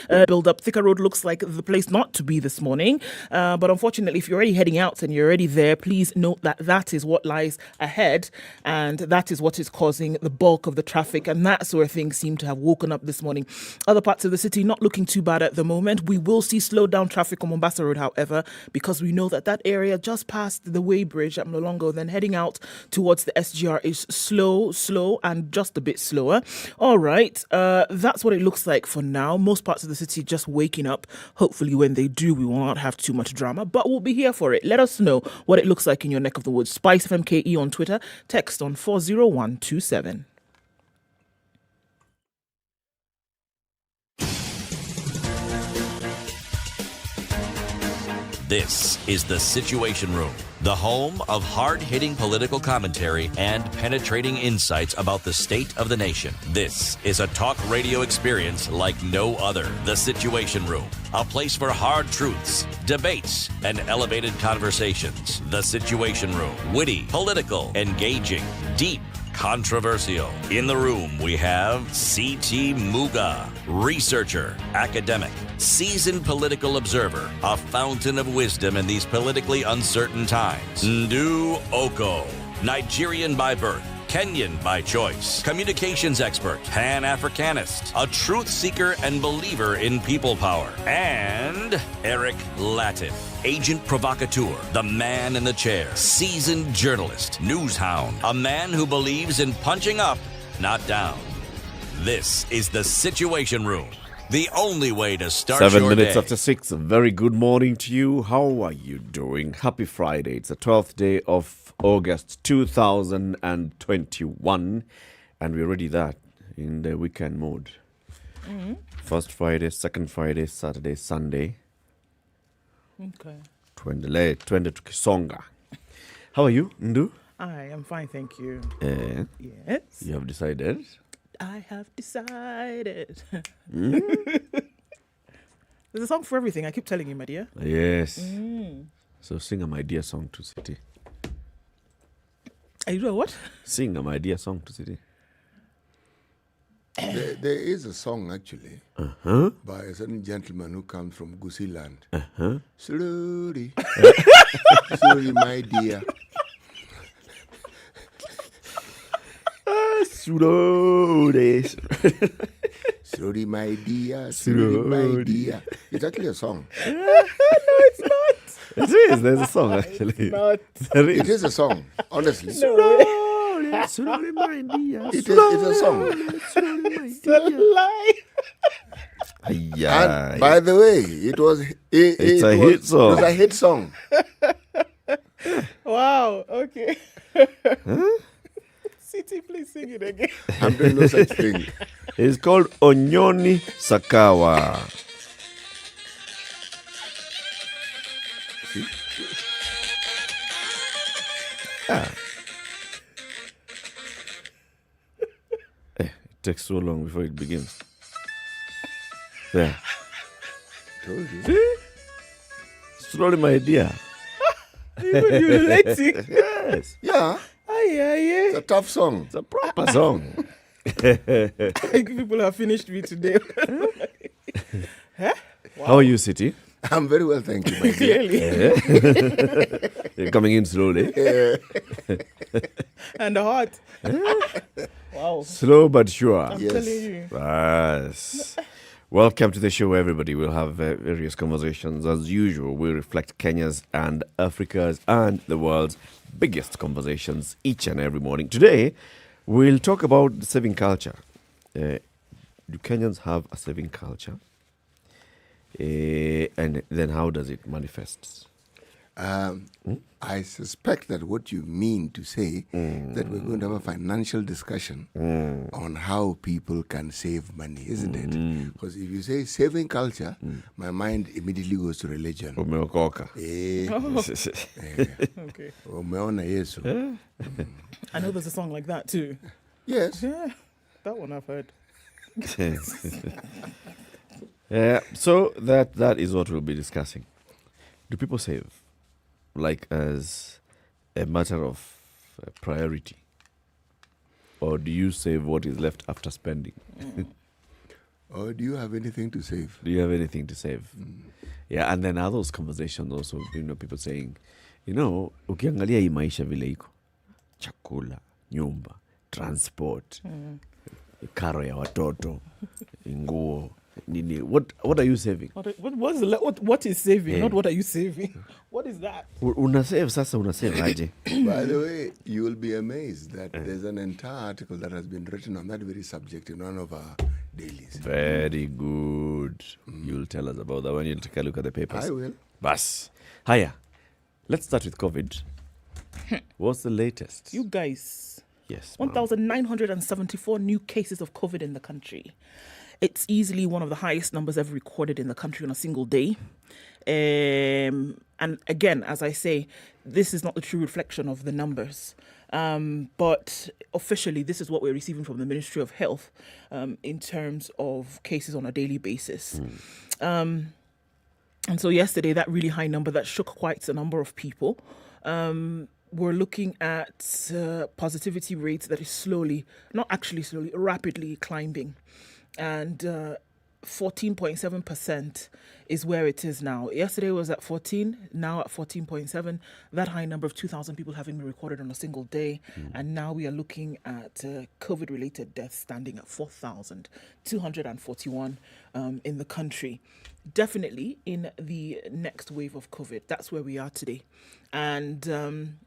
Build up. Thika Road looks like the place not to be this morning. But unfortunately, if you're already heading out and you're already there, please note that that is what lies ahead. And that is what is causing the bulk of the traffic. And that's where things seem to have woken up this morning. Other parts of the city not looking too bad at the moment. We will see slowed down traffic on Mombasa Road, however, because we know that area just past the weighbridge at Mlolongo, then heading out towards the SGR is slow, and just a bit slower. All right, that's what it looks like for now. Most parts of the city just waking up. Hopefully when they do, we will not have too much drama, but we'll be here for it. Let us know what it looks like in your neck of the woods. SpiceFM KE on Twitter. Text on 40127. This is The Situation Room, the home of hard-hitting political commentary and penetrating insights about the state of the nation. This is a talk radio experience like no other. The Situation Room, a place for hard truths, debates, and elevated conversations. The Situation Room, witty, political, engaging, deep, controversial. In the room, we have C.T. Muga, researcher, academic, seasoned political observer, a fountain of wisdom in these politically uncertain times. Ndu Oko, Nigerian by birth, Kenyan by choice, communications expert, Pan-Africanist, a truth seeker and believer in people power, and Eric Latif, agent provocateur, the man in the chair, seasoned journalist, news hound, a man who believes in punching up, not down. This is The Situation Room, the only way to start your day. 7 minutes after 6, a very good morning to you. How are you doing? Happy Friday. It's the 12th day of August 2021, and we're already that in the weekend mode. First Friday, second Friday, Saturday, Sunday. Okay. Twende tukisonga. How are you, Ndu? I am fine, thank you. Yes. You have decided? I have decided. There's a song for everything. I keep telling you, my dear. Yes. So sing a My Dear song to City. Are you doing what? Sing a My Dear song to City. There is a song actually by a certain gentleman who comes from Gusii land. Slowly, slowly, my dear. Slowly. Slowly, my dear. Slowly, my dear. It's actually a song. No, it's not. It is. There's a song actually. Not. It is a song, honestly. No. Slowly, my dear. It's a song. It's a lie. And by the way, it was a hit song. It was a hit song. Wow. Okay. City, please sing it again. I'm doing no such thing. It's called Onyoni Sakawa. See? It takes so long before it begins. There. Told you. See? Slowly, my dear. Even you relating. Yes. Yeah, it's a tough song. It's a proper song. People have finished me today. Huh? Wow. How are you, City? I'm very well, thank you, my dear. Clearly. You're coming in slowly. And the heart. Wow. Slow but sure. I'm Yes. telling you. Yes. Welcome to the show, everybody. We'll have various conversations. As usual, we reflect Kenya's and Africa's and the world's biggest conversations each and every morning. Today, we'll talk about the saving culture. Do Kenyans have a saving culture? And then how does it manifest? I suspect that what you mean to say that we're going to have a financial discussion on how people can save money, isn't it? Because if you say saving culture, my mind immediately goes to religion. Umeokoka. Okay. Umeona Yesu. I know there's a song like that too. Yes. Yeah. That one I've heard. So that is what we'll be discussing. Do people save? Like as a matter of priority? Or do you save what is left after spending? Or do you have anything to save? Do you have anything to save? Yeah, and then are those conversations also, people saying, ukiangalia hii maisha vile iko, chakula, nyumba, transport, karo ya watoto, nguo, nini. What are you saving? What is saving? Not what are you saving? What is that? Unasave aje. By the way, you will be amazed that there's an entire article that has been written on that very subject in one of our dailies. Very good. You'll tell us about that when you take a look at the papers. I will. Bas. Hiya. Let's start with COVID. What's the latest? You guys. Yes. 1,974 new cases of COVID in the country. It's easily one of the highest numbers ever recorded in the country on a single day. And again, as I say, this is not the true reflection of the numbers. But officially, this is what we're receiving from the Ministry of Health in terms of cases on a daily basis. And so yesterday, that really high number that shook quite a number of people. We're looking at positivity rates that is rapidly climbing. And 14.7% is where it is now. Yesterday was at 14, now at 14.7. That high number of 2,000 people having been recorded on a single day. And now we are looking at COVID-related deaths standing at 4,241 in the country. Definitely in the next wave of COVID. That's where we are today. And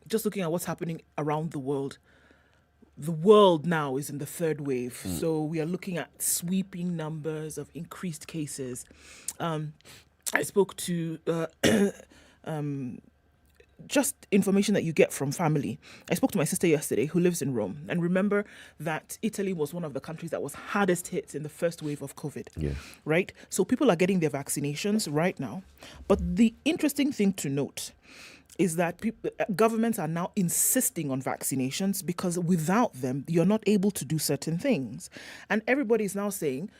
just looking at what's happening around the world, the world now is in the third wave. So we are looking at sweeping numbers of increased cases. I spoke to just information that you get from family. I spoke to my sister yesterday who lives in Rome. And remember that Italy was one of the countries that was hardest hit in the first wave of COVID. Yeah. Right? So people are getting their vaccinations right now. But the interesting thing to note is that governments are now insisting on vaccinations because without them, you're not able to do certain things. And everybody is now saying,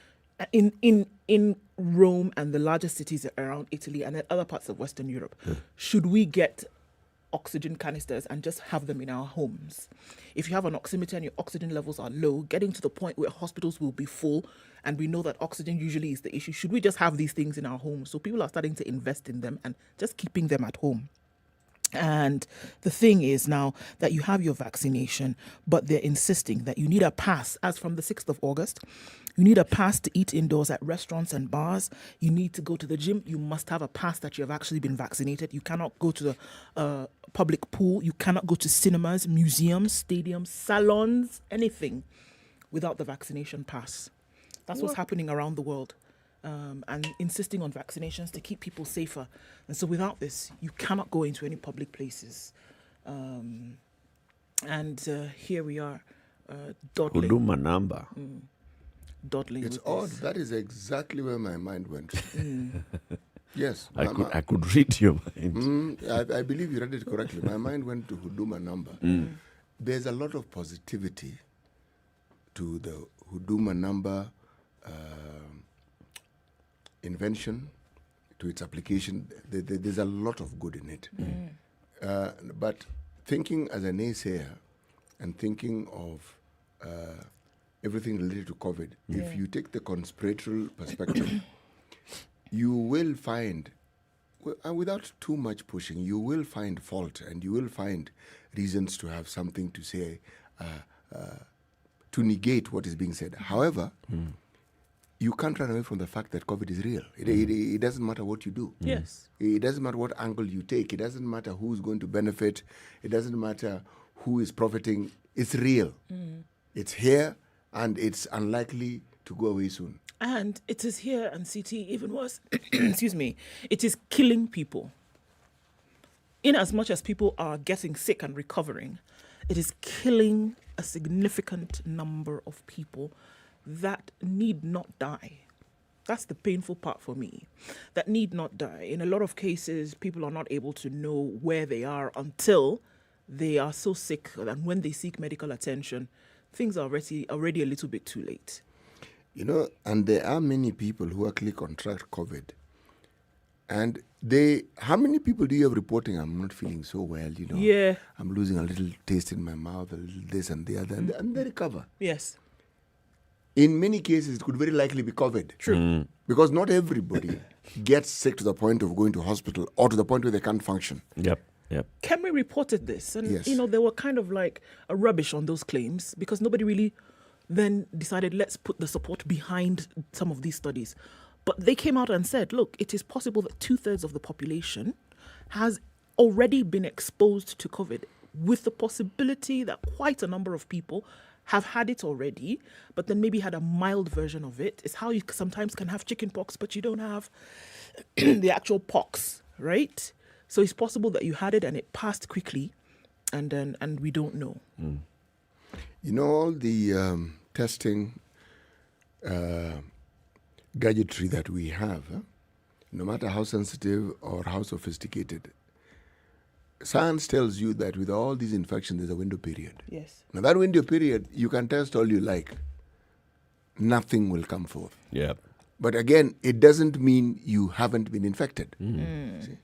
in Rome and the larger cities around Italy and in other parts of Western Europe, should we get oxygen canisters and just have them in our homes? If you have an oximeter and your oxygen levels are low, getting to the point where hospitals will be full, and we know that oxygen usually is the issue, should we just have these things in our homes? So people are starting to invest in them and just keeping them at home. And the thing is now that you have your vaccination, but they're insisting that you need a pass as from the 6th of August. You need a pass to eat indoors at restaurants and bars. You need to go to the gym. You must have a pass that you have actually been vaccinated. You cannot go to the public pool. You cannot go to cinemas, museums, stadiums, salons, anything without the vaccination pass. That's what's happening around the world. And insisting on vaccinations to keep people safer. And so without this, you cannot go into any public places. Here we are, dawdling. Huduma number. Dawdling. It's with odd. this. That is exactly where my mind went. Yes. I could read your mind. I believe you read it correctly. My mind went to Huduma number. There's a lot of positivity to the Huduma number invention, to its application. There's a lot of good in it. But thinking as a naysayer and thinking of everything related to COVID, if you take the conspiratorial perspective, you will find, without too much pushing, you will find fault and you will find reasons to have something to say to negate what is being said. However, you can't run away from the fact that COVID is real. It doesn't matter what you do. Yes. It doesn't matter what angle you take. It doesn't matter who's going to benefit. It doesn't matter who is profiting. It's real. It's here, and it's unlikely to go away soon. And it is here, and CT even worse, excuse me, it is killing people. In as much as people are getting sick and recovering, it is killing a significant number of people that need not die. That's the painful part for me. That need not die. In a lot of cases, people are not able to know where they are until they are so sick that when they seek medical attention, things are already a little bit too late. You know, and there are many people who actually contract COVID. And how many people do you have reporting, I'm not feeling so well, you know? Yeah. I'm losing a little taste in my mouth, a little this and the other, and they recover. Yes. in many cases, it could very likely be COVID. True. Because not everybody gets sick to the point of going to hospital or to the point where they can't function. Yep. Kemi reported this, and Yes. they were kind of like a rubbish on those claims because nobody really then decided let's put the support behind some of these studies. But they came out and said, look, it is possible that 2/3 of the population has already been exposed to COVID, with the possibility that quite a number of people have had it already, but then maybe had a mild version of it. It's how you sometimes can have chicken pox, but you don't have the actual pox, right? So it's possible that you had it and it passed quickly, and we don't know. You know, all the testing gadgetry that we have, no matter how sensitive or how sophisticated, science tells you that with all these infections, there's a window period. Yes. Now, that window period, you can test all you like. Nothing will come forth. Yeah. But again, it doesn't mean you haven't been infected. See?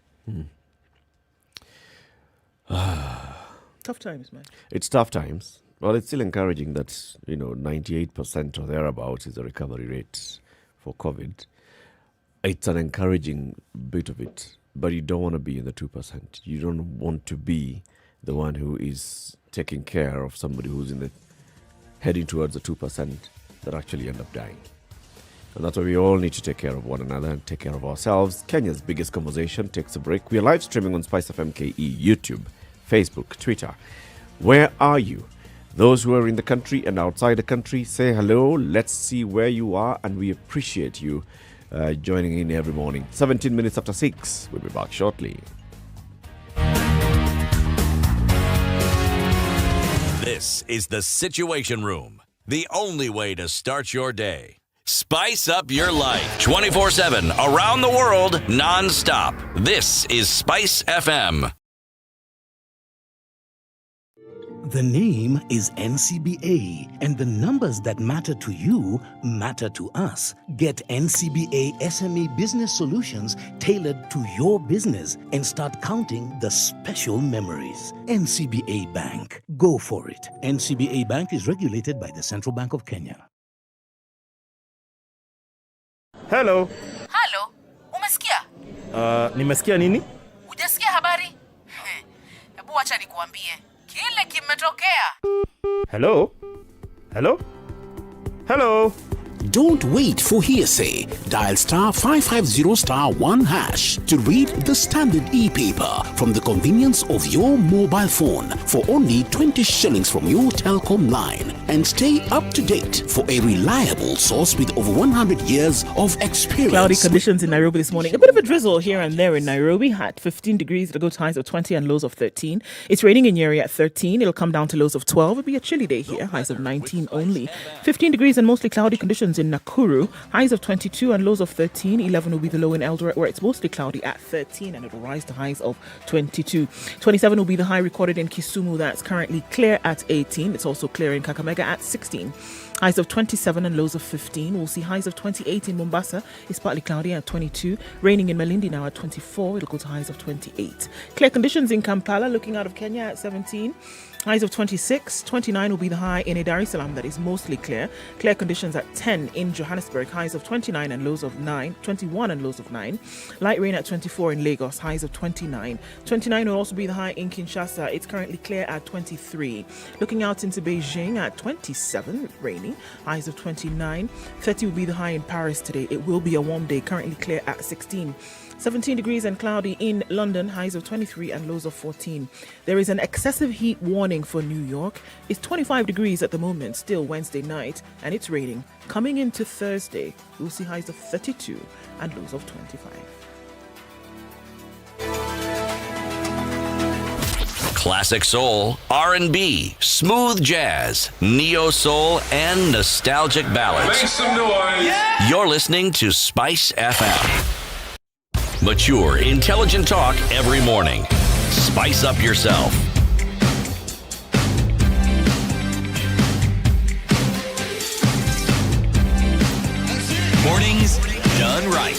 Tough times, man. It's tough times. Well, it's still encouraging that, 98% or thereabouts is the recovery rate for COVID. It's an encouraging bit of it, but you don't want to be in the 2%. You don't want to be the one who is taking care of somebody who's heading towards the 2% that actually end up dying. And that's why we all need to take care of one another and take care of ourselves. Kenya's biggest conversation takes a break. We are live streaming on SpiceFM KE, YouTube, Facebook, Twitter. Where are you? Those who are in the country and outside the country, say hello. Let's see where you are, and we appreciate you joining in every morning. 17 minutes after 6. We'll be back shortly. This is the Situation Room, the only way to start your day. Spice up your life 24/7 around the world, non-stop. This is Spice FM. The name is NCBA, and the numbers that matter to you matter to us. Get NCBA SME business solutions tailored to your business and start counting the special memories. NCBA Bank. Go for it. NCBA Bank is regulated by the Central Bank of Kenya. Hello. Halo, umesikia? Nimesikia nini? Hujasikia habari? Hebu acha nikuambie. Kile kimetokea. Hello? Hello? Hello? Don't wait for hearsay. Dial *550*1# to read the Standard e-paper from the convenience of your mobile phone for only 20 shillings from your telecom line, and stay up to date for a reliable source with over 100 years of experience. Cloudy conditions in Nairobi this morning. A bit of a drizzle here and there in Nairobi. At 15 degrees, it'll go to highs of 20 and lows of 13. It's raining in Nyeri at 13. It'll come down to lows of 12. It'll be a chilly day here, highs of 19 only. 15 degrees and mostly cloudy conditions in Nakuru, highs of 22 and lows of 13. 11 will be the low in Eldoret, where it's mostly cloudy at 13, and it'll rise to highs of 22. 27 will be the high recorded in Kisumu, that's currently clear at 18. It's also clear in Kakamega at 16. Highs of 27 and lows of 15. We'll see highs of 28 in Mombasa. It's partly cloudy at 22. Raining in Malindi now at 24. It'll go to highs of 28. Clear conditions in Kampala, looking out of Kenya at 17. Highs of 26. 29 will be the high in Dar es Salaam, that is mostly clear. Clear conditions at 10 in Johannesburg. Highs of 29 and lows of 9. 21 and lows of 9. Light rain at 24 in Lagos. Highs of 29. 29 will also be the high in Kinshasa. It's currently clear at 23. Looking out into Beijing at 27, rainy. Highs of 29. 30 will be the high in Paris today. It will be a warm day, currently clear at 16. 17 degrees and cloudy in London, highs of 23 and lows of 14. There is an excessive heat warning for New York. It's 25 degrees at the moment, still Wednesday night, and it's raining. Coming into Thursday, we'll see highs of 32 and lows of 25. Classic soul, R&B, smooth jazz, neo soul, and nostalgic ballads. Make some noise. You're listening to Spice FM. Mature, intelligent talk every morning. Spice up yourself. Mornings done right.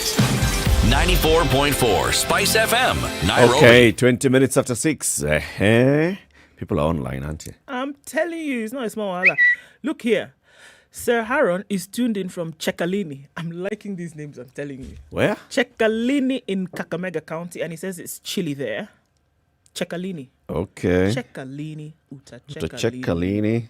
94.4 Spice FM, Nairobi. Okay, 20 minutes after 6. People are online, aren't you? I'm telling you, it's not a small hour. Look here. Sir Haron is tuned in from Chekalini. I'm liking these names, I'm telling you. Where? Chekalini in Kakamega County, and he says it's chilly there. Chekalini. Okay. Chekalini. Uta To Chekalini. Kalini.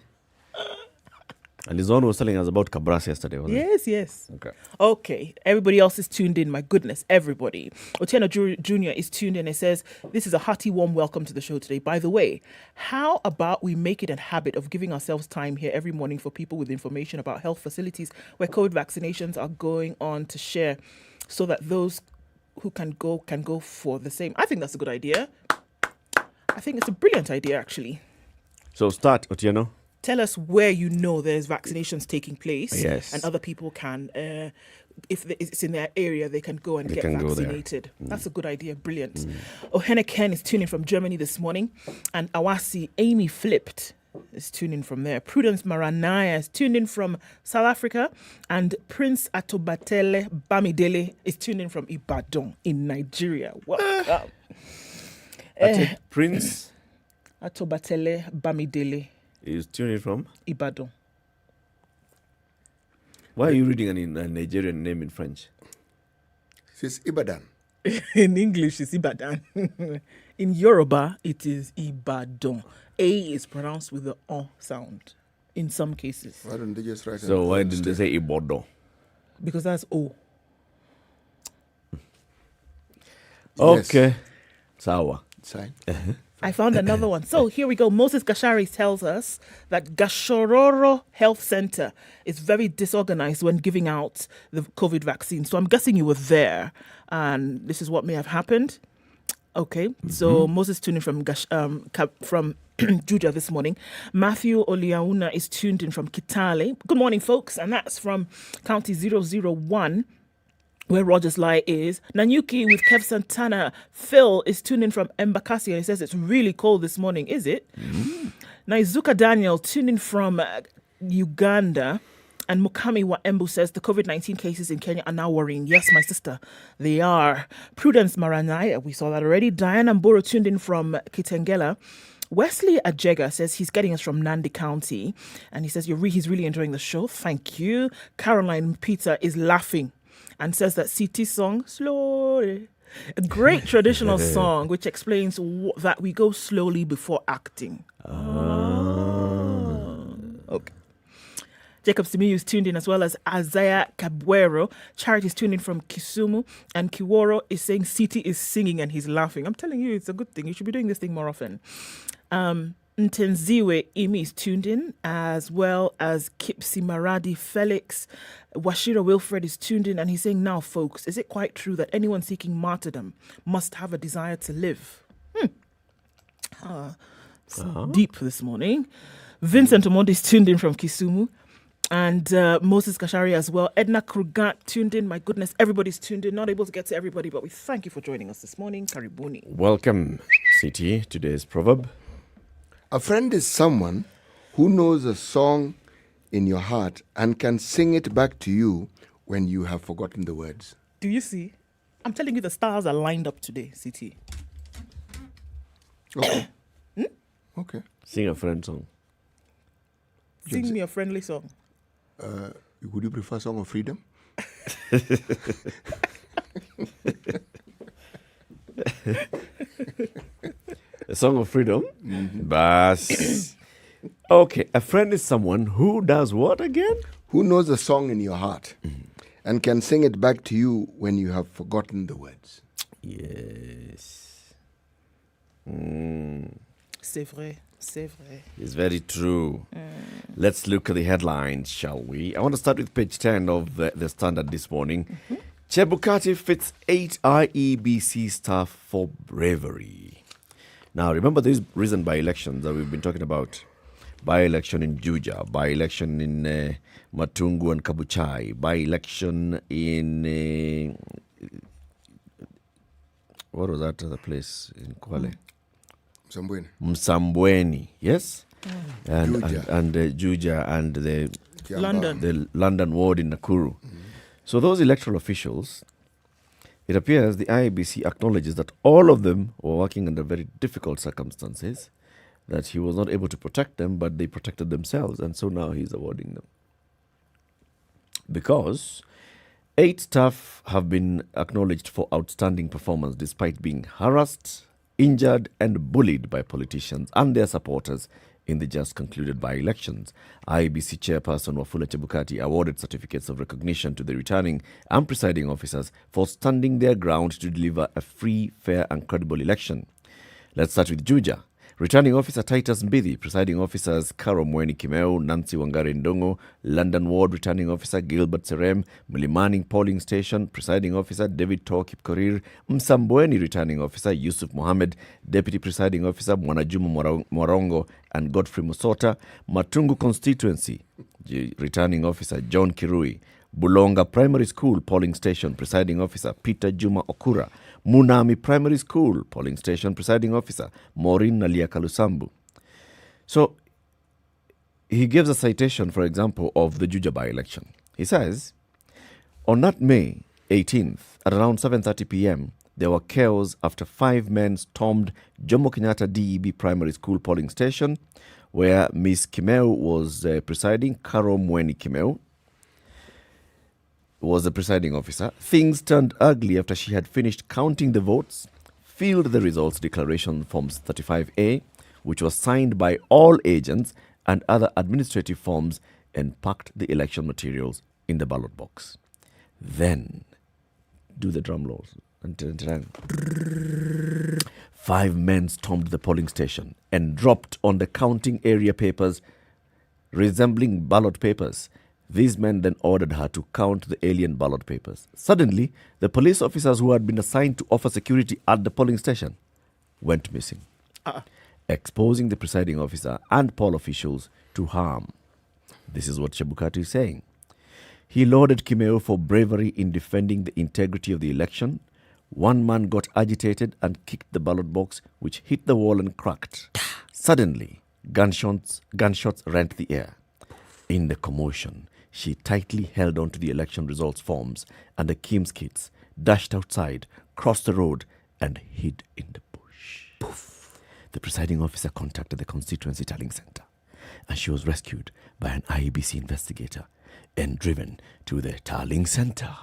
And his one was telling us about Cabras yesterday, wasn't Yes, yes. it? Okay. Okay, everybody else is tuned in. My goodness, everybody. Otieno Jr. is tuned in and says, this is a hearty, warm welcome to the show today. By the way, how about we make it a habit of giving ourselves time here every morning for people with information about health facilities where COVID vaccinations are going on to share so that those who can go for the same. I think that's a good idea. I think it's a brilliant idea, actually. So start, Otieno. Tell us where you know there's vaccinations taking place. Yes. And other people can, if it's in their area, they can go and get can go there. vaccinated. That's a good idea. Brilliant. Ohene Ken is tuning from Germany this morning. And Awasi Amy Flipped is tuning from there. Prudence Maranaya is tuned in from South Africa. And Prince Atobatele Bamidele is tuned in from Ibadan in Nigeria. Welcome. Prince Atobatele Bamidele. is tuning from. Ibadan. Why are you reading a Nigerian name in French? It's Ibadan. In English, it's Ibadan. In Yoruba, it is Ibadan. A is pronounced with the O sound in some cases. Why don't they just write So why didn't they say Ibodo? Because that's O. Okay. Sawa. Sign. I found another one. So here we go. Moses Gashari tells us that Gashororo Health Center is very disorganized when giving out the COVID vaccine. So I'm guessing you were there, and this is what may have happened. Okay. So Moses tuning from from Juja this morning. Matthew Oliauna is tuned in from Kitale. Good morning, folks, and that's from County 001. Where Rogers Lie is. Nanyuki with Kev Santana. Phil is tuned in from Embakasi and he says it's really cold this morning. Is it? Naizuka Daniel tuned in from Uganda. And Mukami Waembu says the COVID-19 cases in Kenya are now worrying. Yes, my sister, they are. Prudence Maranaya, we saw that already. Diana Mburo tuned in from Kitengela. Wesley Ajega says he's getting us from Nandi County. And he says he's really enjoying the show. Thank you. Caroline Peter is laughing and says that CT song, Slowly, a great traditional song which explains that we go slowly before acting. Okay. Jacob Simiyu is tuned in as well as Isaiah Cabuero. Charity is tuned in from Kisumu. And Kiworo is saying CT is singing and he's laughing. I'm telling you, it's a good thing. You should be doing this thing more often. Ntenziwe Imi is tuned in, as well as Kipsi Maradi Felix. Washira Wilfred is tuned in, and he's saying, now, folks, is it quite true that anyone seeking martyrdom must have a desire to live? Deep this morning. Vincent Omondi is tuned in from Kisumu. And Moses Kashari as well. Edna Krugat tuned in. My goodness, everybody's tuned in. Not able to get to everybody, but we thank you for joining us this morning. Karibuni. Welcome, CT. Today's proverb. A friend is someone who knows a song in your heart and can sing it back to you when you have forgotten the words. Do you see? I'm telling you, the stars are lined up today, CT. Okay. Okay. Sing a friend song. Sing me a friendly song. Would you prefer Song of Freedom? A song of freedom. Bas. Okay, a friend is someone who does what again? Who knows a song in your heart and can sing it back to you when you have forgotten the words. Yes. C'est vrai. C'est vrai. It's very true. Let's look at the headlines, shall we? I want to start with page 10 of the Standard this morning. Chebukati fits 8 IEBC staff for bravery. Now, remember this reason by-elections that we've been talking about. By-election in Juja, by-election in Matungu and Kabuchai, by-election in... what was that other place in Kwale? Msambweni, yes? And Juja and the London ward in Nakuru. So those electoral officials, it appears the IEBC acknowledges that all of them were working under very difficult circumstances, that he was not able to protect them, but they protected themselves, and so now he's awarding them. because 8 staff have been acknowledged for outstanding performance despite being harassed, injured, and bullied by politicians and their supporters in the just concluded by-elections. IEBC chairperson Wafula Chebukati awarded certificates of recognition to the returning and presiding officers for standing their ground to deliver a free, fair, and credible election. Let's start with Juja. Returning Officer Titus Mbithi, Presiding Officers Karo Mweni Kimeu, Nancy Wangari Ndongo, London Ward Returning Officer Gilbert Serem, Mlimaning Polling Station, Presiding Officer David Tor Kipkorir, Msambweni Returning Officer Yusuf Mohammed, Deputy Presiding Officer Mwanajumu Mwarongo and Godfrey Musota, Matungu Constituency Returning Officer John Kirui, Bulonga Primary School Polling Station Presiding Officer Peter Juma Okura, Munami Primary School Polling Station Presiding Officer Maureen Nalia Kalusambu. So he gives a citation, for example, of the Juja by-election. He says, on that May 18th at around 7:30 p.m., there were chaos after 5 men stormed Jomo Kenyatta DEB Primary School Polling Station, where Miss Kimeu was presiding. Karo Mweni Kimeu was the presiding officer. Things turned ugly after she had finished counting the votes, filled the results declaration forms 35A, which was signed by all agents, and other administrative forms, and packed the election materials in the ballot box. Then, do the drum rolls. 5 men stormed the polling station and dropped on the counting area papers resembling ballot papers. These men then ordered her to count the alien ballot papers. Suddenly, the police officers who had been assigned to offer security at the polling station went missing, exposing the presiding officer and poll officials to harm. This is what Chebukati is saying. He lauded Kimeu for bravery in defending the integrity of the election. One man got agitated and kicked the ballot box, which hit the wall and cracked. Suddenly, gunshots rent the air. In the commotion, she tightly held onto the election results forms and the Kim's kits, dashed outside, crossed the road, and hid in the bush. Poof. The presiding officer contacted the constituency tallying center, and she was rescued by an IEBC investigator and driven to the tallying center.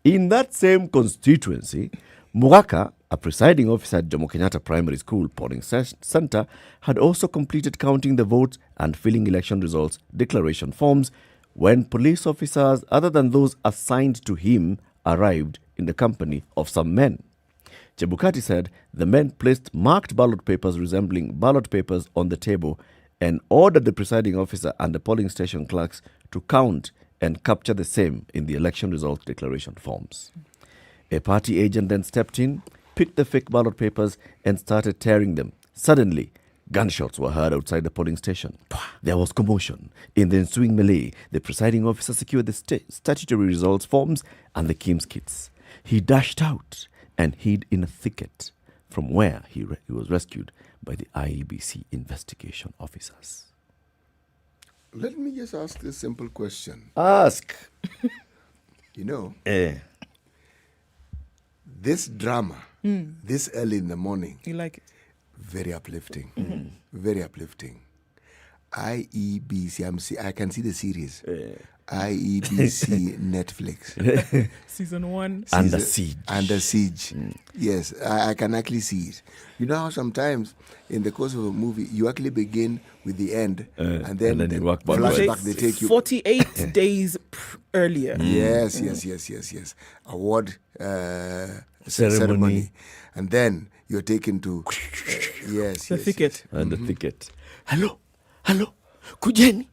In that same constituency, Mwaka, a presiding officer at Jomo Kenyatta Primary School Polling Center, had also completed counting the votes and filling election results declaration forms when police officers other than those assigned to him arrived in the company of some men. Chebukati said the men placed marked ballot papers resembling ballot papers on the table and ordered the presiding officer and the polling station clerks to count and capture the same in the election results declaration forms. A party agent then stepped in, picked the fake ballot papers, and started tearing them. Suddenly, gunshots were heard outside the polling station. There was commotion. In the ensuing melee, the presiding officer secured the statutory results forms and the Kim's kits. He dashed out and hid in a thicket, from where he was rescued by the IEBC investigation officers. Let me just ask this simple question. Ask. You know, this drama, this early in the morning, You like it? very uplifting. Very uplifting. IEBC, I can see the series. IEBC Netflix. Season 1. Under siege. Under siege. Yes, I can actually see it. You know how sometimes in the course of a movie, you actually begin with the end and then you walk backwards. flashback, they take you. 48 days earlier. Yes. Award ceremony. And then you're taken to The thicket. And the thicket. Hello. Kujeni.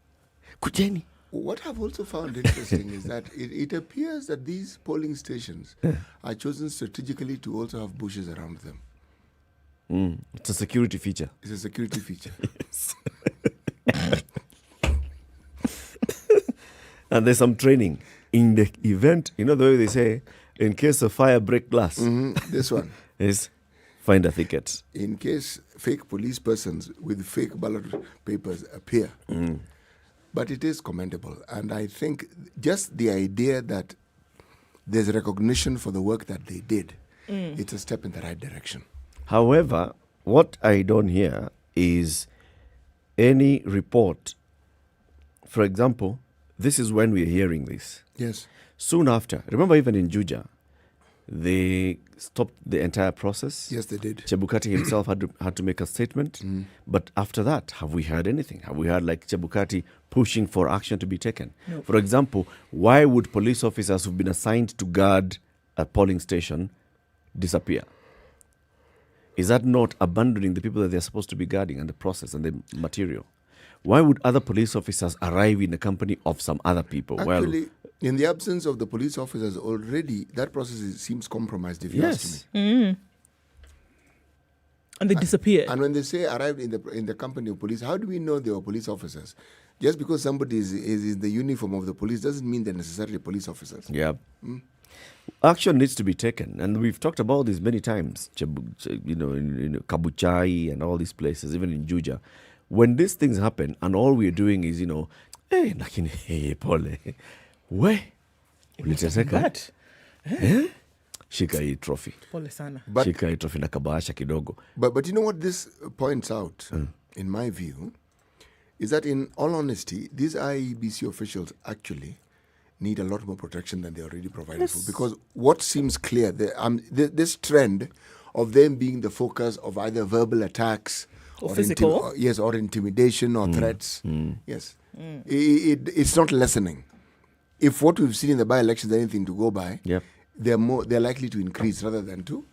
What I've also found interesting is that it appears that these polling stations are chosen strategically to also have bushes around them. It's a security feature. It's a security feature. Yes. And there's some training. In the event, you know the way they say, in case of fire, break glass. This one. Is find a thicket. In case fake police persons with fake ballot papers appear. But it is commendable. And I think just the idea that there's recognition for the work that they did, it's a step in the right direction. However, what I don't hear is any report. For example, this is when we're hearing this. Yes. Soon after, remember even in Juja, they stopped the entire process. Yes, they did. Chebukati himself had to make a statement. But after that, have we heard anything? Have we heard like Chebukati pushing for action to be taken? No. For example, why would police officers who've been assigned to guard a polling station disappear? Is that not abandoning the people that they're supposed to be guarding and the process and the material? Why would other police officers arrive in the company of some other people? Actually, in the absence of the police officers already, that process seems compromised, if you ask me. And they disappear. And when they say arrived in the company of police, how do we know they were police officers? Just because somebody is in the uniform of the police doesn't mean they're necessarily police officers. Yeah. Action needs to be taken, and we've talked about this many times. In Kabuchai and all these places, even in Juja, when these things happen, and all we're doing is, hey, lakini hey, pole, we, uliteseka, Bad. shika hii trophy, Pole sana. shika hii trophy na kabahasha kidogo. But you know what this points out, in my view, is that in all honesty, these IEBC officials actually need a lot more protection than they already provided for. Because what seems clear, this trend of them being the focus of either verbal attacks Or physical. or intimidation or threats. Yes. It's not lessening. If what we've seen in the by-elections is anything to go by, they're likely to increase rather than to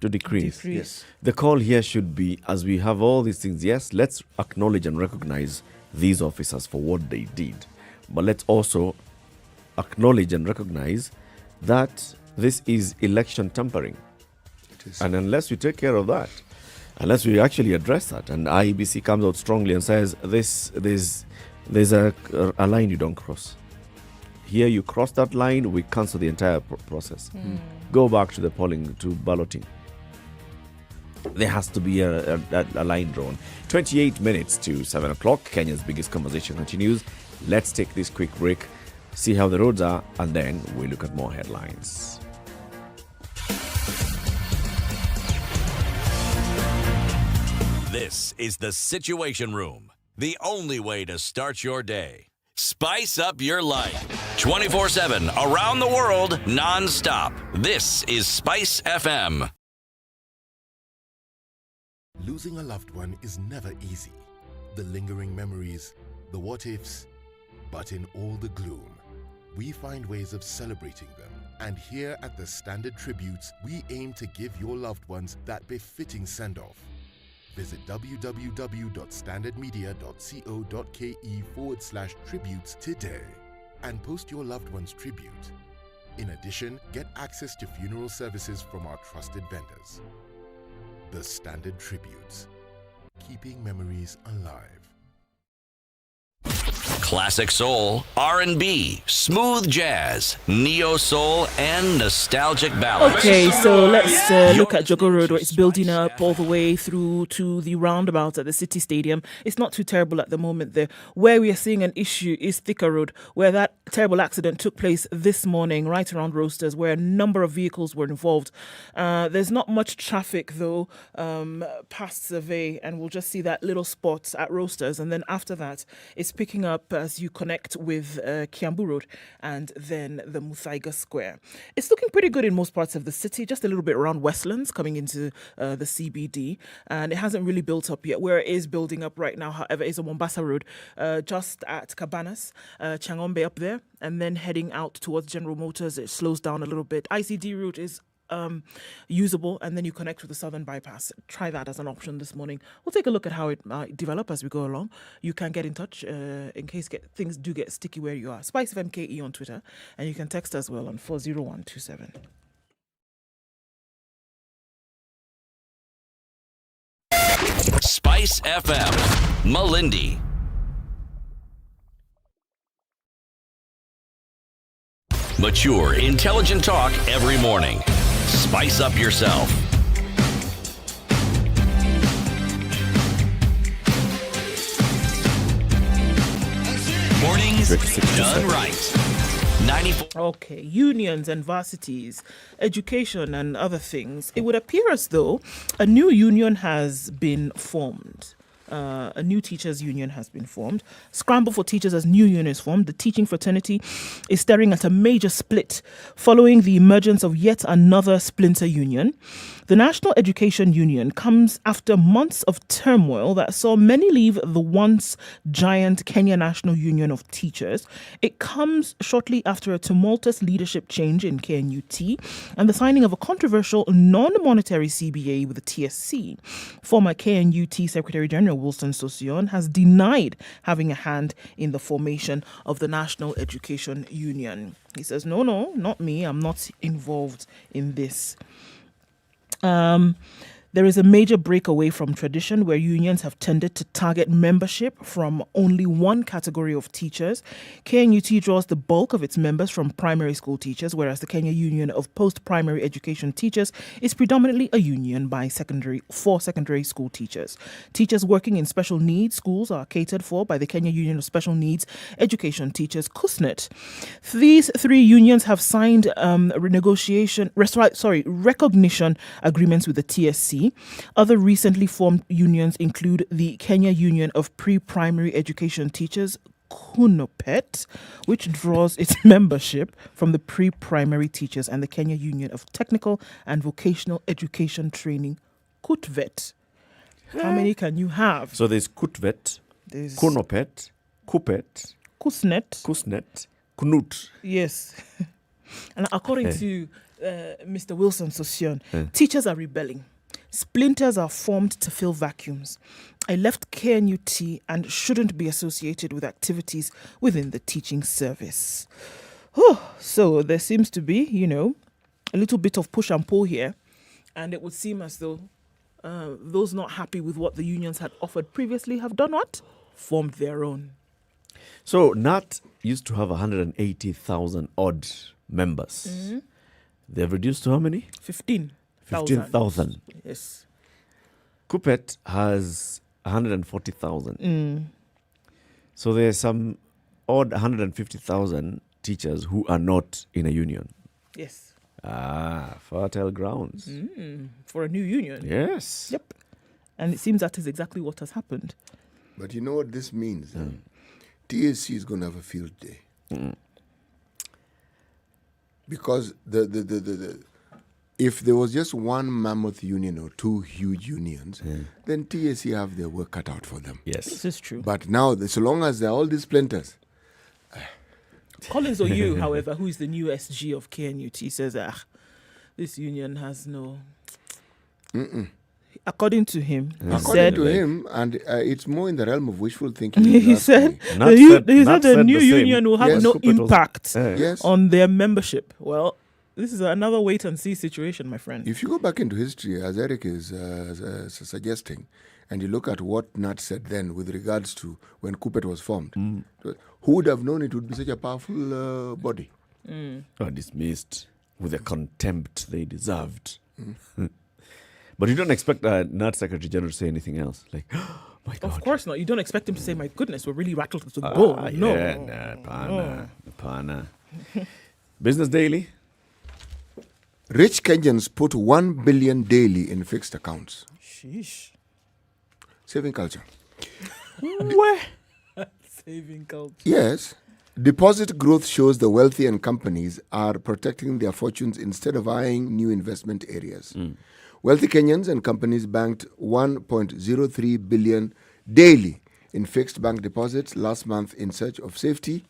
decrease. Yes. The call here should be, as we have all these things, yes, let's acknowledge and recognize these officers for what they did. But let's also acknowledge and recognize that this is election tampering. It is. And unless we take care of that, unless we actually address that, and IEBC comes out strongly and says, there's a line you don't cross. Here you cross that line, we cancel the entire process. Go back to the polling, to balloting. There has to be a line drawn. 28 minutes to 7 o'clock. Kenya's biggest conversation continues. Let's take this quick break, see how the roads are, and then we look at more headlines. This is the Situation Room, the only way to start your day. Spice up your life. 24/7, around the world, non-stop. This is Spice FM. Losing a loved one is never easy. The lingering memories, the what-ifs, but in all the gloom, we find ways of celebrating them. And here at the Standard Tributes, we aim to give your loved ones that befitting send-off. Visit www.standardmedia.co.ke/tributes today and post your loved one's tribute. In addition, get access to funeral services from our trusted vendors. The Standard Tributes, keeping memories alive. Classic soul, R&B, smooth jazz, neo soul, and nostalgic ballads. Okay, so let's look at Jogo Road, where it's building up all the way through to the roundabout at the City Stadium. It's not too terrible at the moment there. Where we are seeing an issue is Thika Road, where that terrible accident took place this morning, right around Roasters, where a number of vehicles were involved. There's not much traffic, though, past Survey, and we'll just see that little spot at Roasters. And then after that, it's picking up as you connect with Kiambu Road and then the Muthui Square. It's looking pretty good in most parts of the city, just a little bit around Westlands coming into the CBD, and it hasn't really built up yet. Where it is building up right now, however, is on Mombasa Road, just at Cabanas, Changombe up there, and then heading out towards General Motors. It slows down a little bit. ICD route is usable, and then you connect with the Southern Bypass. Try that as an option this morning. We'll take a look at how it might develop as we go along. You can get in touch in case things do get sticky where you are. SpiceFM KE on Twitter, and you can text as well on 40127. Spice FM, Malindi. Mature, intelligent talk every morning. Spice up yourself. Mornings done right. 94. Okay, unions and varsities, education and other things. It would appear as though a new union has been formed. a new teachers union has been formed. Scramble for teachers as new union is formed. The teaching fraternity is staring at a major split following the emergence of yet another splinter union. The National Education Union comes after months of turmoil that saw many leave the once giant Kenya National Union of Teachers. It comes shortly after a tumultuous leadership change in KNUT and the signing of a controversial non-monetary CBA with the TSC. Former KNUT Secretary General Wilson Sossion has denied having a hand in the formation of the National Education Union. He says, no, not me. I'm not involved in this. There is a major breakaway from tradition where unions have tended to target membership from only one category of teachers. KNUT draws the bulk of its members from primary school teachers, whereas the Kenya Union of Post-Primary Education Teachers is predominantly a union for secondary school teachers. Teachers working in special needs schools are catered for by the Kenya Union of Special Needs Education Teachers, KUSNET. These three unions have signed recognition agreements with the TSC. Other recently formed unions include the Kenya Union of Pre-Primary Education Teachers, KUNOPET, which draws its membership from the pre-primary teachers, and the Kenya Union of Technical and Vocational Education Training, KUTVET. How many can you have? So there's KUTVET, There's KUNOPET, KUPET, KUSNET. KNUT. Yes. And according to Mr. Wilson Sossion, teachers are rebelling. Splinters are formed to fill vacuums. I left KNUT and shouldn't be associated with activities within the teaching service. So there seems to be, a little bit of push and pull here. And it would seem as though those not happy with what the unions had offered previously have done what? Formed their own. So NAT used to have 180,000 odd members. Mm-hmm. They've reduced to how many? 15,000. 15,000. Yes. KUPET has 140,000. So there's some odd 150,000 teachers who are not in a union. Yes. Fertile grounds. For a new union. Yes. Yep. And it seems that is exactly what has happened. But you know what this means? TSC is going to have a field day. Because if there was just one mammoth union or two huge unions, then TSC have their work cut out for them. Yes. This is true. But now, so long as there are all these splinters, Collins Oyu, however, who is the new SG of KNUT, says, this union has no... According to him, it's more in the realm of wishful thinking. he said the new union will have no impact on their membership. Well, this is another wait and see situation, my friend. If you go back into history, as Eric is suggesting, and you look at what Nat said then with regards to when KUPET was formed, who would have known it would be such a powerful body? Dismissed with the contempt they deserved. But you don't expect NAT Secretary General to say anything else. Like, oh my God. Of course not. You don't expect him to say, my goodness, we're really rattled to the bone. Pana. Business Daily. Rich Kenyans put 1 billion daily in fixed accounts. Sheesh. Saving culture. Where? Saving culture. Yes. Deposit growth shows the wealthy and companies are protecting their fortunes instead of eyeing new investment areas. Wealthy Kenyans and companies banked 1.03 billion daily in fixed bank deposits last month in search of safety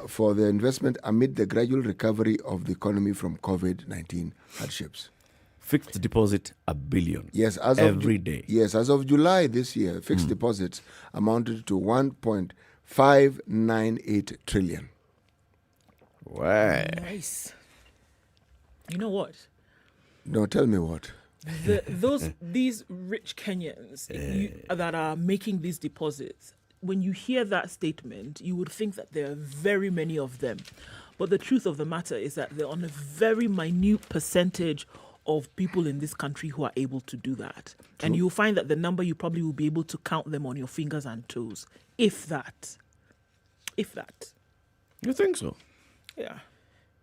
for their investment amid the gradual recovery of the economy from COVID-19 hardships. Fixed deposit, $1 billion. Yes, every day. Yes, as of July this year, fixed deposits amounted to 1.598 trillion. Wow. Nice. You know what? No, tell me what. These rich Kenyans that are making these deposits, when you hear that statement, you would think that there are very many of them. But the truth of the matter is that they're on a very minute percentage of people in this country who are able to do that. True. And you'll find that the number, you probably will be able to count them on your fingers and toes. If that. You think so? Yeah.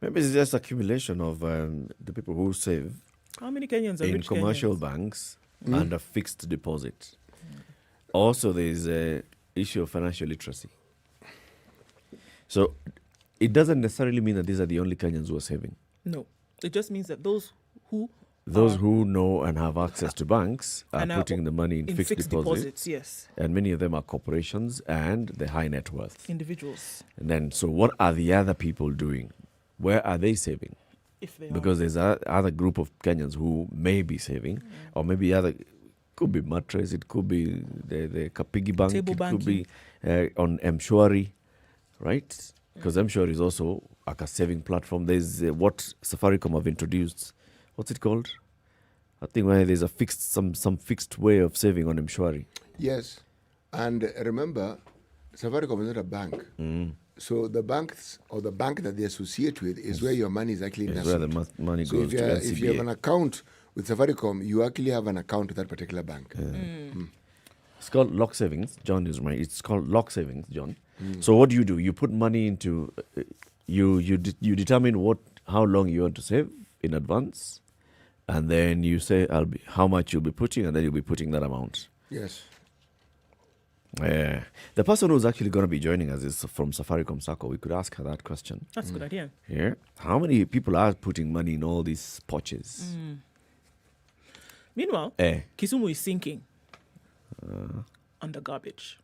Maybe it's just accumulation of the people who save. How many Kenyans are in rich commercial Kenyans? banks and a fixed deposit? Also, there's a issue of financial literacy. So it doesn't necessarily mean that these are the only Kenyans who are saving. No, it just means that those who know and have access to banks are putting the money in fixed deposits. Yes, and many of them are corporations and the high net worth individuals. And then, so what are the other people doing? Where are they saving? If they Because there's other group of Kenyans who may be saving, or maybe could be mattress, it could be the piggy bank, Table could be on Mshwari, right? Because Mshwari is also like a saving platform. There's what Safaricom have introduced. What's it called? I think where there's a some fixed way of saving on Mshwari. Yes, and remember, Safaricom is not a bank. So the banks or the bank that they associate with is where your money is actually nestled. Where the money so goes to NCBA. If you have an account with Safaricom, you actually have an account with that particular bank. It's called lock savings. John is right. It's called lock savings, John. So what do? You put money into, you determine how long you want to save in advance, and then you say how much you'll be putting, and then you'll be putting that amount. Yes. The person who's actually going to be joining us is from Safaricom Sacco. We could ask her that question. That's a good idea. Yeah. How many people are putting money in all these pouches? Meanwhile, Kisumu is sinking under garbage.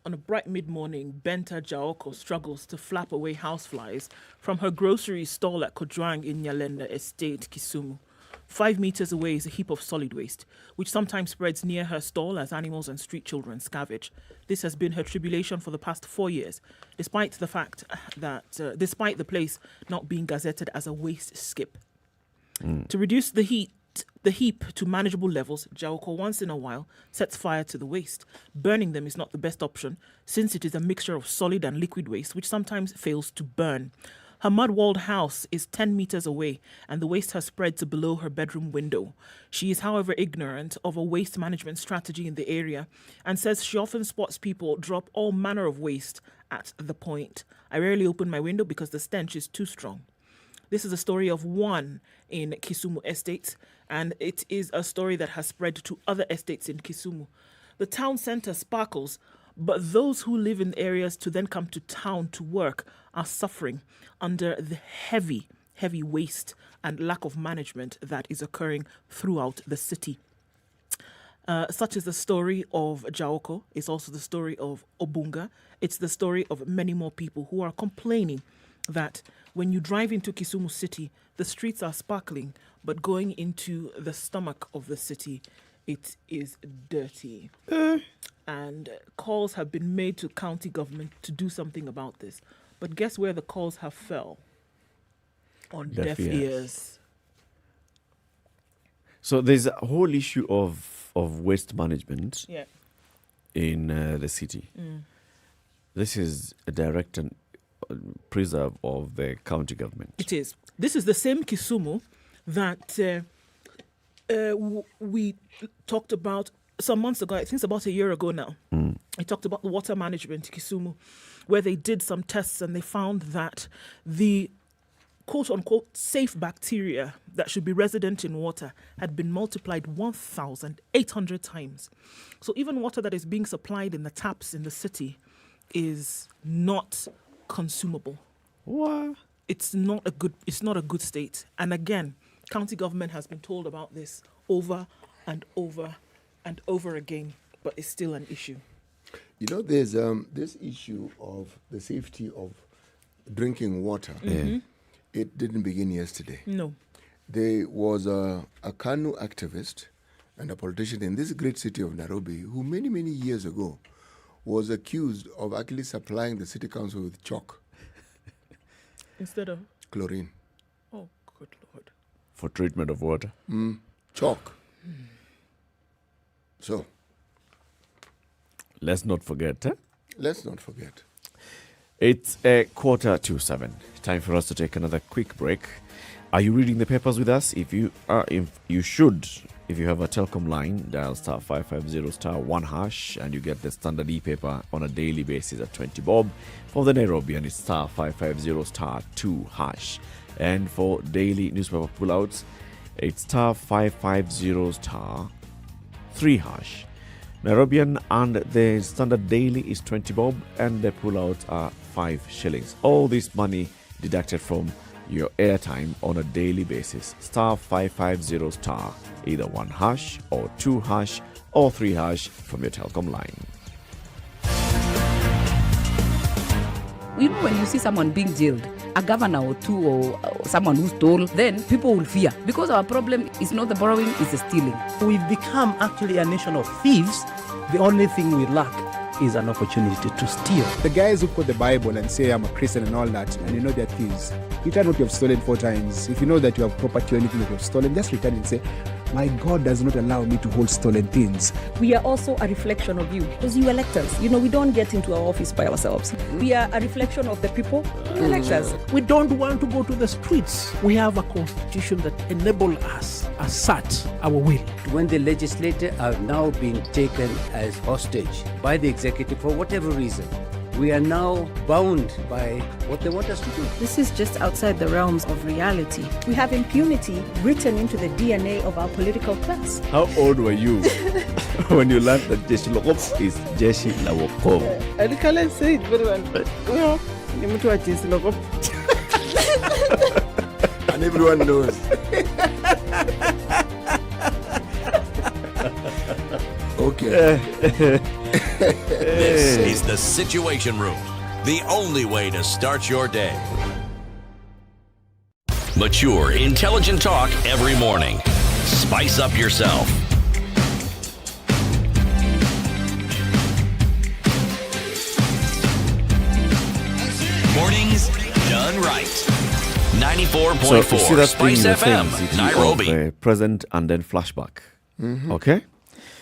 On a bright mid-morning, Benta Jaoko struggles to flap away houseflies from her grocery stall at Kojuang in Nyalenda Estate, Kisumu. 5 meters away is a heap of solid waste, which sometimes spreads near her stall as animals and street children scavenge. This has been her tribulation for the past 4 years, despite the fact that, despite the place not being gazetted as a waste skip. To reduce the heap to manageable levels, Jaoko once in a while sets fire to the waste. Burning them is not the best option, since it is a mixture of solid and liquid waste, which sometimes fails to burn. Her mud-walled house is 10 meters away, and the waste has spread to below her bedroom window. She is, however, ignorant of a waste management strategy in the area and says she often spots people drop all manner of waste at the point. I rarely open my window because the stench is too strong. This is a story of one in Kisumu Estate, and it is a story that has spread to other estates in Kisumu. The town centre sparkles, but those who live in areas to then come to town to work are suffering under the heavy waste and lack of management that is occurring throughout the city. Such is the story of Jaoko. It's also the story of Obunga. It's the story of many more people who are complaining that when you drive into Kisumu city, the streets are sparkling, but going into the stomach of the city, it is dirty. And calls have been made to county government to do something about this. But guess where the calls have fell? On deaf ears. So there's a whole issue of waste management in the city. This is a direct and preserve of the county government. It is. This is the same Kisumu that we talked about some months ago. I think it's about a year ago now. I talked about the water management in Kisumu, where they did some tests and they found that the quote-unquote safe bacteria that should be resident in water had been multiplied 1,800 times. So even water that is being supplied in the taps in the city is not consumable. What? It's not a good state. And again, county government has been told about this over and over and over again, but it's still an issue. You know, there's this issue of the safety of drinking water. It didn't begin yesterday. No. There was a KANU activist and a politician in this great city of Nairobi who many, many years ago was accused of actually supplying the city council with chalk. Instead of? Chlorine. Oh, good Lord. For treatment of water. Chalk. So. Let's not forget. Let's not forget. It's 7:15. Time for us to take another quick break. Are you reading the papers with us? If you are, you should. If you have a telecom line, dial star 550 star 1 hash and you get the Standard e-paper on a daily basis at 20 bob. For the Nairobi, and it's star 550 star 2 hash. And for daily newspaper pullouts, it's star 550 star 3 hash. Nairobian, and the standard daily is 20 bob, and the pullouts are 5 shillings. All this money deducted from your airtime on a daily basis. Star 550 star, either 1 hash or 2 hash or 3 hash from your telecom line. You know, when you see someone being jailed, a governor or two or someone who stole, then people will fear. Because our problem is not the borrowing, it's the stealing. We've become actually a nation of thieves. The only thing we lack is an opportunity to steal. The guys who quote the Bible and say, I'm a Christian and all that, and you know they're thieves. Return what you have stolen 4 times. If you know that you have property or anything that you have stolen, just return and say, my God does not allow me to hold stolen things. We are also a reflection of you, because you elect us. You know, we don't get into our office by ourselves. We are a reflection of the people who elect us. We don't want to go to the streets. We have a constitution that enables us to assert our will. When the legislature are now being taken as hostage by the executive for whatever reason, we are now bound by what they want us to do. This is just outside the realms of reality. We have impunity written into the DNA of our political class. How old were you when you learned that Jeshi Lokop is Jeshi Lawokov? I can't say it very well. No, Muthui is Lokop. And everyone knows. Okay. This is the Situation Room, the only way to start your day. Mature, intelligent talk every morning. Spice up yourself. Mornings done right. 94.4 So you see that thing in the SpiceFM, things, Nairobi. of, present and then flashback. Okay?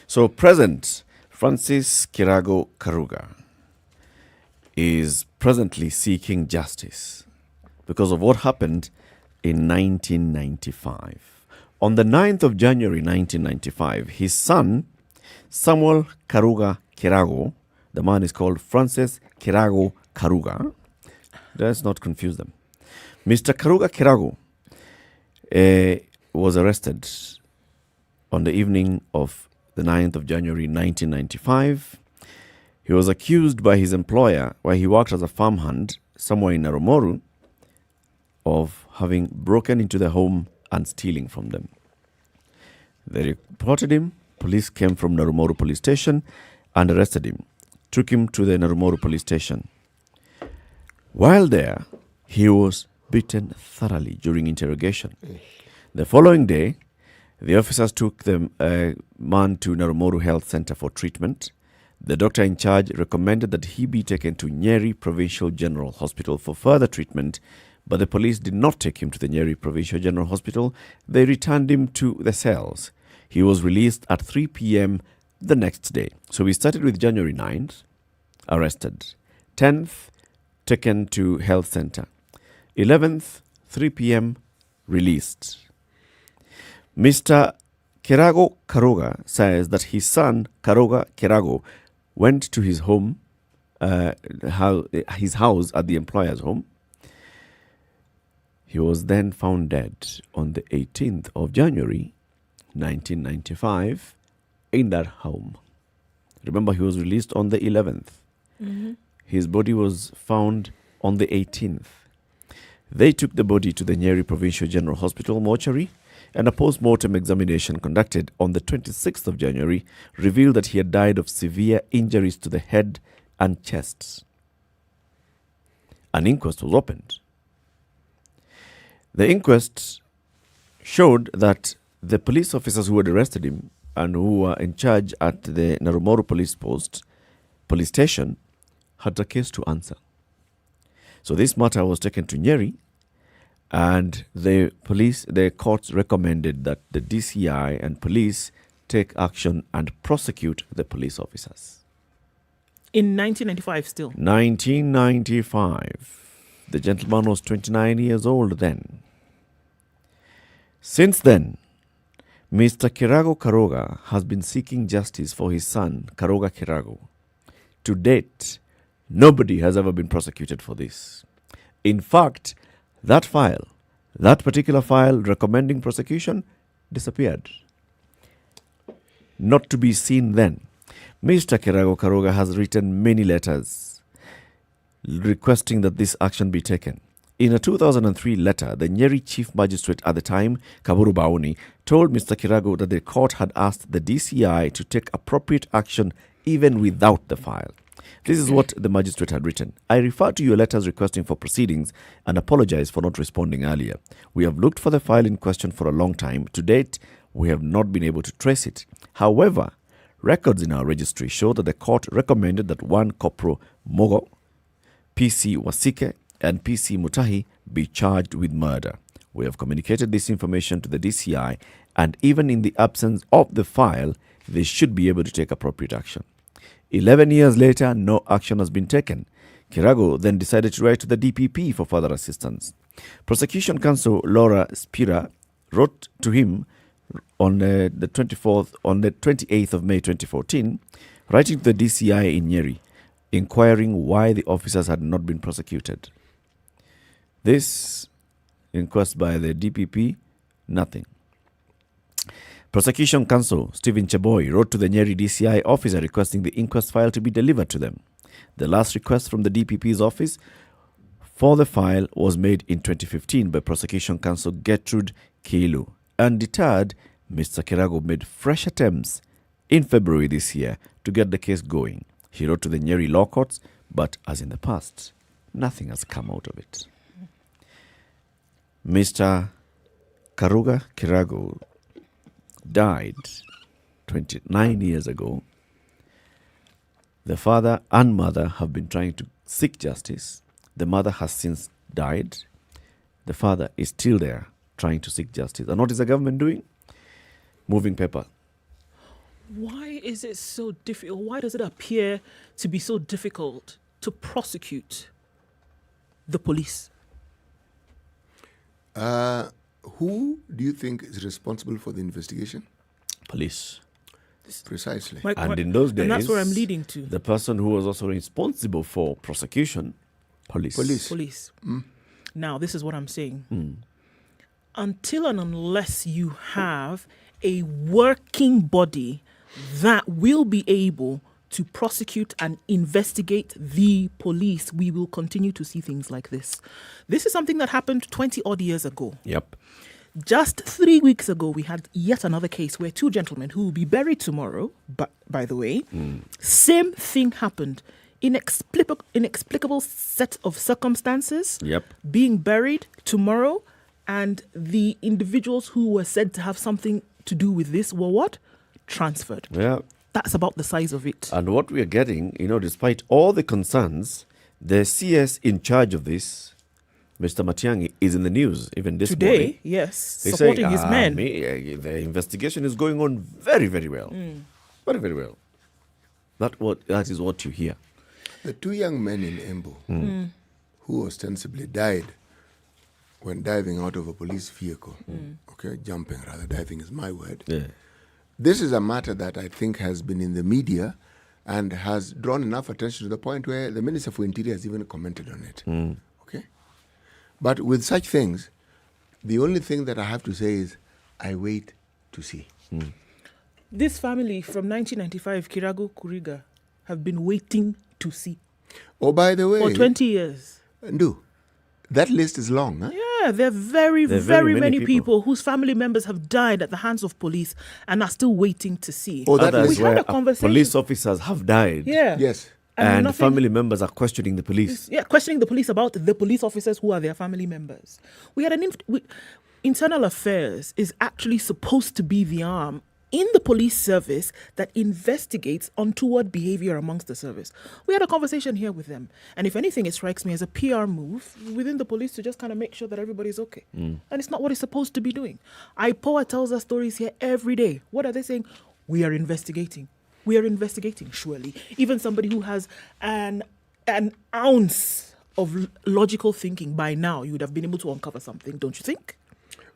So present, Francis Kirago Karuga is presently seeking justice because of what happened in 1995. On the 9th of January 1995, his son, Samuel Karuga Kirago, the man is called Francis Kirago Karuga. Let's not confuse them. Mr. Karuga Kirago was arrested on the evening of the 9th of January 1995. He was accused by his employer, where he worked as a farmhand somewhere in Narumoru, of having broken into the home and stealing from them. They reported him. Police came from Narumoru police station and arrested him, took him to the Narumoru police station. While there, he was beaten thoroughly during interrogation. The following day, the officers took the man to Narumoru Health Center for treatment. The doctor in charge recommended that he be taken to Nyeri Provincial General Hospital for further treatment, but the police did not take him to the Nyeri Provincial General Hospital. They returned him to the cells. He was released at 3 p.m. the next day. So we started with January 9th, arrested. 10th, taken to health center. 11th, 3 p.m., released. Mr. Kirago Karuga says that his son, Karuga Kirago, went to his home, his house at the employer's home. He was then found dead on the 18th of January, 1995, in that home. Remember, he was released on the 11th. Mm-hmm. His body was found on the 18th. They took the body to the Nyeri Provincial General Hospital mortuary, and a post-mortem examination conducted on the 26th of January revealed that he had died of severe injuries to the head and chest. An inquest was opened. The inquest showed that the police officers who had arrested him and who were in charge at the Narumoru police station, had a case to answer. So this matter was taken to Nyeri, and the courts recommended that the DCI and police take action and prosecute the police officers. In 1995 still? 1995. The gentleman was 29 years old then. Since then, Mr. Kirago Karuga has been seeking justice for his son, Karuga Kirago. To date, nobody has ever been prosecuted for this. In fact, that particular file recommending prosecution, disappeared. Not to be seen then. Mr. Karuga has written many letters requesting that this action be taken. In a 2003 letter, the Nyeri Chief Magistrate at the time, Kaburu Baoni, told Mr. Kirago that the court had asked the DCI to take appropriate action even without the file. This is what the magistrate had written. I refer to your letters requesting for proceedings and apologize for not responding earlier. We have looked for the file in question for a long time. To date, we have not been able to trace it. However, records in our registry show that the court recommended that one Corporal Mogo, PC Wasike, and PC Muthui be charged with murder. We have communicated this information to the DCI, and even in the absence of the file, they should be able to take appropriate action. 11 years later, no action has been taken. Kirago then decided to write to the DPP for further assistance. Prosecution counsel Laura Spira wrote to him on the 28th of May 2014, writing to the DCI in Nyeri, inquiring why the officers had not been prosecuted. This inquest by the DPP, nothing. Prosecution counsel Stephen Cheboy wrote to the Nyeri DCI officer requesting the inquest file to be delivered to them. The last request from the DPP's office for the file was made in 2015 by prosecution counsel Gertrude Kiilu. Undeterred, Mr. Kirago made fresh attempts in February this year to get the case going. He wrote to the Nyeri law courts, but as in the past, nothing has come out of it. Mr. Karuga Kirago died 29 years ago. The father and mother have been trying to seek justice. The mother has since died. The father is still there trying to seek justice. And what is the government doing? Moving paper. Why is it so difficult? Why does it appear to be so difficult to prosecute the police? Who do you think is responsible for the investigation? Police. Precisely. And in those days, and that's where I'm leading to. The person who was also responsible for prosecution, police. Police. Now, this is what I'm saying. Until and unless you have a working body that will be able to prosecute and investigate the police, we will continue to see things like this. This is something that happened 20 odd years ago. Yep. Just 3 weeks ago, we had yet another case where two gentlemen who will be buried tomorrow, but by the way, same thing happened. Inexplicable set of circumstances. Yep. Being buried tomorrow, and the individuals who were said to have something to do with this were what? Transferred. Yeah. That's about the size of it. And what we are getting, despite all the concerns, the CS in charge of this, Mr. Matiang'i, is in the news even this Today, morning. yes, They're supporting saying, his men. The investigation is going on very, very well. Very, very well. That is what you hear. The two young men in Embu who ostensibly died when diving out of a police vehicle, jumping rather, diving is my word. Yeah. This is a matter that I think has been in the media and has drawn enough attention to the point where the Minister for Interior has even commented on it. Okay? But with such things, the only thing that I have to say is, I wait to see. This family from 1995, Kirago Kuriga, have been waiting to see. Oh, by the way, for 20 years. That list is long, huh? Yeah, there are very many people whose family members have died at the hands of police and are still waiting to see. Oh, that we had a conversation. Police officers have died. Yeah. Yes. And family members are questioning the police. Yeah, questioning the police about the police officers who are their family members. We had Internal Affairs is actually supposed to be the arm in the police service that investigates untoward behavior amongst the service. We had a conversation here with them. And if anything, it strikes me as a PR move within the police to just kind of make sure that everybody's okay. And it's not what it's supposed to be doing. IPOA tells us stories here every day. What are they saying? We are investigating. We are investigating, surely. Even somebody who has an ounce of logical thinking, by now you would have been able to uncover something, don't you think?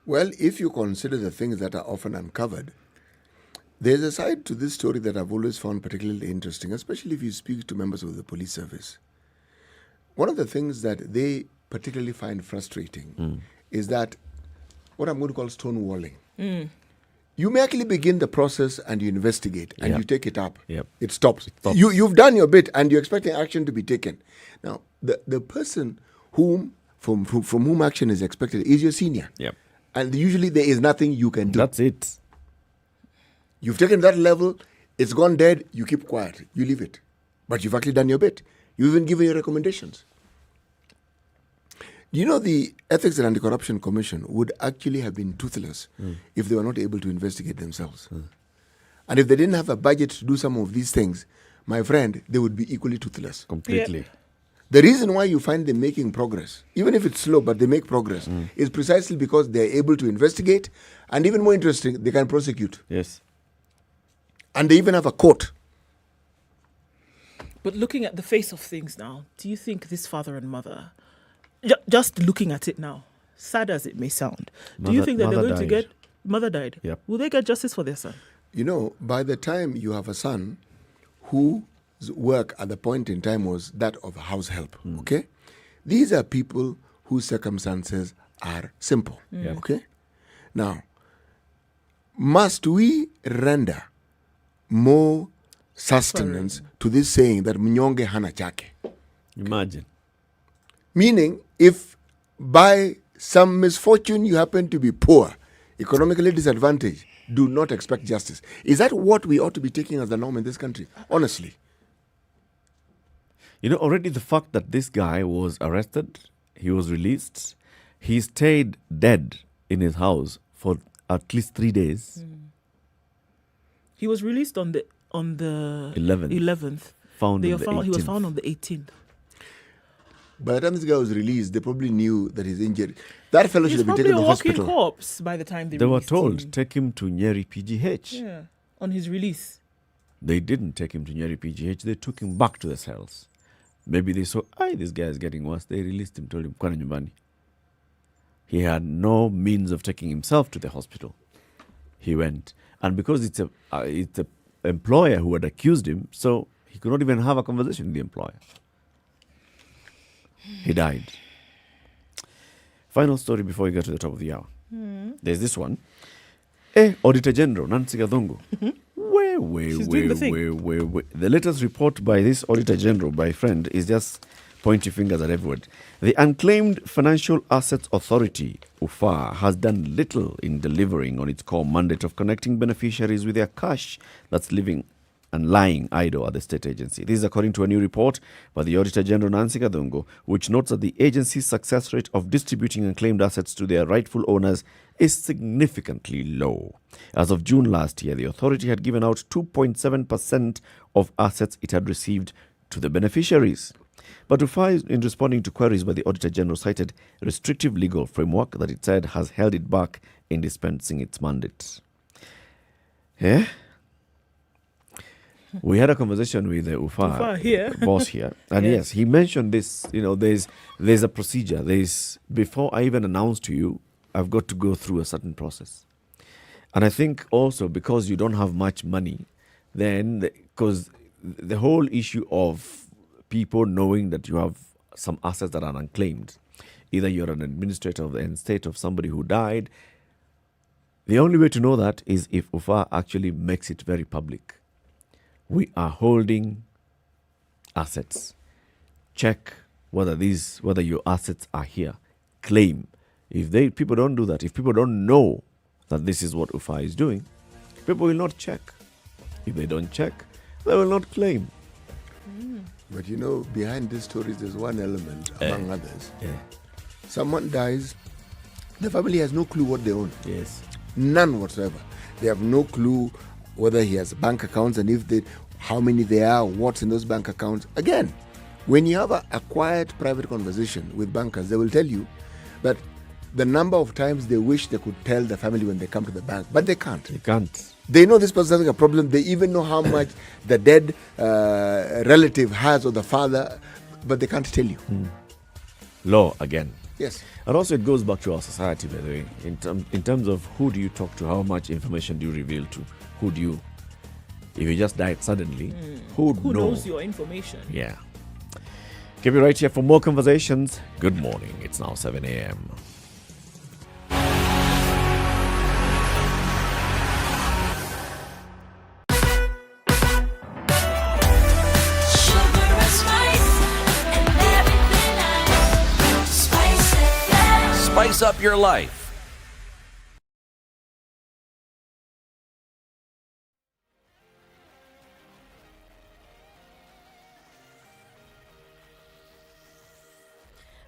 Well, if you consider the things that are often uncovered, there's a side to this story that I've always found particularly interesting, especially if you speak to members of the police service. One of the things that they particularly find frustrating is that what I'm going to call stonewalling. You may actually begin the process and you investigate and Yep. you take it up. Yep. It stops. It stops. You've done your bit and you're expecting action to be taken. Now, the person from whom action is expected is your senior. Yep. And usually there is nothing you can do. That's it. You've taken that level, it's gone dead, you keep quiet, you leave it. But you've actually done your bit. You've even given your recommendations. You know, the Ethics and Anti-Corruption Commission would actually have been toothless if they were not able to investigate themselves. And if they didn't have a budget to do some of these things, my friend, they would be equally toothless. Completely. Yeah. The reason why you find them making progress, even if it's slow, but they make progress, is precisely because they're able to investigate, and even more interesting, they can prosecute. Yes. And they even have a court. But looking at the face of things now, do you think this father and mother, just looking at it now, sad as it may sound, do you think that they're going to get... Mother died. Yep. Will they get justice for their son? You know, by the time you have a son whose work at the point in time was that of house help, okay? These are people whose circumstances are simple, okay? Now, must we render more sustenance to this saying that mnyonge hana chake? Imagine. Meaning, if by some misfortune you happen to be poor, economically disadvantaged, do not expect justice. Is that what we ought to be taking as the norm in this country? Honestly. You know, already the fact that this guy was arrested, he was released, he stayed dead in his house for at least 3 days. He was released on the 11th. Found He on the was 18th. found on the 18th. By the time this guy was released, they probably knew that he's injured. That fellow should He's have been probably taken a to walking hospital. corpse by the time they They were released told, him. take him to Nyeri PGH. Yeah, on his release. They didn't take him to Nyeri PGH. They took him back to the cells. Maybe they saw, this guy is getting worse. They released him, told him, kwenda nyumbani. He had no means of taking himself to the hospital. He went. And because it's a employer who had accused him, so he could not even have a conversation with the employer. He died. Final story before we get to the top of the hour. There's this one. Auditor General, Nancy Gadhungu. She's doing the thing. The latest report by this Auditor General, my friend, is just pointing fingers at everyone. The Unclaimed Financial Assets Authority, UFA, has done little in delivering on its core mandate of connecting beneficiaries with their cash that's living and lying idle at the state agency. This is according to a new report by the Auditor General Nancy Gadhungu, which notes that the agency's success rate of distributing unclaimed assets to their rightful owners is significantly low. As of June last year, the authority had given out 2.7% of assets it had received to the beneficiaries. But UFA, in responding to queries by the Auditor General, cited restrictive legal framework that it said has held it back in dispensing its mandate. We had a conversation with the UFA here. boss here, and yes, he mentioned this. You know, there's a procedure. Before I even announce to you, I've got to go through a certain process. And I think also because you don't have much money, then because the whole issue of people knowing that you have some assets that are unclaimed, either you're an administrator of the estate of somebody who died, the only way to know that is if UFA actually makes it very public. We are holding assets. Check whether your assets are here. Claim. If people don't do that, if people don't know that this is what UFA is doing, people will not check. If they don't check, they will not claim. But you know, behind these stories, there's one element, among others. Someone dies, the family has no clue what they own. Yes. None whatsoever. They have no clue whether he has bank accounts and how many there are, what's in those bank accounts. Again, when you have a quiet private conversation with bankers, they will tell you that the number of times they wish they could tell the family when they come to the bank, but they can't. They can't. They know this person's having a problem. They even know how much the dead relative has or the father, but they can't tell you. Law again. Yes. And also it goes back to our society, by the way, in terms of who do you talk to, how much information do you reveal to, who do you, if you just died suddenly, who knows your information? Yeah. Keep it right here for more conversations. Good morning. It's now 7 a.m. up your life.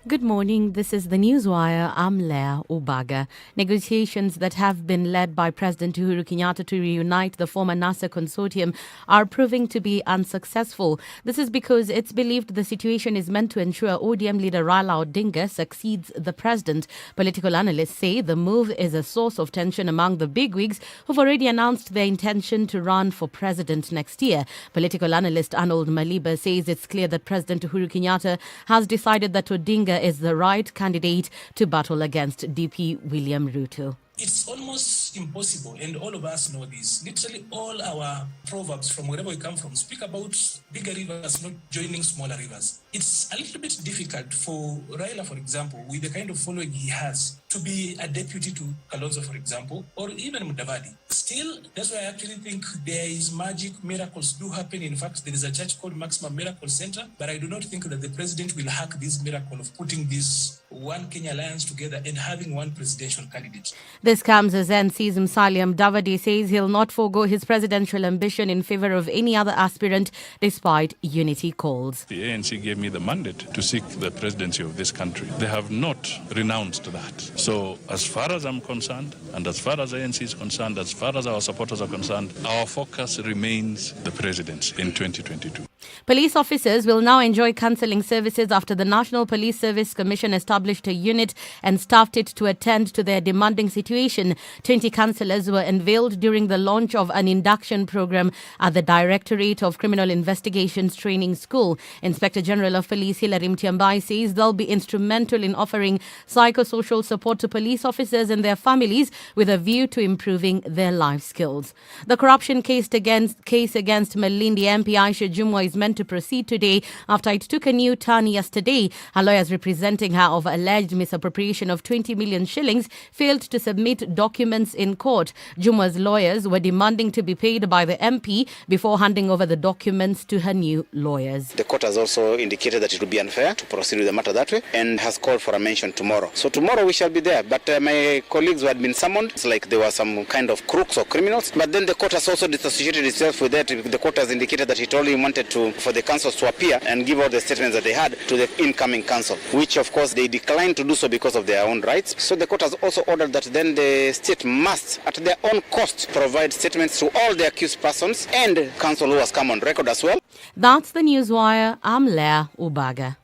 Good morning. This is the Newswire. I'm Leah Ubaga. Negotiations that have been led by President Uhuru Kenyatta to reunite the former NASA consortium are proving to be unsuccessful. This is because it's believed the situation is meant to ensure ODM leader Raila Odinga succeeds the president. Political analysts say the move is a source of tension among the bigwigs who've already announced their intention to run for president next year. Political analyst Arnold Maliba says it's clear that President Uhuru Kenyatta has decided that Odinga is the right candidate to battle against DP William Ruto. It's almost impossible, and all of us know this. Literally all our proverbs from wherever we come from speak about bigger rivers not joining smaller rivers. It's a little bit difficult for Raila, for example, with the kind of following he has, to be a deputy to Kalonzo, for example, or even Mudavadi. Still, that's why I actually think there is magic, miracles do happen. In fact, there is a church called Maximum Miracle Center, but I do not think that the president will hack this miracle of putting this One Kenya Alliance together and having one presidential candidate. This comes as NC's Musalia Mudavadi says he'll not forego his presidential ambition in favor of any other aspirant despite unity calls. The ANC gave me the mandate to seek the presidency of this country. They have not renounced that. So as far as I'm concerned, and as far as ANC is concerned, as far as our supporters are concerned, our focus remains the presidency in 2022. Police officers will now enjoy counselling services after the National Police Service Commission established a unit and staffed it to attend to their demanding situation. 20 counsellors were unveiled during the launch of an induction program at the Directorate of Criminal Investigations Training School. Inspector General of Police Hilary Mtiambai says they'll be instrumental in offering psychosocial support to police officers and their families with a view to improving their life skills. The corruption case against Malindi MP Aisha Jumwa is meant to proceed today after it took a new turn yesterday. Her lawyers representing her of alleged misappropriation of 20 million shillings failed to submit documents in court. Jumwa's lawyers were demanding to be paid by the MP before handing over the documents to her new lawyers. The court has also indicated that it would be unfair to proceed with the matter that way and has called for a mention tomorrow. So tomorrow we shall be there. But my colleagues who had been summoned, it's like there were some kind of crooks or criminals. But then the court has also disassociated itself with that. The court has indicated that it only wanted for the councils to appear and give all the statements that they had to the incoming council, which of course they declined to do so because of their own rights. So the court has also ordered that then the state must, at their own cost, provide statements to all the accused persons and counsel who has come on record as well. That's the Newswire. I'm Leah Ubaga.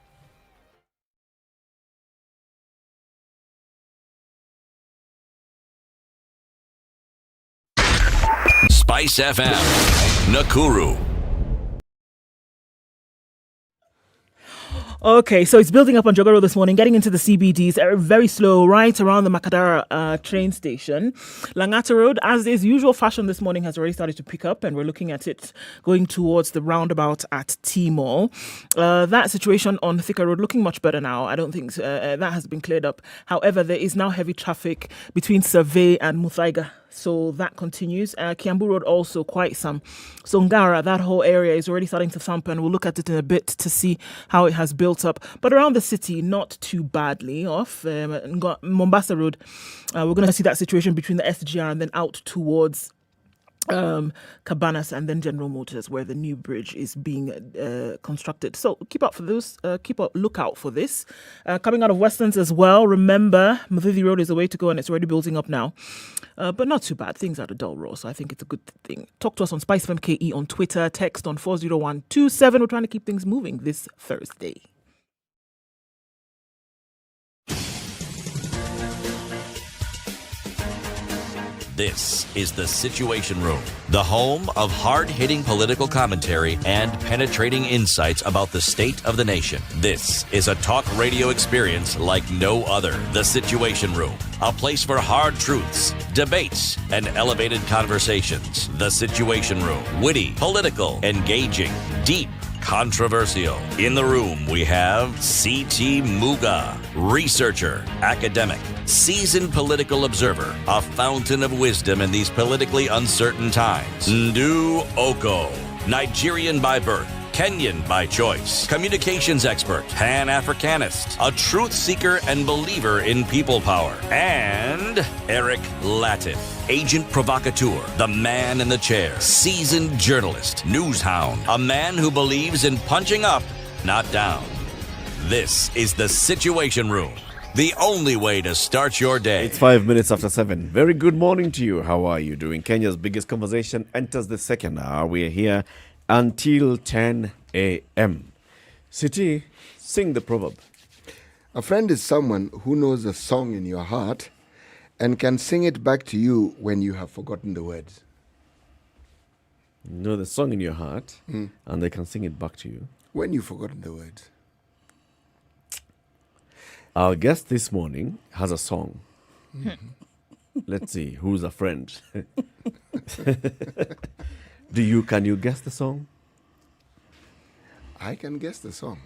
SpiceFM, Nakuru. Okay, so it's building up on Jogoro this morning, getting into the CBDs, very slow, right around the Makadara train station. Langata Road, as is usual fashion this morning, has already started to pick up, and we're looking at it going towards the roundabout at T-Mall. That situation on Thika Road looking much better now. I don't think that has been cleared up. However, there is now heavy traffic between Survey and Muthui. So that continues. Kiambu Road also quite some. So Ngara, that whole area is already starting to thump, and we'll look at it in a bit to see how it has built up. But around the city, not too badly off. Mombasa Road, we're going to see that situation between the SGR and then out towards Cabanas and then General Motors, where the new bridge is being constructed. So keep up for those. Keep a lookout for this. Coming out of Westlands as well. Remember, Muthui Road is the way to go, and it's already building up now. But not too bad. Things are at a dull roll, so I think it's a good thing. Talk to us on SpiceFM KE on Twitter. Text on 40127. We're trying to keep things moving this Thursday. This is The Situation Room, the home of hard-hitting political commentary and penetrating insights about the state of the nation. This is a talk radio experience like no other. The Situation Room, a place for hard truths, debates, and elevated conversations. The Situation Room, witty, political, engaging, deep, controversial. In the room, we have C.T. Muga, researcher, academic, seasoned political observer, a fountain of wisdom in these politically uncertain times. Ndu Oko, Nigerian by birth, Kenyan by choice, communications expert, Pan-Africanist, a truth seeker and believer in people power, and Eric Latif, agent provocateur, the man in the chair, seasoned journalist, news hound, a man who believes in punching up, not down. This is the Situation Room, the only way to start your day. It's 5 minutes after 7. Very good morning to you. How are you doing? Kenya's biggest conversation enters the second hour. We are here until 10 a.m. City, sing the proverb. A friend is someone who knows a song in your heart and can sing it back to you when you have forgotten the words. You know the song in your heart, and they can sing it back to you. When you've forgotten the words. Our guest this morning has a song. Let's see, who's a friend? Can you guess the song? I can guess the song.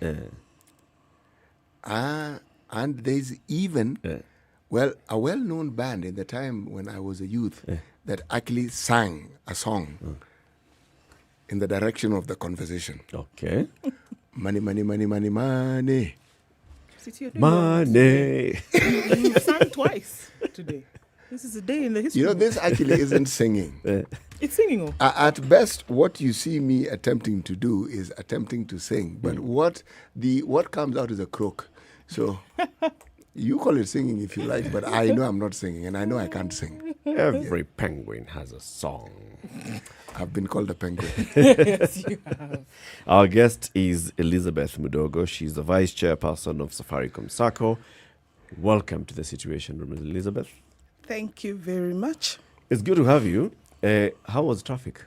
And there's even, a well-known band in the time when I was a youth that actually sang a song in the direction of the conversation. Okay. Money, money, money, money, money. Money. You sang twice today. This is a day in the history. You know, this actually isn't singing. It's singing. At best, what you see me attempting to do is attempting to sing. But what comes out is a croak. So you call it singing if you like, but I know I'm not singing, and I know I can't sing. Every penguin has a song. I've been called a penguin. Yes, you have. Our guest is Elizabeth Modogo. She's the vice chairperson of Safaricom Sacco. Welcome to the Situation Room, Elizabeth. Thank you very much. It's good to have you. How was traffic?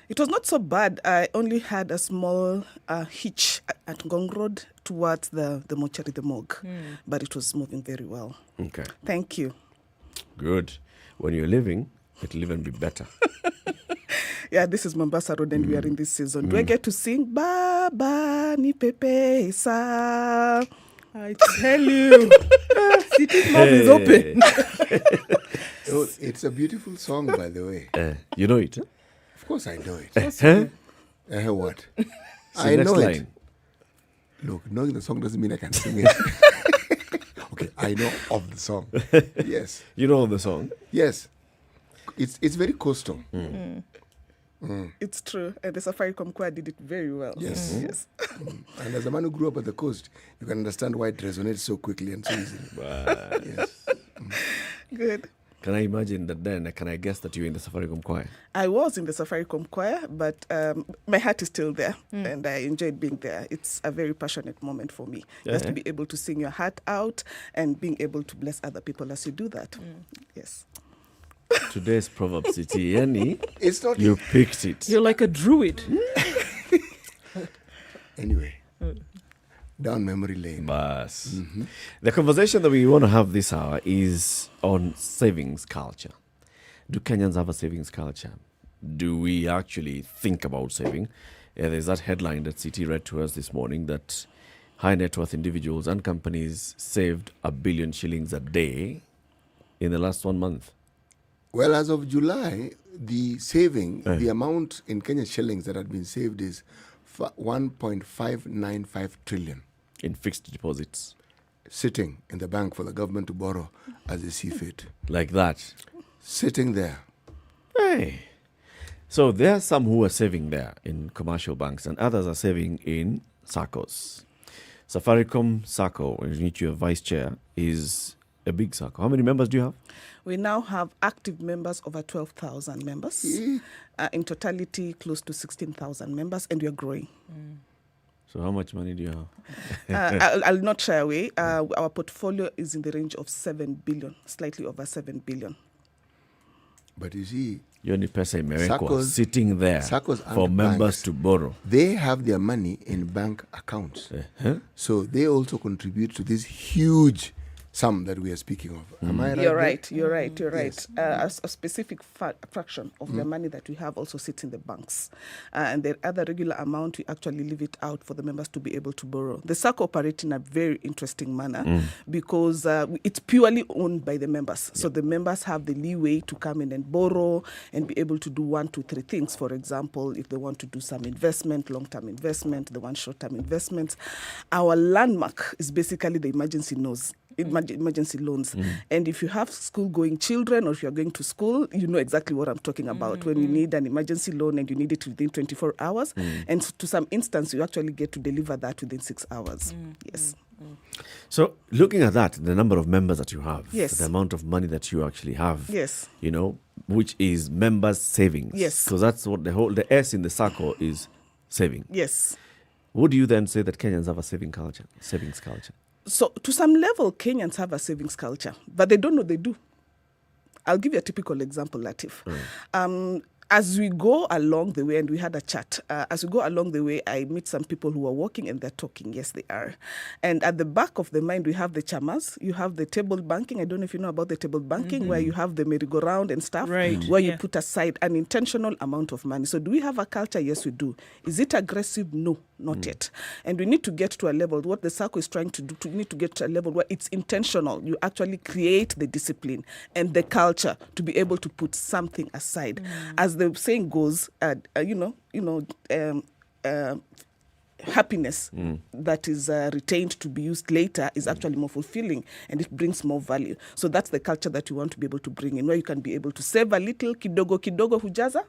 It was not so bad. I only had a small hitch at Ngong Road towards the mortuary, the morgue. But it was moving very well. Okay. Thank you. Good. When you're leaving, it'll even be better. Yeah, this is Mombasa Road and we are in this season. Do I get to sing Baba Ni Pepe Sa? I tell you, City's mouth is open. Oh, it's a beautiful song, by the way. You know it? Of course I know it. What? I know it. Look, knowing the song doesn't mean I can sing it. Okay, I know of the song. Yes. You know of the song? Yes. It's very coastal. It's true. And the Safaricom choir did it very well. Yes. Yes. And as a man who grew up at the coast, you can understand why it resonates so quickly and so easily. Yes. Good. Can I imagine that then? Can I guess that you're in the Safaricom choir? I was in the Safaricom choir, but my heart is still there, and I enjoyed being there. It's a very passionate moment for me, just to be able to sing your heart out and being able to bless other people as you do that. Yes. Today's proverb, City, Yanni, it's not you picked it. You're like a druid. Anyway. Down memory lane. Bas. The conversation that we want to have this hour is on savings culture. Do Kenyans have a savings culture? Do we actually think about saving? There's that headline that CT read to us this morning that high net worth individuals and companies saved 1 billion shillings a day in the last 1 month. Well, as of July, the saving, the amount in Kenyan shillings that had been saved is 1.595 trillion. In fixed deposits. Sitting in the bank for the government to borrow as they see fit. Like that. Sitting there. Hey. So there are some who are saving there in commercial banks and others are saving in Saccos. Safaricom Sacco, in which you are vice chair, is a big Sacco. How many members do you have? We now have active members, over 12,000 members. In totality, close to 16,000 members, and we are growing. So how much money do you have? I'll not shy away. Our portfolio is in the range of 7 billion, slightly over 7 billion. But you see, Yoni pesa imewekwa sitting there for members to borrow. They have their money in bank accounts. So they also contribute to this huge sum that we are speaking of. Am I right? You're right. Yes. A specific fraction of the money that we have also sits in the banks. And the other regular amount, we actually leave it out for the members to be able to borrow. The Sacco operate in a very interesting manner because it's purely owned by the members. So the members have the leeway to come in and borrow and be able to do 1, 2, 3 things. For example, if they want to do some investment, long-term investment, they want short-term investments. Our landmark is basically the emergency loans. And if you have school-going children or if you're going to school, you know exactly what I'm talking about. When you need an emergency loan and you need it within 24 hours, and to some instance, you actually get to deliver that within 6 hours. Yes. So looking at that, the number of members that you have, Yes. the amount of money that you actually have, Yes. you know, which is members' savings. Yes. Because that's what the S in the Sacco is saving. Yes. Would you then say that Kenyans have a savings culture? So to some level, Kenyans have a savings culture, but they don't know they do. I'll give you a typical example, Latif. As we go along the way, and we had a chat, as we go along the way, I meet some people who are walking and they're talking. Yes, they are. And at the back of the mind, we have the chamas, you have the table banking. I don't know if you know about the table banking, where you have the merry-go-round and stuff, where you put aside an intentional amount of money. So do we have a culture? Yes, we do. Is it aggressive? No, not yet. And we need to get to a level, what the Sacco is trying to do, we need to get to a level where it's intentional. You actually create the discipline and the culture to be able to put something aside. As the saying goes, happiness that is retained to be used later is actually more fulfilling and it brings more value. So that's the culture that you want to be able to bring in, where you can be able to save a little, kidogo hujaza.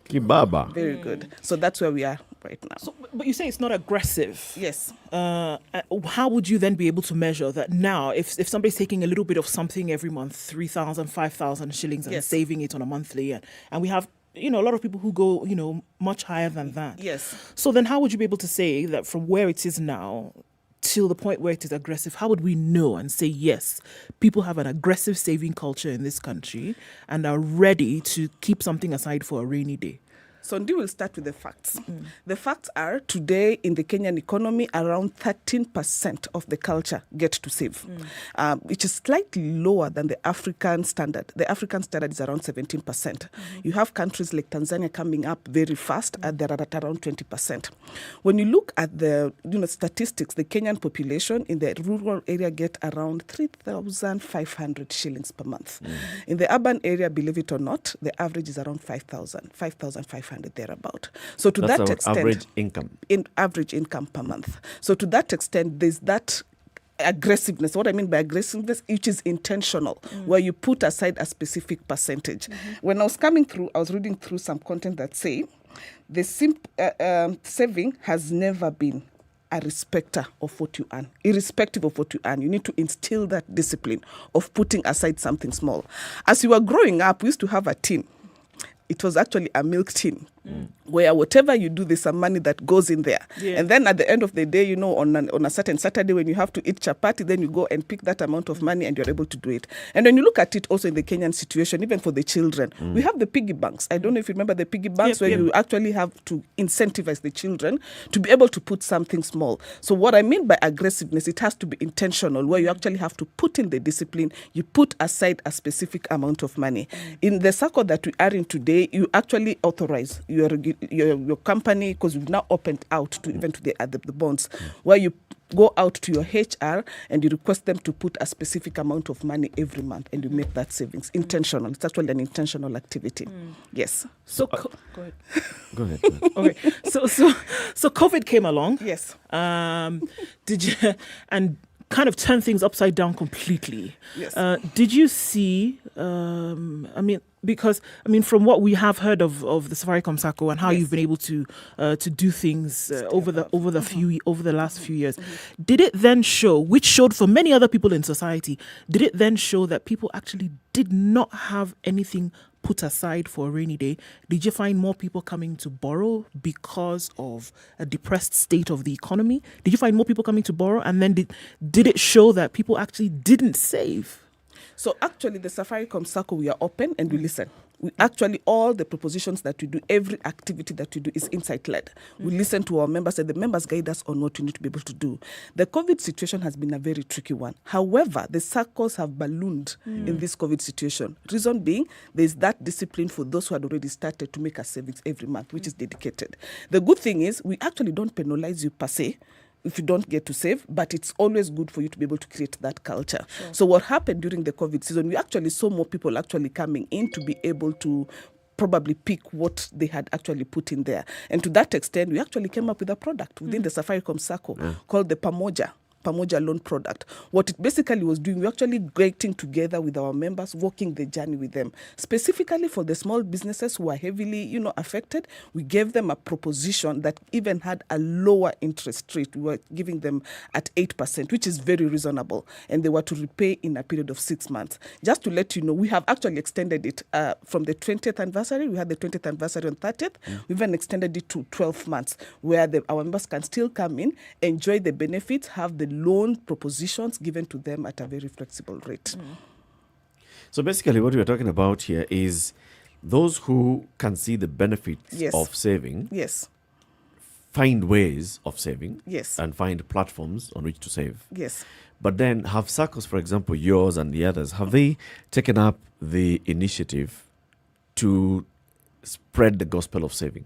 Kibaba. Very good. So that's where we are right now. So, but you say it's not aggressive. Yes. How would you then be able to measure that now? If somebody's taking a little bit of something every month, 3,000, 5,000 shillings, and saving it on a monthly, and we have a lot of people who go much higher than that. Yes. So then, how would you be able to say that from where it is now till the point where it is aggressive? How would we know and say yes, people have an aggressive saving culture in this country and are ready to keep something aside for a rainy day? So Ndi will start with the facts. The facts are, today in the Kenyan economy, around 13% of the culture get to save, which is slightly lower than the African standard. The African standard is around 17%. You have countries like Tanzania coming up very fast, they're at around 20%. When you look at the statistics, the Kenyan population in the rural area get around 3,500 shillings per month. In the urban area, believe it or not, the average is around 5,500 thereabout. So to That's that our extent, average income. Average income per month. So to that extent, there's that aggressiveness. What I mean by aggressiveness, which is intentional, where you put aside a specific percentage. When I was coming through, I was reading through some content that say the saving has never been a respecter of what you earn. Irrespective of what you earn, you need to instill that discipline of putting aside something small. As you were growing up, we used to have a tin. It was actually a milk tin, where whatever you do, there's some money that goes in there. Yeah. And then at the end of the day, on a certain Saturday when you have to eat chapati, then you go and pick that amount of money and you're able to do it. And when you look at it also in the Kenyan situation, even for the children, we have the piggy banks. I don't know if you remember the piggy banks, where you actually have to incentivize the children to be able to put something small. So what I mean by aggressiveness, it has to be intentional, where you actually have to put in the discipline, you put aside a specific amount of money. In the Sacco that we are in today, you actually authorize your company, because we've now opened out to even to the bonds, where you go out to your HR and you request them to put a specific amount of money every month, and you make that savings intentional. It's actually an intentional activity. Yes. So go ahead. Go ahead. Okay. So COVID came along. Yes. Did you and kind of turn things upside down completely? Yes. Did you see? Because from what we have heard of the Safaricom Sacco and how you've been able to do things over the last few years, did it then show, which showed for many other people in society, did it then show that people actually did not have anything put aside for a rainy day? Did you find more people coming to borrow because of a depressed state of the economy? Did you find more people coming to borrow? And then did it show that people actually didn't save? So actually, the Safaricom Sacco, we are open and we listen. We actually, all the propositions that we do, every activity that we do is insight-led. We listen to our members and the members guide us on what we need to be able to do. The COVID situation has been a very tricky one. However, the Saccos have ballooned in this COVID situation. Reason being, there's that discipline for those who had already started to make a savings every month, which is dedicated. The good thing is we actually don't penalize you per se if you don't get to save, but it's always good for you to be able to create that culture. Sure. So what happened during the COVID season, we actually saw more people actually coming in to be able to probably pick what they had actually put in there. And to that extent, we actually came up with a product within the Safaricom Sacco called the Pamoja loan product. What it basically was doing, we're actually getting together with our members, walking the journey with them. Specifically for the small businesses who are heavily, affected, we gave them a proposition that even had a lower interest rate. We were giving them at 8%, which is very reasonable. And they were to repay in a period of 6 months. Just to let you know, we have actually extended it from the 20th anniversary. We had the 20th anniversary on 30th. We even extended it to 12 months, where our members can still come in, enjoy the benefits, have the loan propositions given to them at a very flexible rate. So basically what we're talking about here is those who can see the benefits of saving. Yes. Find ways of saving. Yes. And find platforms on which to save. Yes. But then have Saccos, for example, yours and the others, have they taken up the initiative to spread the gospel of saving,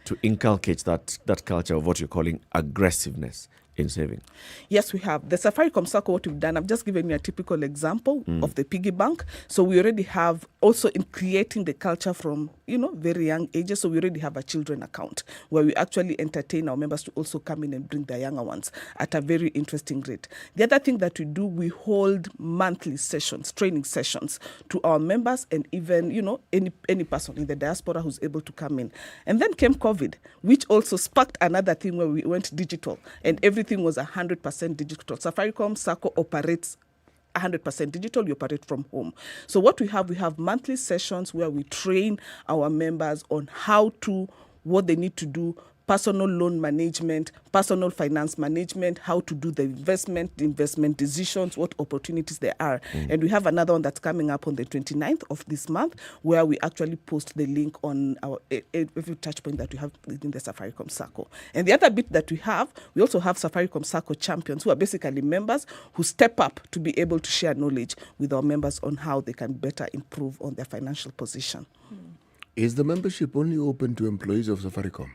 to inculcate that culture of what you're calling aggressiveness in saving? Yes, we have. The Safaricom Sacco, what we've done, I've just given you a typical example of the piggy bank. So we already have also in creating the culture from, very young ages. So we already have a children account where we actually entertain our members to also come in and bring their younger ones at a very interesting rate. The other thing that we do, we hold monthly sessions, training sessions to our members and even, any person in the diaspora who's able to come in. And then came COVID, which also sparked another thing where we went digital and everything was 100% digital. Safaricom Sacco operates 100% digital. You operate from home. So what we have monthly sessions where we train our members on what they need to do, personal loan management, personal finance management, how to do the investment decisions, what opportunities there are. And we have another one that's coming up on the 29th of this month where we actually post the link on our every touch point that we have within the Safaricom Sacco. And the other bit that we also have Safaricom Sacco champions who are basically members who step up to be able to share knowledge with our members on how they can better improve on their financial position. Is the membership only open to employees of Safaricom?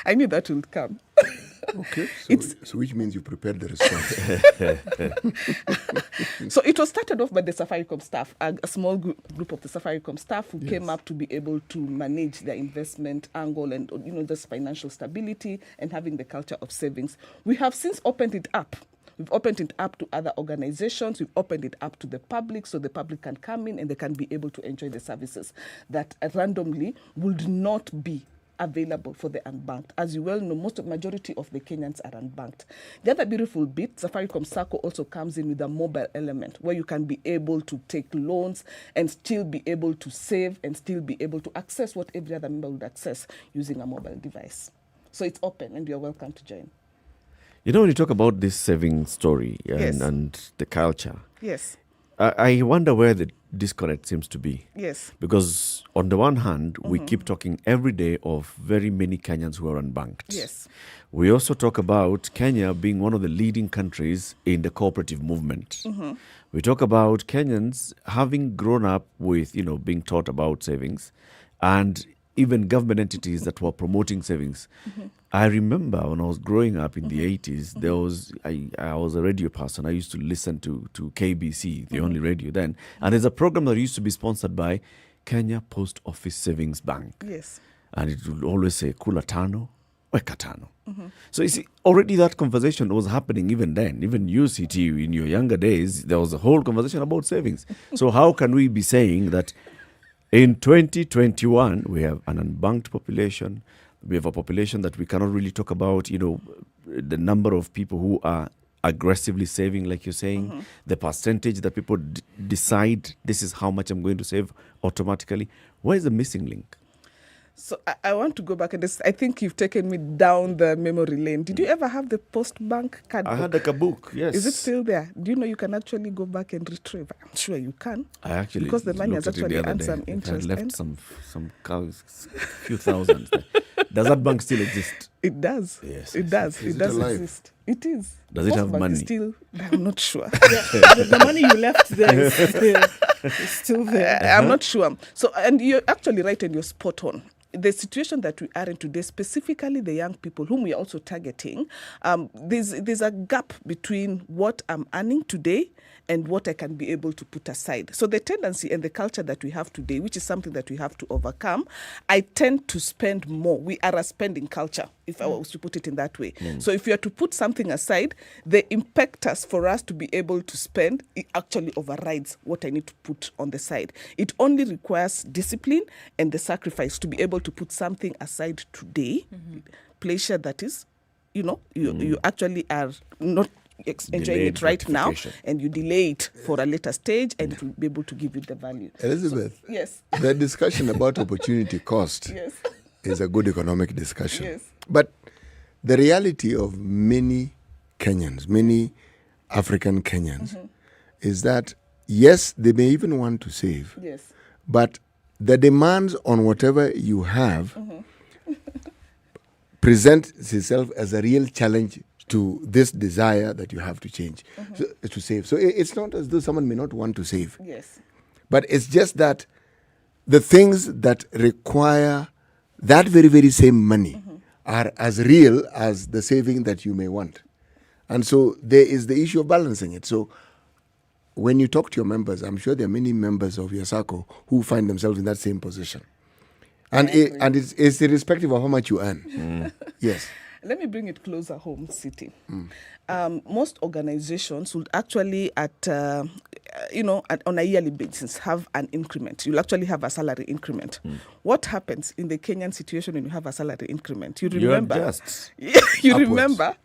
I knew that would come. Okay, so which means you prepared the response. So it was started off by the Safaricom staff, a small group of the Safaricom staff who came up to be able to manage their investment angle and this financial stability and having the culture of savings. We have since opened it up. We've opened it up to other organizations. We've opened it up to the public so the public can come in and they can be able to enjoy the services that randomly would not be available for the unbanked. As you well know, majority of the Kenyans are unbanked. The other beautiful bit, Safaricom Sacco also comes in with a mobile element where you can be able to take loans and still be able to save and still be able to access what every other member would access using a mobile device. So it's open and you're welcome to join. When you talk about this saving story and the culture, yes, I wonder where the disconnect seems to be. Yes. Because on the one hand, we keep talking every day of very many Kenyans who are unbanked. Yes. We also talk about Kenya being one of the leading countries in the cooperative movement. We talk about Kenyans having grown up with, being taught about savings and even government entities that were promoting savings. I remember when I was growing up in the 80s, there was I was a radio person. I used to listen to KBC, the only radio then. And there's a program that used to be sponsored by Kenya Post Office Savings Bank. Yes. And it would always say, Kula Tano, Weka Tano. So you see, already that conversation was happening even then. Even UCT, in your younger days, there was a whole conversation about savings. So how can we be saying that in 2021, we have an unbanked population? We have a population that we cannot really talk about, the number of people who are aggressively saving, like you're saying, the percentage that people decide this is how much I'm going to save automatically. Where is the missing link? So I want to go back and I think you've taken me down the memory lane. Did you ever have the post bank card I book? had a book, yes. Is it still there? Do you know you can actually go back and retrieve? I'm sure you can. I actually because the money has looked at it actually the other earned day. some It interest. had left some cows, few thousands. Does that bank still exist? It does. Yes. It does. Is it it does alive? exist. It is. Does it Post have bank money? is still, I'm not sure. The money you left there is still there. I'm not sure. So, and you're actually right and you're spot on. The situation that we are in today, specifically the young people whom we are also targeting, there's a gap between what I'm earning today and what I can be able to put aside. So the tendency and the culture that we have today, which is something that we have to overcome, I tend to spend more. We are a spending culture, if I was to put it in that way. So if you are to put something aside, the impetus for us to be able to spend, it actually overrides what I need to put on the side. It only requires discipline and the sacrifice to be able to put something aside today, pleasure that is, you actually are not enjoying Delayed it right now, gratification. and you delay it for a later stage, and it will be able to give you the value. Elizabeth, So, yes. the discussion about opportunity cost Yes. is a good economic discussion. Yes. But the reality of many Kenyans, many African Kenyans, is that, yes, they may even want to save, Yes. but the demands on whatever you have presents itself as a real challenge to this desire that you have to change, to save. So it's not as though someone may not want to save. Yes. But it's just that the things that require that very, very same money are as real as the saving that you may want. And so there is the issue of balancing it. So when you talk to your members, I'm sure there are many members of your Sacco who find themselves in that same position. And it's irrespective of how much you earn. Yes. Let me bring it closer home, City. Most organizations would actually, on a yearly basis, have an increment. You'll actually have a salary increment. What happens in the Kenyan situation when you have a salary increment? You remember. You're just you upwards. remember.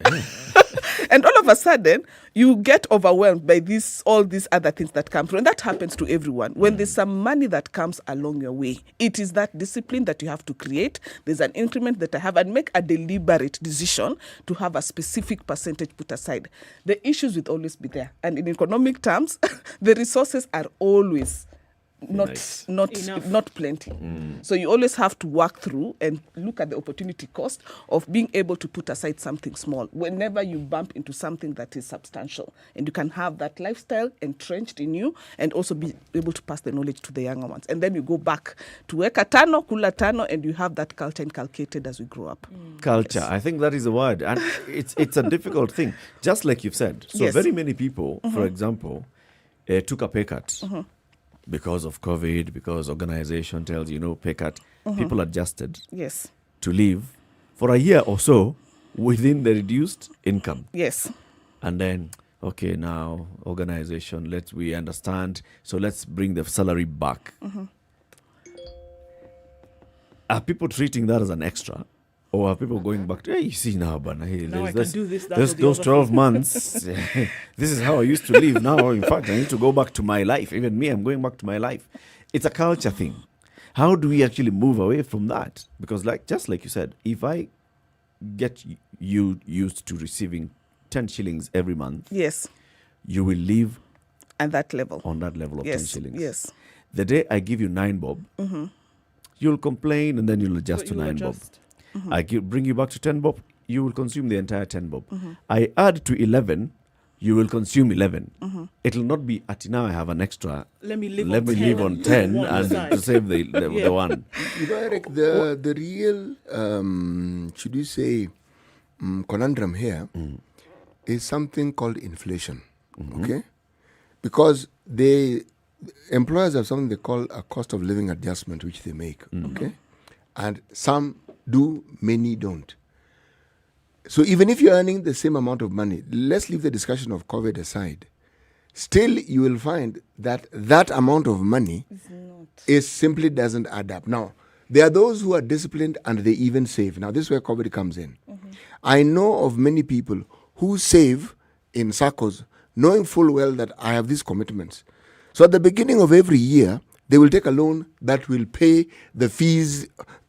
And all of a sudden, you get overwhelmed by all these other things that come through. And that happens to everyone. When there's some money that comes along your way, it is that discipline that you have to create. There's an increment that I have, and make a deliberate decision to have a specific percentage put aside. The issues will always be there. And in economic terms, the resources are always not plenty. So you always have to work through and look at the opportunity cost of being able to put aside something small whenever you bump into something that is substantial, and you can have that lifestyle entrenched in you and also be able to pass the knowledge to the younger ones. And then you go back to weka tano, kula tano, and you have that culture inculcated as we grow up. Culture, I think that is the word, and it's a difficult thing, just like you've said. So Yes. very many people, for example, took a pay cut because of COVID, because organization tells pay cut. People adjusted Yes. to live for a year or so within the reduced income. Yes. And then, okay, now organization, we understand, so let's bring the salary back. Are people treating that as an extra? Or are people going back to, hey, you see now, but Now I can do this, that, there's or the those other 12 thing. months. This is how I used to live. Now, in fact, I need to go back to my life. Even me, I'm going back to my life. It's a culture thing. How do we actually move away from that? Because just like you said, if I get you used to receiving 10 shillings every month, Yes. you will live at that level. On that level of 10 Yes. shillings. Yes. The day I give you 9 bob, you'll complain and then you'll adjust to 9 bob. I bring you back to 10 bob, you will consume the entire 10 bob. I add to 11, you will consume 11. It'll not be at now I have an extra. Let me live on 10 and to save the one. You know, Eric, the real, should we say, conundrum here is something called inflation. Okay? Because employers have something they call a cost of living adjustment, which they make. Okay? And some do, many don't. So even if you're earning the same amount of money, let's leave the discussion of COVID aside. Still, you will find that that amount of money simply doesn't add up. Now, there are those who are disciplined and they even save. Now, this is where COVID comes in. I know of many people who save in Saccos, knowing full well that I have these commitments. So at the beginning of every year, they will take a loan that will pay the fees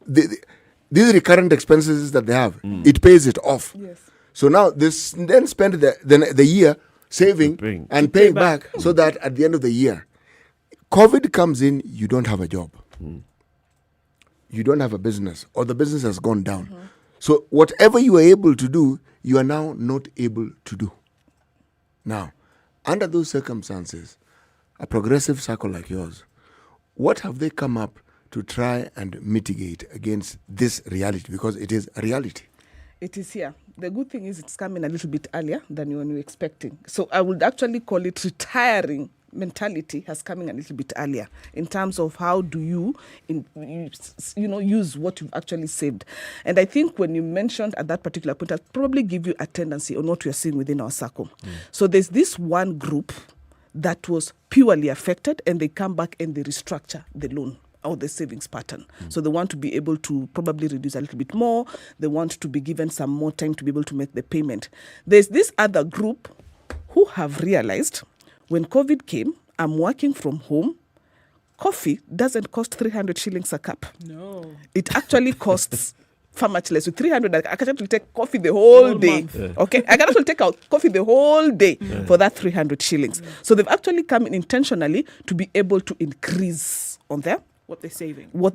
these recurrent expenses that they have, it pays it off. Yes. So now this then spend the year saving and paying back so that at the end of the year, COVID comes in, you don't have a job. You don't have a business, or the business has gone down. So whatever you are able to do, you are now not able to do. Now, under those circumstances, a progressive Sacco like yours, what have they come up to try and mitigate against this reality? Because it is a reality. It is here. The good thing is it's coming a little bit earlier than when you were expecting. So I would actually call it retiring mentality has coming a little bit earlier in terms of how do you use what you've actually saved. And I think when you mentioned at that particular point, I'll probably give you a tendency on what we are seeing within our Sacco. So there's this one group that was purely affected, and they come back and they restructure the loan or the savings pattern. So they want to be able to probably reduce a little bit more. They want to be given some more time to be able to make the payment. There's this other group who have realized when COVID came, I'm working from home. Coffee doesn't cost 300 shillings a cup. No. It actually costs far much less. With 300, I can actually take coffee the whole day. Okay? I can actually take out coffee the whole day for that 300 shillings. So they've actually come in intentionally to be able to increase on their what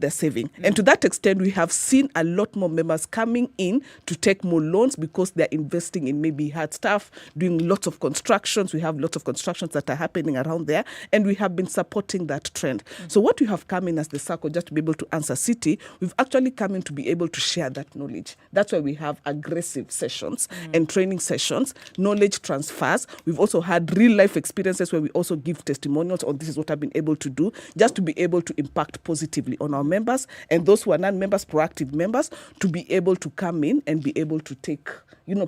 they're saving. And to that extent, we have seen a lot more members coming in to take more loans because they're investing in maybe hard stuff, doing lots of constructions. We have lots of constructions that are happening around there, and we have been supporting that trend. So what we have come in as the Sacco, just to be able to answer City, we've actually come in to be able to share that knowledge. That's why we have aggressive sessions and training sessions, knowledge transfers. We've also had real life experiences where we also give testimonials on this is what I've been able to do, just to be able to impact positively on our members and those who are non-members, proactive members, to be able to come in and be able to take,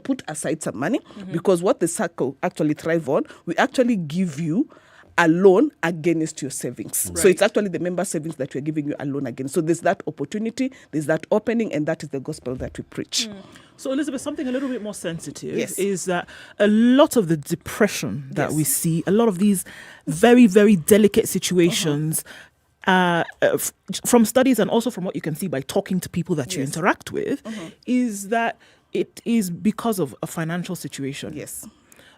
put aside some money, because what the Sacco actually thrive on, we actually give you a loan against your savings. So it's actually the member savings that we're giving you a loan against. So there's that opportunity, there's that opening, and that is the gospel that we preach. So, Elizabeth, something a little bit more sensitive is that a lot of the depression that we see, a lot of these very, very delicate situations, from studies and also from what you can see by talking to people that you interact with, is that it is because of a financial situation. Yes.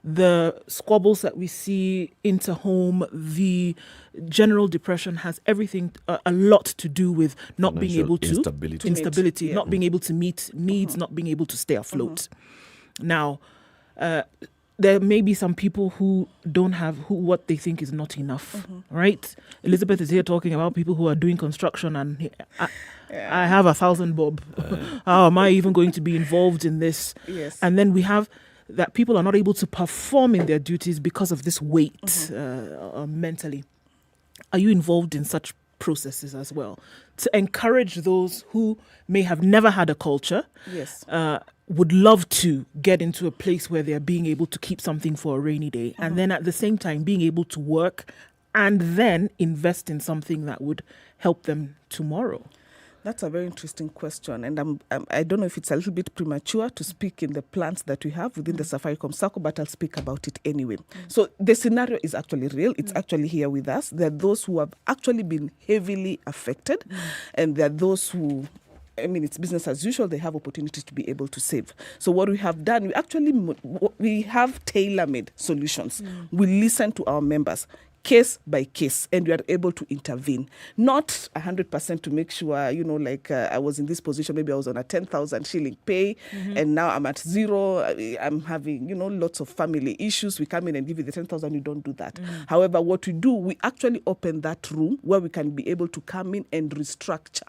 The squabbles that we see into home, the general depression has everything, a lot to do with not being able to... Instability, not being able to meet needs, not being able to stay afloat. Now, there may be some people who don't have what they think is not enough, right? Elizabeth is here talking about people who are doing construction, and I have 1,000 bob. How am I even going to be involved in this? Yes. And then we have that people are not able to perform in their duties because of this weight mentally. Are you involved in such processes as well to encourage those who may have never had a culture? Yes. Would love to get into a place where they're being able to keep something for a rainy day, and then at the same time being able to work and then invest in something that would help them tomorrow? That's a very interesting question, and I don't know if it's a little bit premature to speak in the plans that we have within the Safaricom Sacco, but I'll speak about it anyway. So the scenario is actually real. It's actually here with us. There are those who have actually been heavily affected, and there are those who... it's business as usual. They have opportunities to be able to save. So what we have done, we have tailor-made solutions. We listen to our members case by case, and we are able to intervene. Not 100% to make sure, I was in this position, maybe I was on a 10,000 shilling pay, and now I'm at zero. I'm having, lots of family issues. We come in and give you the 10,000, you don't do that. However, what we do, we actually open that room where we can be able to come in and restructure.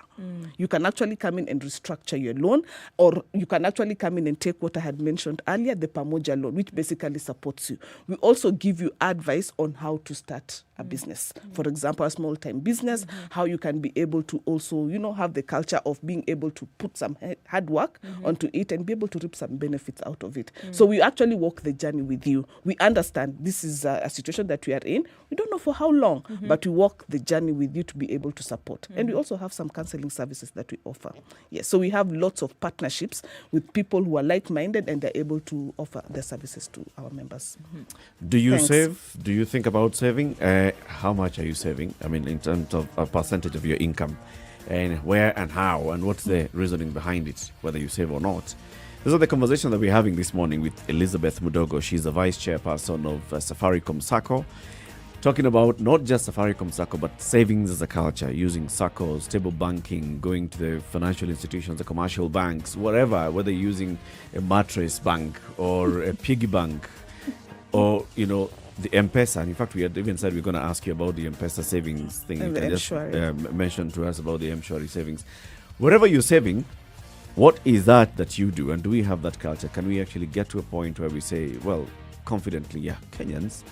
You can actually come in and restructure your loan, or you can actually come in and take what I had mentioned earlier, the Pamoja loan, which basically supports you. We also give you advice on how to start a business. For example, a small-time business, how you can be able to also, have the culture of being able to put some hard work onto it and be able to reap some benefits out of it. So we actually walk the journey with you. We understand this is a situation that we are in. We don't know for how long, but we walk the journey with you to be able to support. And we also have some counseling services that we offer. Yes, so we have lots of partnerships with people who are like-minded, and they're able to offer their services to our members. Do you save? Do you think about saving? How much are you saving? In terms of a percentage of your income, and where and how, and what's the reasoning behind it, whether you save or not. These are the conversation that we're having this morning with Elizabeth Modogo. She's the vice chairperson of Safaricom Sacco, talking about not just Safaricom Sacco, but savings as a culture, using Sacco, stable banking, going to the financial institutions, the commercial banks, wherever, whether using a mattress bank or a piggy bank or, the M-Pesa. And in fact, we had even said we're going to ask you about the M-Pesa savings thing. And you the can just M-Shwari. mention to us about the M-Shwari savings. Wherever you're saving, what is that you do? And do we have that culture? Can we actually get to a point where we say, well, confidently, yeah, Kenyans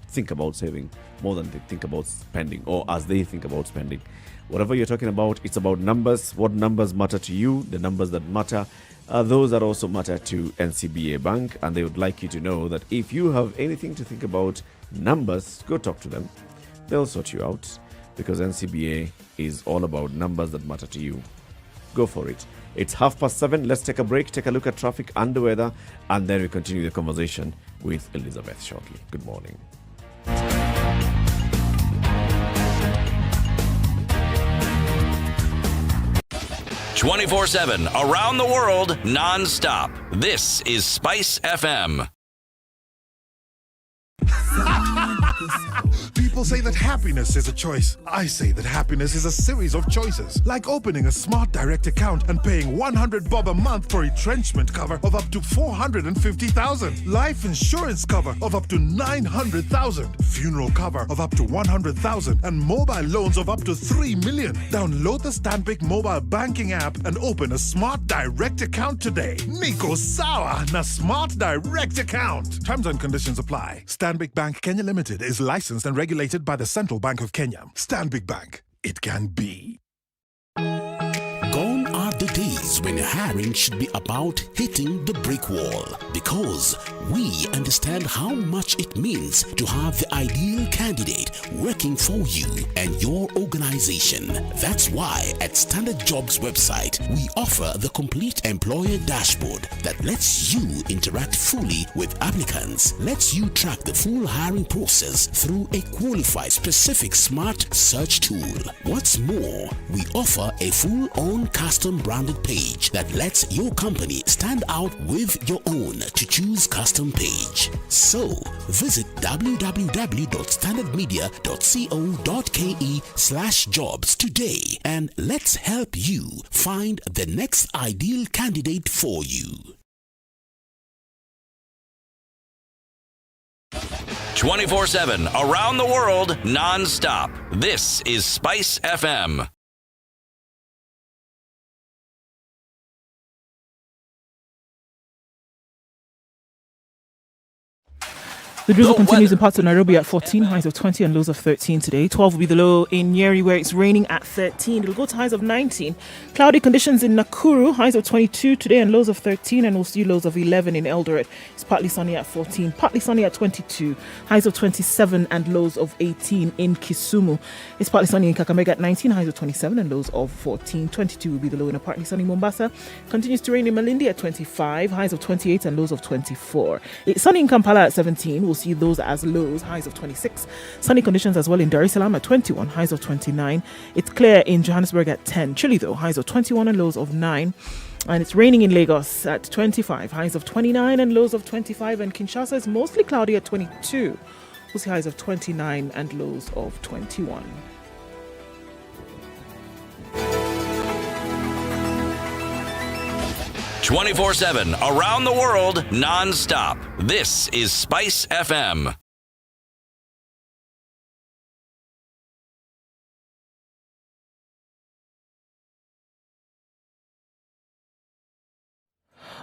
think about saving more than they think about spending, or as they think about spending? Whatever you're talking about, it's about numbers. What numbers matter to you? The numbers that matter are those that also matter to NCBA Bank, and they would like you to know that if you have anything to think about numbers, go talk to them. They'll sort you out, because NCBA is all about numbers that matter to you. Go for it. It's 7:30. Let's take a break, take a look at traffic and the weather, and then we continue the conversation with Elizabeth shortly. Good morning. 24/7 around the world, non-stop. This is Spice FM. People say that happiness is a choice. I say that happiness is a series of choices, like opening a smart direct account and paying 100 bob a month for retrenchment cover of up to 450,000, life insurance cover of up to 900,000, funeral cover of up to 100,000, and mobile loans of up to 3 million. Download the Stanbic mobile banking app and open a smart direct account today. Niko sawa na smart direct account. Terms and conditions apply. Stanbic Bank Kenya Limited is licensed and regulated by the Central Bank of Kenya. Stanbic Bank. It can be. Gone are the days when hiring should be about hitting the brick wall, because we understand how much it means to have the ideal candidate working for you and your organization. That's why at Standard Jobs website, we offer the complete employer dashboard that lets you interact fully with applicants, lets you track the full hiring process through a qualified specific smart search tool. What's more, we offer a full-on custom branded page that lets your company stand out with your own to choose custom page. So visit www.standardmedia.co.ke/jobs today, and let's help you find the next ideal candidate for you. 24/7 around the world, non-stop. This is Spice FM. The drizzle continues in parts of Nairobi at 14, highs of 20 and lows of 13 today. 12 will be the low in Nyeri, where it's raining at 13. It'll go to highs of 19. Cloudy conditions in Nakuru, highs of 22 today and lows of 13, and we'll see lows of 11 in Eldoret. It's partly sunny at 14, partly sunny at 22, highs of 27 and lows of 18 in Kisumu. It's partly sunny in Kakamega at 19, highs of 27 and lows of 14. 22 will be the low in a partly sunny Mombasa. Continues to rain in Malindi at 25, highs of 28 and lows of 24. It's sunny in Kampala at 17. We'll see those as lows, highs of 26. Sunny conditions as well in Dar es Salaam at 21, highs of 29. It's clear in Johannesburg at 10. Chilly though, highs of 21 and lows of 9. And it's raining in Lagos at 25, highs of 29 and lows of 25. And Kinshasa is mostly cloudy at 22. We'll see highs of 29 and lows of 21. "24/7 around the world, non-stop. This is Spice FM.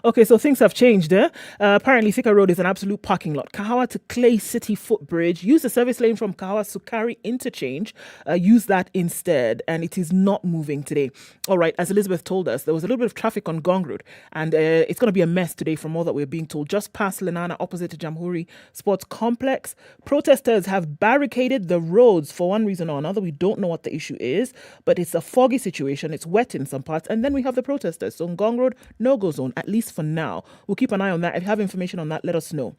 Okay, so things have changed there. Apparently, Thika Road is an absolute parking lot. Kahawa to Clay City footbridge. Use the service lane from Kahawa Sukari interchange. Use that instead, and it is not moving today. All right, as Elizabeth told us, there was a little bit of traffic on Gong Road, and it's going to be a mess today from all that we're being told. Just past Lenana, opposite to Jamhuri Sports Complex. Protesters have barricaded the roads for one reason or another. We don't know what the issue is, but it's a foggy situation. It's wet in some parts, and then we have the protesters. So on Gong Road, no-go zone, at least for now. We'll keep an eye on that. If you have information on that, let us know.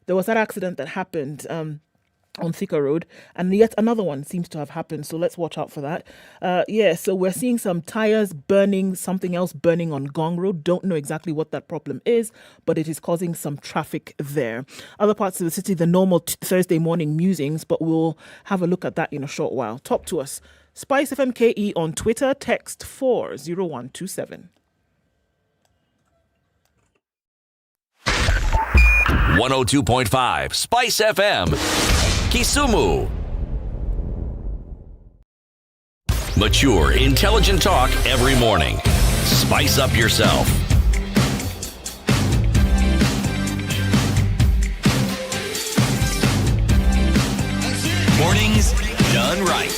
There was that accident that happened on Thika Road, and yet another one seems to have happened, so let's watch out for that. So we're seeing some tires burning, something else burning on Gong Road. Don't know exactly what that problem is, but it is causing some traffic there. Other parts of the city, the normal Thursday morning musings, but we'll have a look at that in a short while. Talk to us. SpiceFM KE on Twitter, text 40127. 102.5 Spice FM, Kisumu. Mature, intelligent talk every morning. Spice up yourself. Mornings done right.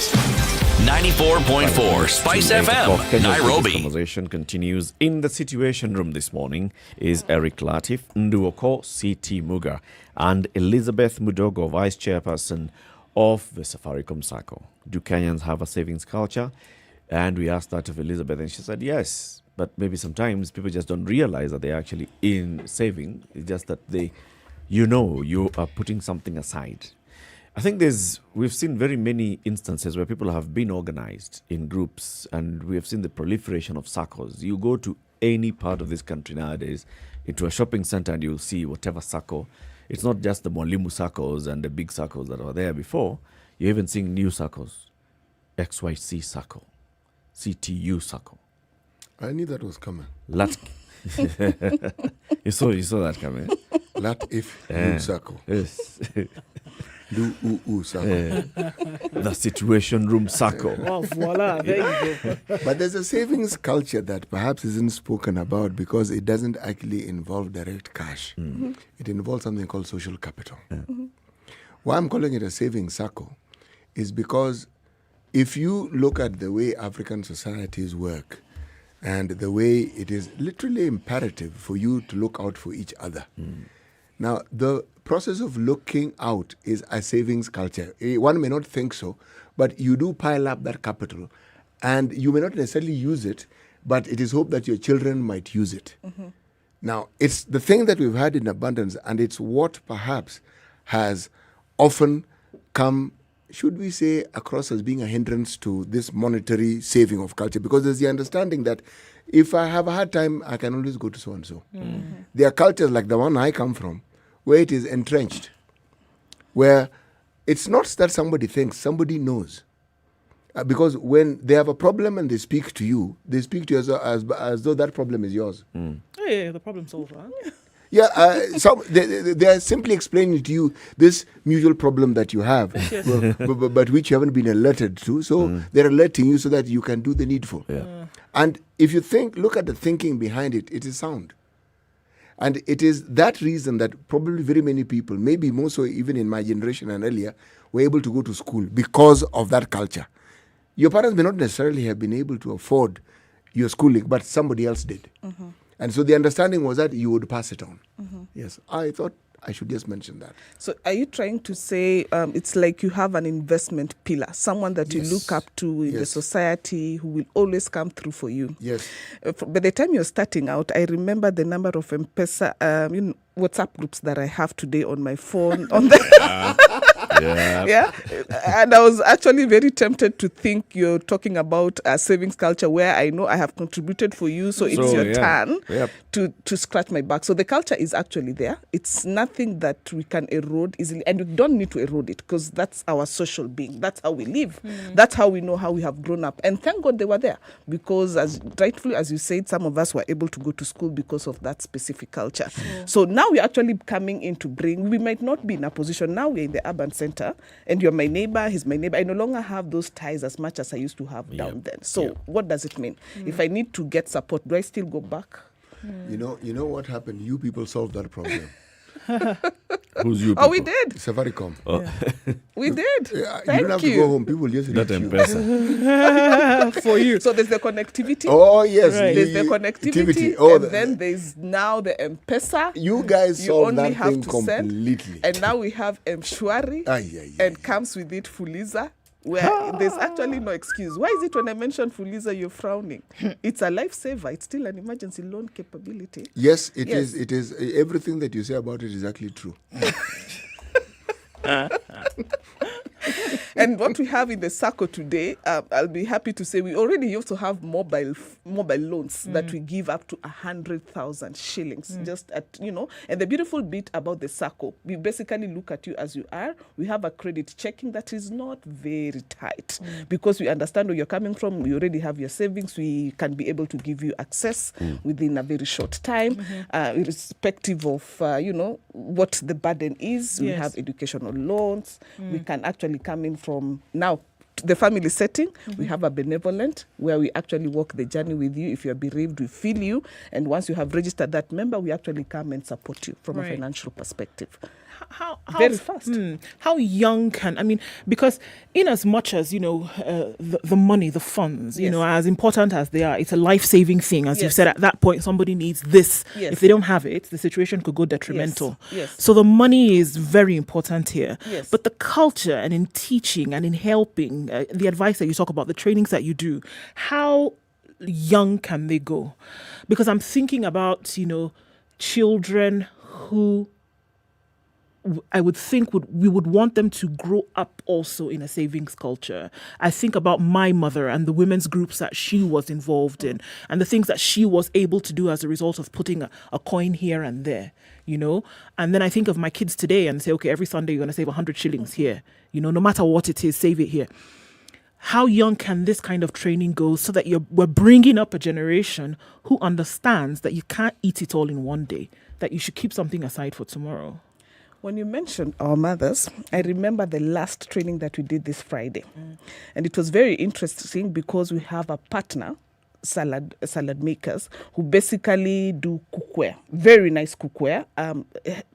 94.4 Spice FM, Nairobi. The conversation continues. In the Situation Room this morning is Eric Latif, Nduoko CT Muga, and Elizabeth Modogo, Vice Chairperson of the Safaricom Sacco. Do Kenyans have a savings culture? And we asked that of Elizabeth, and she said yes. But maybe sometimes people just don't realize that they're actually in saving. It's just that you are putting something aside. I think we've seen very many instances where people have been organized in groups, and we have seen the proliferation of Saccos. You go to any part of this country nowadays, into a shopping center, and you'll see whatever Sacco. It's not just the Mwalimu Saccos and the big Saccos that were there before. You're even seeing new Saccos. XYC Sacco. CTU Sacco. I knew that was coming. You saw that coming. Latif Sacco. Yes. Sacco. The Situation Room Sacco. Oh, voila, there you go. But there's a savings culture that perhaps isn't spoken about because it doesn't actually involve direct cash. Mm-hmm. It involves something called social capital. Mm-hmm. Why I'm calling it a savings Sacco is because if you look at the way African societies work and the way it is literally imperative for you to look out for each other. Now, the process of looking out is a savings culture. One may not think so, but you do pile up that capital, and you may not necessarily use it, but it is hoped that your children might use it. Mm-hmm. Now, it's the thing that we've had in abundance, and it's what perhaps has often come, should we say, across as being a hindrance to this monetary saving of culture, because there's the understanding that if I have a hard time, I can always go to so-and-so. Mm-hmm. There are cultures like the one I come from, where it is entrenched, where it's not that somebody thinks, somebody knows. Because when they have a problem and they speak to you as though that problem is yours. Hey, the problem solved, huh? Yeah, they are simply explaining to you this mutual problem that you have, Yes. but which you haven't been alerted to. So they're alerting you so that you can do the needful. Yeah. And if you look at the thinking behind it, it is sound. And it is that reason that probably very many people, maybe more so even in my generation and earlier, were able to go to school because of that culture. Your parents may not necessarily have been able to afford your schooling, but somebody else did. Mm-hmm. And so the understanding was that you would pass it on. Mm-hmm. Yes, I thought I should just mention that. So are you trying to say it's like you have an investment pillar, someone that you look up to in the society who will always come through for you? Yes. By the time you're starting out, I remember the number of M-Pesa, WhatsApp groups that I have today on my phone. Yeah. And I was actually very tempted to think you're talking about a savings culture where I know I have contributed for you, so it's your turn to scratch my back. So the culture is actually there. It's nothing that we can erode easily, and we don't need to erode it because that's our social being. That's how we live. That's how we know how we have grown up. And thank God they were there because, as rightfully as you said, some of us were able to go to school because of that specific culture. So now we're actually coming in to bring, we might not be in a position, now we're in the urban center, and you're my neighbor, he's my neighbor. I no longer have those ties as much as I used to have down then. So what does it mean? If I need to get support, do I still go back? You know what happened? You people solved that problem. Who's you people? Oh, we did. Safaricom. We did. You Thank don't have to go home. People just That reach you. M-Pesa. For you. So there's the connectivity. Oh, yes. Right. There's the connectivity. And then there's now the M-Pesa. You guys You solved only that have thing to send. completely. And now we have M-Shwari. And comes with it Fuliza, where there's actually no excuse. Why is it when I mention Fuliza, you're frowning? It's a lifesaver. It's still an emergency loan capability. Yes, it is. It is. Everything that you say about it is actually true. And what we have in the Sacco today, I'll be happy to say we already used to have mobile loans that we give up to 100,000 shillings just at, and the beautiful bit about the Sacco, we basically look at you as you are. We have a credit checking that is not very tight because we understand where you're coming from. We already have your savings. We can be able to give you access within a very short time, irrespective of, what the burden is. We have educational loans. We can actually come in from now the family setting. We have a benevolent where we actually walk the journey with you. If you're bereaved, we feel you, and once you have registered that member, we actually come and support you from a financial perspective. How very fast. How young because in as much as the money, the funds, as important as they are, it's a life-saving thing. As you've said, at that point somebody needs this. If they don't have it, the situation could go detrimental. So the money is very important here. But the culture and in teaching and in helping, the advice that you talk about, the trainings that you do, how young can they go? Because I'm thinking about children who I would think we would want them to grow up also in a savings culture. I think about my mother and the women's groups that she was involved in and the things that she was able to do as a result of putting a coin here and there, And then I think of my kids today and say, okay, every Sunday you're going to save 100 shillings here. No matter what it is, save it here. How young can this kind of training go so that we're bringing up a generation who understands that you can't eat it all in one day, that you should keep something aside for tomorrow? When you mentioned our mothers, I remember the last training that we did this Friday. And it was very interesting because we have a partner, salad makers, who basically do cookware, very nice cookware,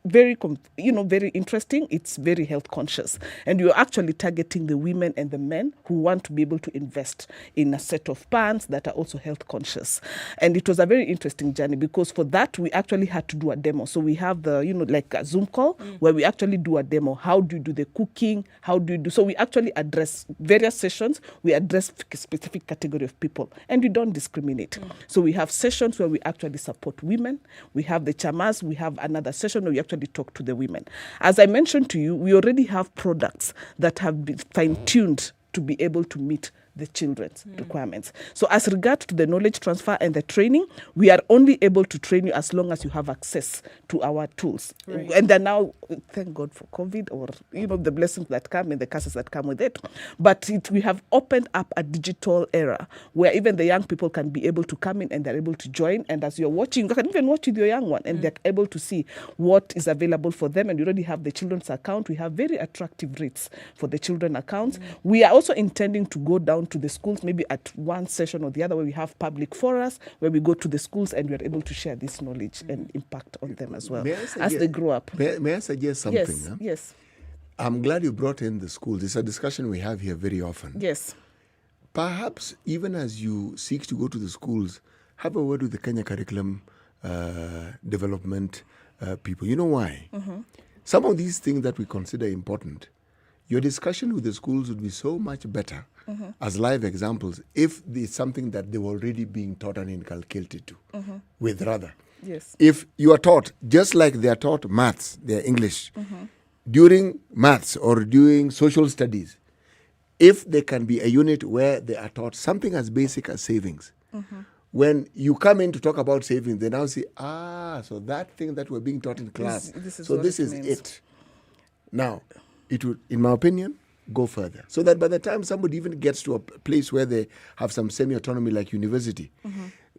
very interesting. It's very health conscious, and you're actually targeting the women and the men who want to be able to invest in a set of pans that are also health conscious. And it was a very interesting journey because for that we actually had to do a demo. So we have the like a Zoom call where we actually do a demo. How do you do the cooking? How do you do? So we actually address various sessions. We address a specific category of people, and you don't discriminate. So we have sessions where we actually support women. We have the chamas. We have another session where we actually talk to the women. As I mentioned to you, we already have products that have been fine-tuned to be able to meet the children's requirements. So as regards to the knowledge transfer and the training, we are only able to train you as long as you have access to our tools. And then now, thank God for COVID or, the blessings that come and the curses that come with it. But we have opened up a digital era where even the young people can be able to come in and they're able to join. And as you're watching, you can even watch with your young one and they're able to see what is available for them. And we already have the children's account. We have very attractive rates for the children accounts. We are also intending to go down to the schools, maybe at one session or the other, where we have public forums, where we go to the schools and we are able to share this knowledge and impact on them as well as they grow up. May I suggest something? Yes, yes. I'm glad you brought in the schools. It's a discussion we have here very often. Yes. Perhaps even as you seek to go to the schools, have a word with the Kenya curriculum development people. You know why? Some of these things that we consider important, your discussion with the schools would be so much better as live examples if it's something that they were already being taught and inculcated to, with rather. Yes. If you are taught, just like they are taught maths, their English, during maths or during social studies, if there can be a unit where they are taught something as basic as savings, when you come in to talk about savings, they now say, so that thing that we're being taught in class, this is it. Now, it would, in my opinion, go further. So that by the time somebody even gets to a place where they have some semi-autonomy like university,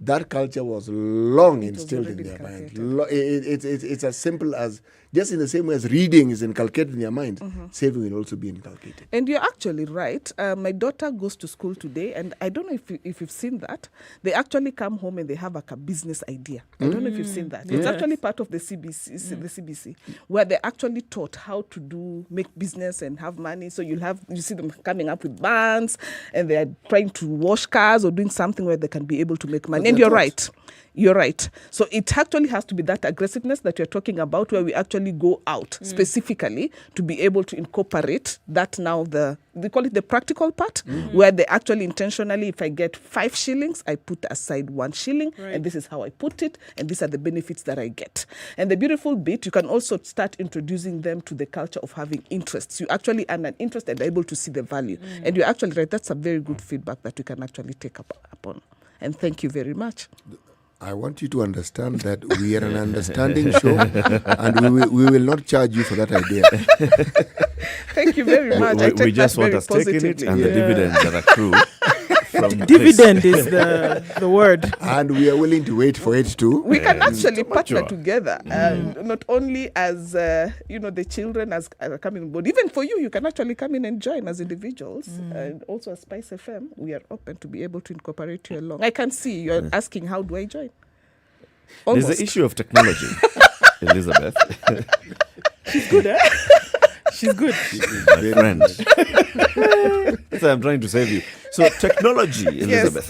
that culture was long instilled in their mind. It's as simple as, just in the same way as reading is inculcated in their mind, saving will also be inculcated. And you're actually right. My daughter goes to school today, and I don't know if you've seen that. They actually come home and they have like a business idea. I don't know if you've seen that. It's actually part of the CBC, where they're actually taught how to make business and have money. So you see them coming up with vans, and they're trying to wash cars or doing something where they can be able to make money. And you're right. You're right. So it actually has to be that aggressiveness that you're talking about, where we actually go out specifically to be able to incorporate that now we call it the practical part, where they actually intentionally, if I get 5 shillings, I put aside 1 shilling, and this is how I put it, and these are the benefits that I get. And the beautiful bit, you can also start introducing them to the culture of having interests. You actually earn an interest and are able to see the value. And you're actually right. That's a very good feedback that you can actually take upon. And thank you very much. I want you to understand that we are an understanding show, and we will not charge you for that idea. Thank you very much. We just want us taking it and the dividends that accrue. Dividend is the word. And we are willing to wait for it too. We can actually partner together, not only as, the children as are coming on board. Even for you, you can actually come in and join as individuals. And also as SpiceFM, we are open to be able to incorporate you along. I can see you're asking, how do I join? Almost. There's the issue of technology, Elizabeth. She's good, eh? She's good. My friend. So I'm trying to save you. So technology, Elizabeth.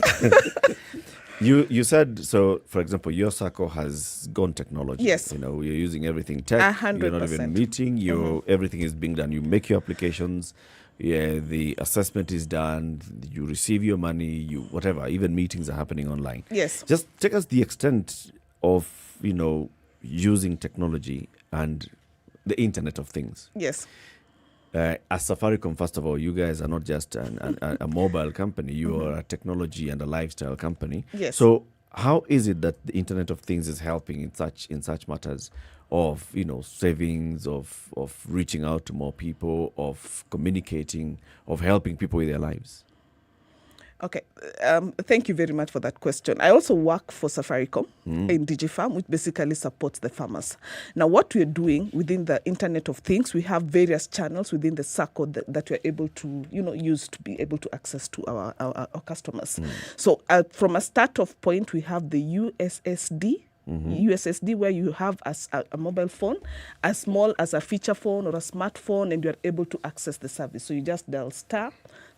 You said, so for example, your Sacco has gone technology. Yes. You're using everything tech. 100%. You're not even meeting. Everything is being done. You make your applications. Yeah, the assessment is done. You receive your money. Whatever. Even meetings are happening online. Yes. Just take us the extent of using technology and the Internet of Things. Yes. As Safaricom, first of all, you guys are not just a mobile company. You are a technology and a lifestyle company. Yes. So how is it that the Internet of Things is helping in such matters of savings, of reaching out to more people, of communicating, of helping people with their lives? Okay, thank you very much for that question. I also work for Safaricom in DigiFarm, which basically supports the farmers. Now, what we're doing within the Internet of Things, we have various channels within the Sacco that we're able to, use to be able to access to our customers. So from a start-off point, we have the USSD, where you have a mobile phone, as small as a feature phone or a smartphone, and you're able to access the service. So you just dial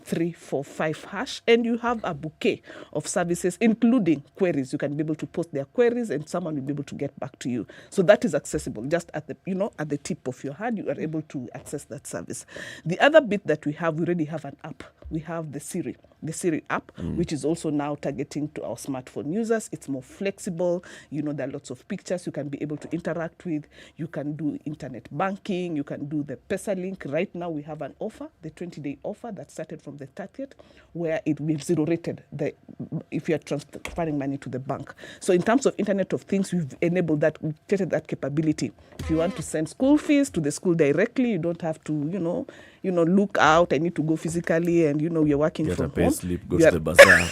*345#, and you have a bouquet of services, including queries. You can be able to post their queries, and someone will be able to get back to you. So that is accessible just at the tip of your hand. You are able to access that service. The other bit that we already have an app. We have the Siri app, which is also now targeting to our smartphone users. It's more flexible. There are lots of pictures you can be able to interact with. You can do internet banking. You can do the Pesa link. Right now we have an offer, the 20-day offer that started from the 30th, where we've zero rated if you're transferring money to the bank. So in terms of Internet of Things, we've enabled that, we've created that capability. If you want to send school fees to the school directly, you don't have to, look out. I need to go physically, and you're working from home. Sleep, go to the bazaar.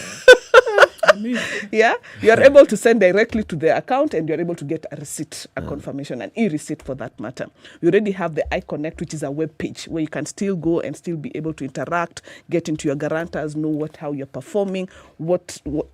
You are able to send directly to the account, and you're able to get a receipt, a confirmation, an e-receipt for that matter. We already have the iConnect, which is a web page where you can still go and still be able to interact, get into your guarantors, know how you're performing,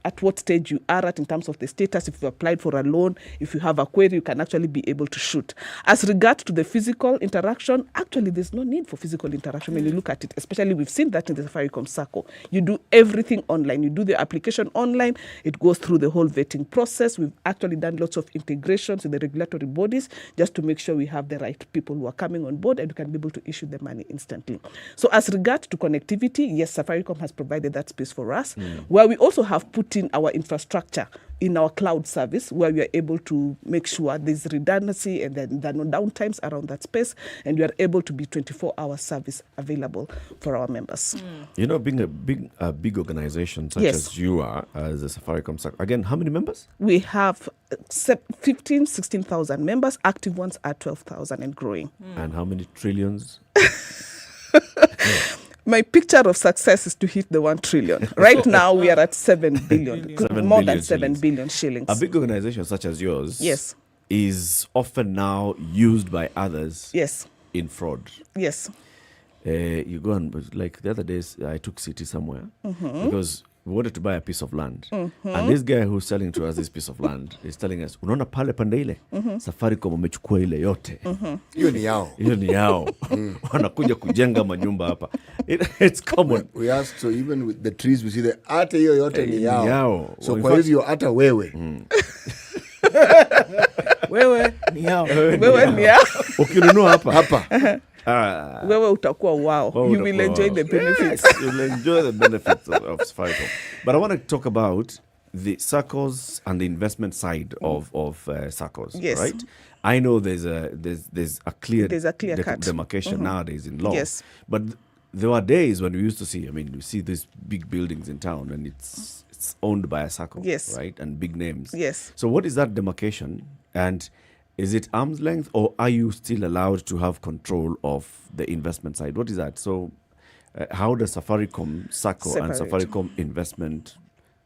at what stage you are at in terms of the status. If you applied for a loan, if you have a query, you can actually be able to shoot. As regards to the physical interaction, actually there's no need for physical interaction when you look at it. Especially we've seen that in the Safaricom Sacco. You do everything online. You do the application online. It goes through the whole vetting process. We've actually done lots of integrations with the regulatory bodies just to make sure we have the right people who are coming on board, and you can be able to issue the money instantly. So as regards to connectivity, yes, Safaricom has provided that space for us, where we also have put in our infrastructure in our cloud service, where we are able to make sure there's redundancy and then there are no downtimes around that space, and we are able to be 24-hour service available for our members. Being a big organization such as you are, as a Safaricom Sacco, again, how many members? We have 16,000 members. Active ones are 12,000 and growing. And how many trillions? My picture of success is to hit the 1 trillion. Right now, we are at 7 billion, more than 7 billion shillings. A big organization such as yours is often now used by others in fraud. Yes. You go and, like the other days, I took City somewhere because we wanted to buy a piece of land. Mhm. And this guy who's selling to us this piece of land is telling us, unaona pale pande ile, Safaricom wamechukua ile yote. Hiyo ni yao. Hiyo ni yao. Wanakuja kujenga manyumba hapa. It's common. We asked, so even with the trees we see the hata hiyo yote ni yao. Yao. So In kwa fact- hivyo hata wewe. Wewe ni yao. Wewe ni yao. Ukinunua hapa. Hapa. Wewe utakuwa wow. You will enjoy the benefits. Yes, you'll enjoy the benefits of Safaricom. But I want to talk about the Saccos and the investment side of Saccos, Yes. right? I know there's a clear cut. demarcation nowadays in law. Yes. But there were days when we used to see, we see these big buildings in town and it's owned by a Sacco, Yes. right? And big names. Yes. So what is that demarcation? And is it arm's length, or are you still allowed to have control of the investment side? What is that? So how does Safaricom Sacco and Separate. Safaricom Investment,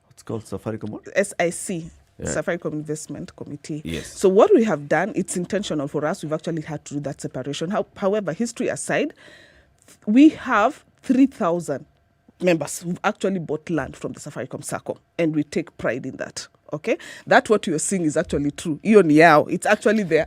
what's called Safaricom what? SIC, Yeah. Safaricom Investment Committee. Yes. So what we have done, it's intentional for us. We've actually had to do that separation. However, history aside, we have 3,000 members who've actually bought land from the Safaricom Sacco, and we take pride in that. Okay, that what you're seeing is actually true. Iyo ni yao. It's actually there.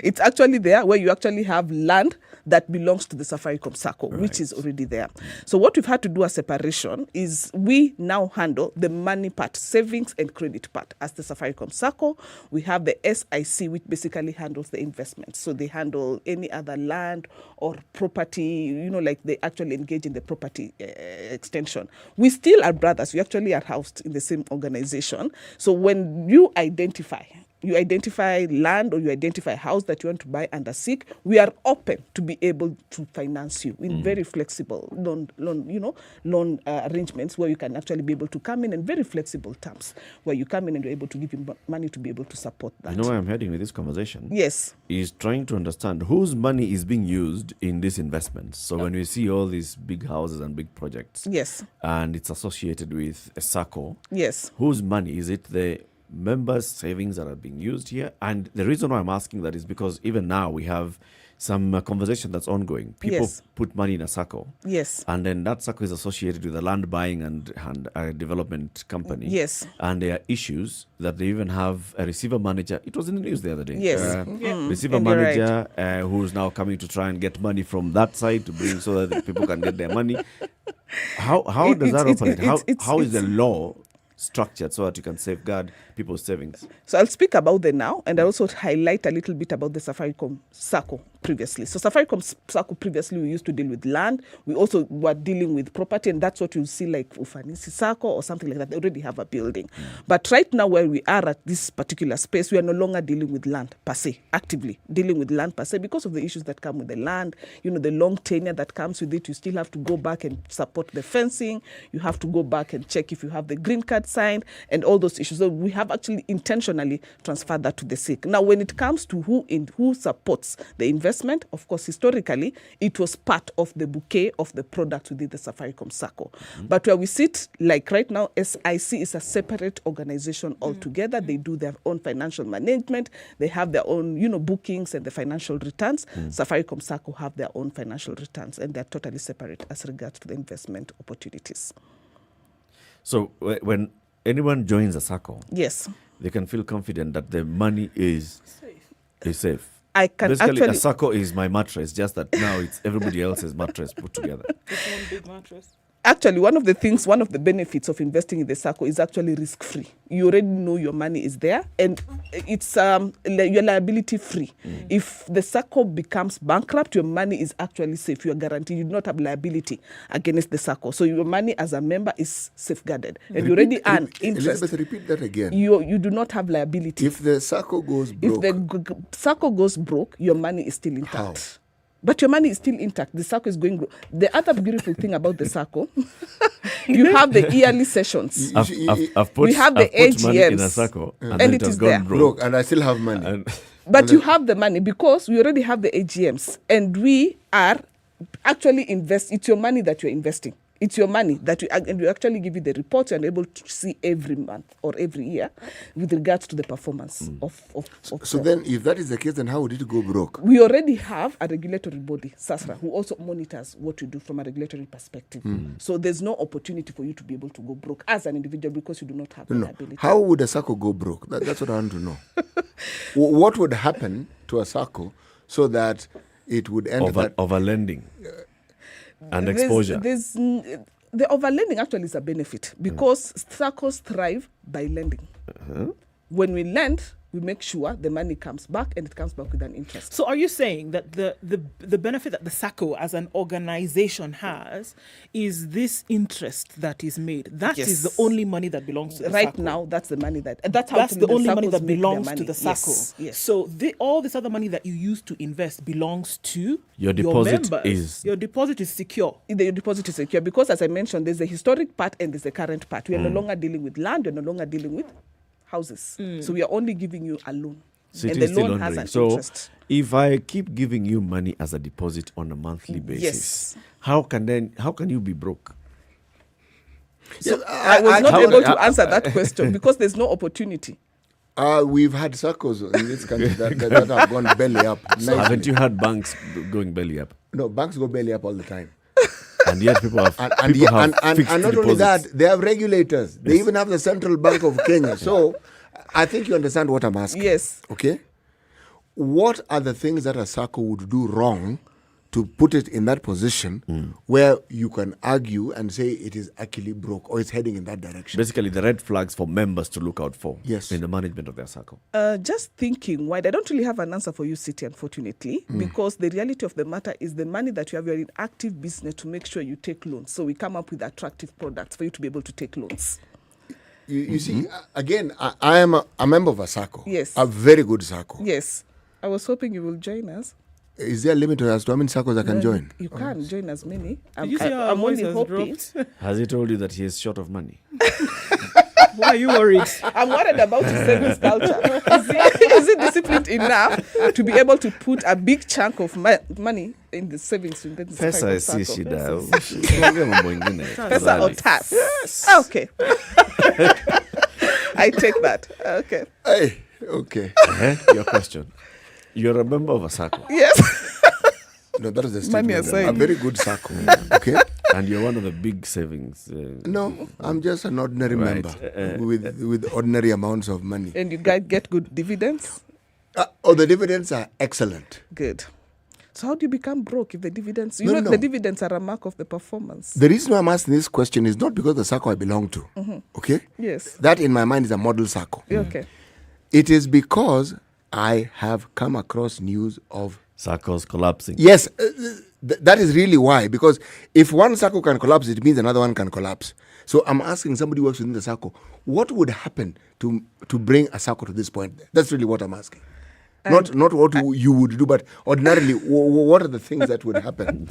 It's actually there where you actually have land that belongs to the Safaricom Sacco, which is already there. So what we've had to do a separation is we now handle the money part, savings and credit part. As the Safaricom Sacco, we have the SIC, which basically handles the investments. So they handle any other land or property, like they actually engage in the property extension. We still are brothers. We actually are housed in the same organization. So when you identify land or you identify a house that you want to buy under SIC, we are open to be able to finance you in very flexible loan arrangements where you can actually be able to come in very flexible terms, where you come in and you're able to give him money to be able to support that. You know where I'm heading with this conversation? Yes. Is trying to understand whose money is being used in these investments. So when we see all these big houses and big projects, yes, and it's associated with a Sacco, yes, whose money is it? The members' savings that are being used here? And the reason why I'm asking that is because even now we have some conversation that's ongoing. People Yes. put money in a Sacco. Yes. And then that Sacco is associated with a land buying and a development company. Yes. And there are issues that they even have a receiver manager. It was in the news the other day. Yes. Receiver And you're manager who's now coming to try and get money from that side to bring so that the people can get their money. How does that operate? How is the law structured so that you can safeguard people's savings? So I'll speak about the now, and I'll also highlight a little bit about the Safaricom Sacco previously. So Safaricom Sacco previously, we used to deal with land. We also were dealing with property, and that's what you see like Ufanisi Sacco or something like that. They already have a building. But right now where we are at this particular space, we are no longer dealing with land per se, actively dealing with land per se because of the issues that come with the land, the long tenure that comes with it. You still have to go back and support the fencing. You have to go back and check if you have the green card signed and all those issues. So we have actually intentionally transferred that to the SIC. Now, when it comes to who supports the investment, of course, historically, it was part of the bouquet of the product within the Safaricom Sacco. But where we sit, like right now, SIC is a separate organization altogether. They do their own financial management. They have their own, bookings and the financial returns. Safaricom Sacco have their own financial returns, and they're totally separate as regards to the investment opportunities. So when anyone joins a Sacco, yes, they can feel confident that the money is safe. I can Basically, actually... a Sacco is my mattress, just that now it's everybody else's mattress put together. It's one big mattress. Actually, one of the benefits of investing in the Sacco is actually risk-free. You already know your money is there, and it's you're liability-free. If the Sacco becomes bankrupt, your money is actually safe. You are guaranteed. You do not have liability against the Sacco. So your money as a member is safeguarded, and you already earn interest. Elizabeth, repeat that again. You do not have liability. If the Sacco goes broke... If the Sacco goes broke, your money is still intact. How? But your money is still intact. The Sacco is going. The other beautiful thing about the Sacco, you have the yearly sessions. We have the AGMs money in a Sacco, and it is there. Broke, and I still have money. But you have the money because we already have the AGMs, and we are actually invest. It's your money that you're investing. It's your money that and we actually give you the report and able to see every month or every year with regards to the performance of So then, if that is the case, then how would it go broke? We already have a regulatory body, SASRA, who also monitors what you do from a regulatory perspective. So there's no opportunity for you to be able to go broke as an individual because you do not have the ability. How would a Sacco go broke? That's what I want to know. What would happen to a Sacco so that it would end over lending and exposure? The overlending actually is a benefit because SACCOs thrive by lending. When we lend, we make sure the money comes back and it comes back with an interest. So are you saying that the benefit that the Sacco as an organization has is this interest that is made? That is the only money that belongs to the Right Sacco. now, that's the money that's the only money that belongs money. to the Sacco. Yes. So all this other money that you use to invest belongs to your deposit. Your deposit is secure. Your deposit is secure because, as I mentioned, there's a historic part and there's a current part. We are no longer dealing with land. We're no longer dealing with houses. So we are only giving you a loan. So and the loan has an interest. If I keep giving you money as a deposit on a monthly basis, how can you be broke? So I was not able to answer that question because there's no opportunity. We've had Saccos in this country that have gone belly up. So haven't you had banks going belly up? No, banks go belly up all the time. And yet people have and not only that, they have regulators. Yes. They even have the Central Bank of Kenya. So I think you understand what I'm asking. Yes. Okay? What are the things that a Sacco would do wrong to put it in that position where you can argue and say it is actually broke or it's heading in that direction? Basically, the red flags for members to look out for in the management of their Sacco. Just thinking wide, I don't really have an answer for you, City, unfortunately, because the reality of the matter is the money that you have, you're in active business to make sure you take loans. So we come up with attractive products for you to be able to take loans. You see, again, I am a member of a Sacco. Yes. A very good Sacco. Yes. I was hoping you will join us. Is there a limit as to how many Saccos I can join? You can join as many. Did you see how I'm only voice has hoping. dropped? Has he told you that he is short of money? Why are you worried? I'm worried about his savings culture. Is he disciplined enough to be able to put a big chunk of money in the savings? Pesa si shida. Pesa or tax? Yes. Okay. I take that. Okay. Hey, okay. Your question. You're a member of a Sacco. Yes. No, that is a Money statement. aside. A very good Sacco. Okay. And you're one of the big savings. No, I'm just an ordinary member with ordinary amounts of money. And you guys get good dividends? The dividends are excellent. Good. So how do you become broke if the dividends? No. The dividends are a mark of the performance. The reason why I'm asking this question is not because the Sacco I belong to. Okay? Yes. That in my mind is a model Sacco. Okay. It is because I have come across news of Saccos collapsing. Yes, that is really why. Because if one Sacco can collapse, it means another one can collapse. So I'm asking somebody who works within the Sacco, what would happen to bring a Sacco to this point? That's really what I'm asking. Not what you would do, but ordinarily, what are the things that would happen?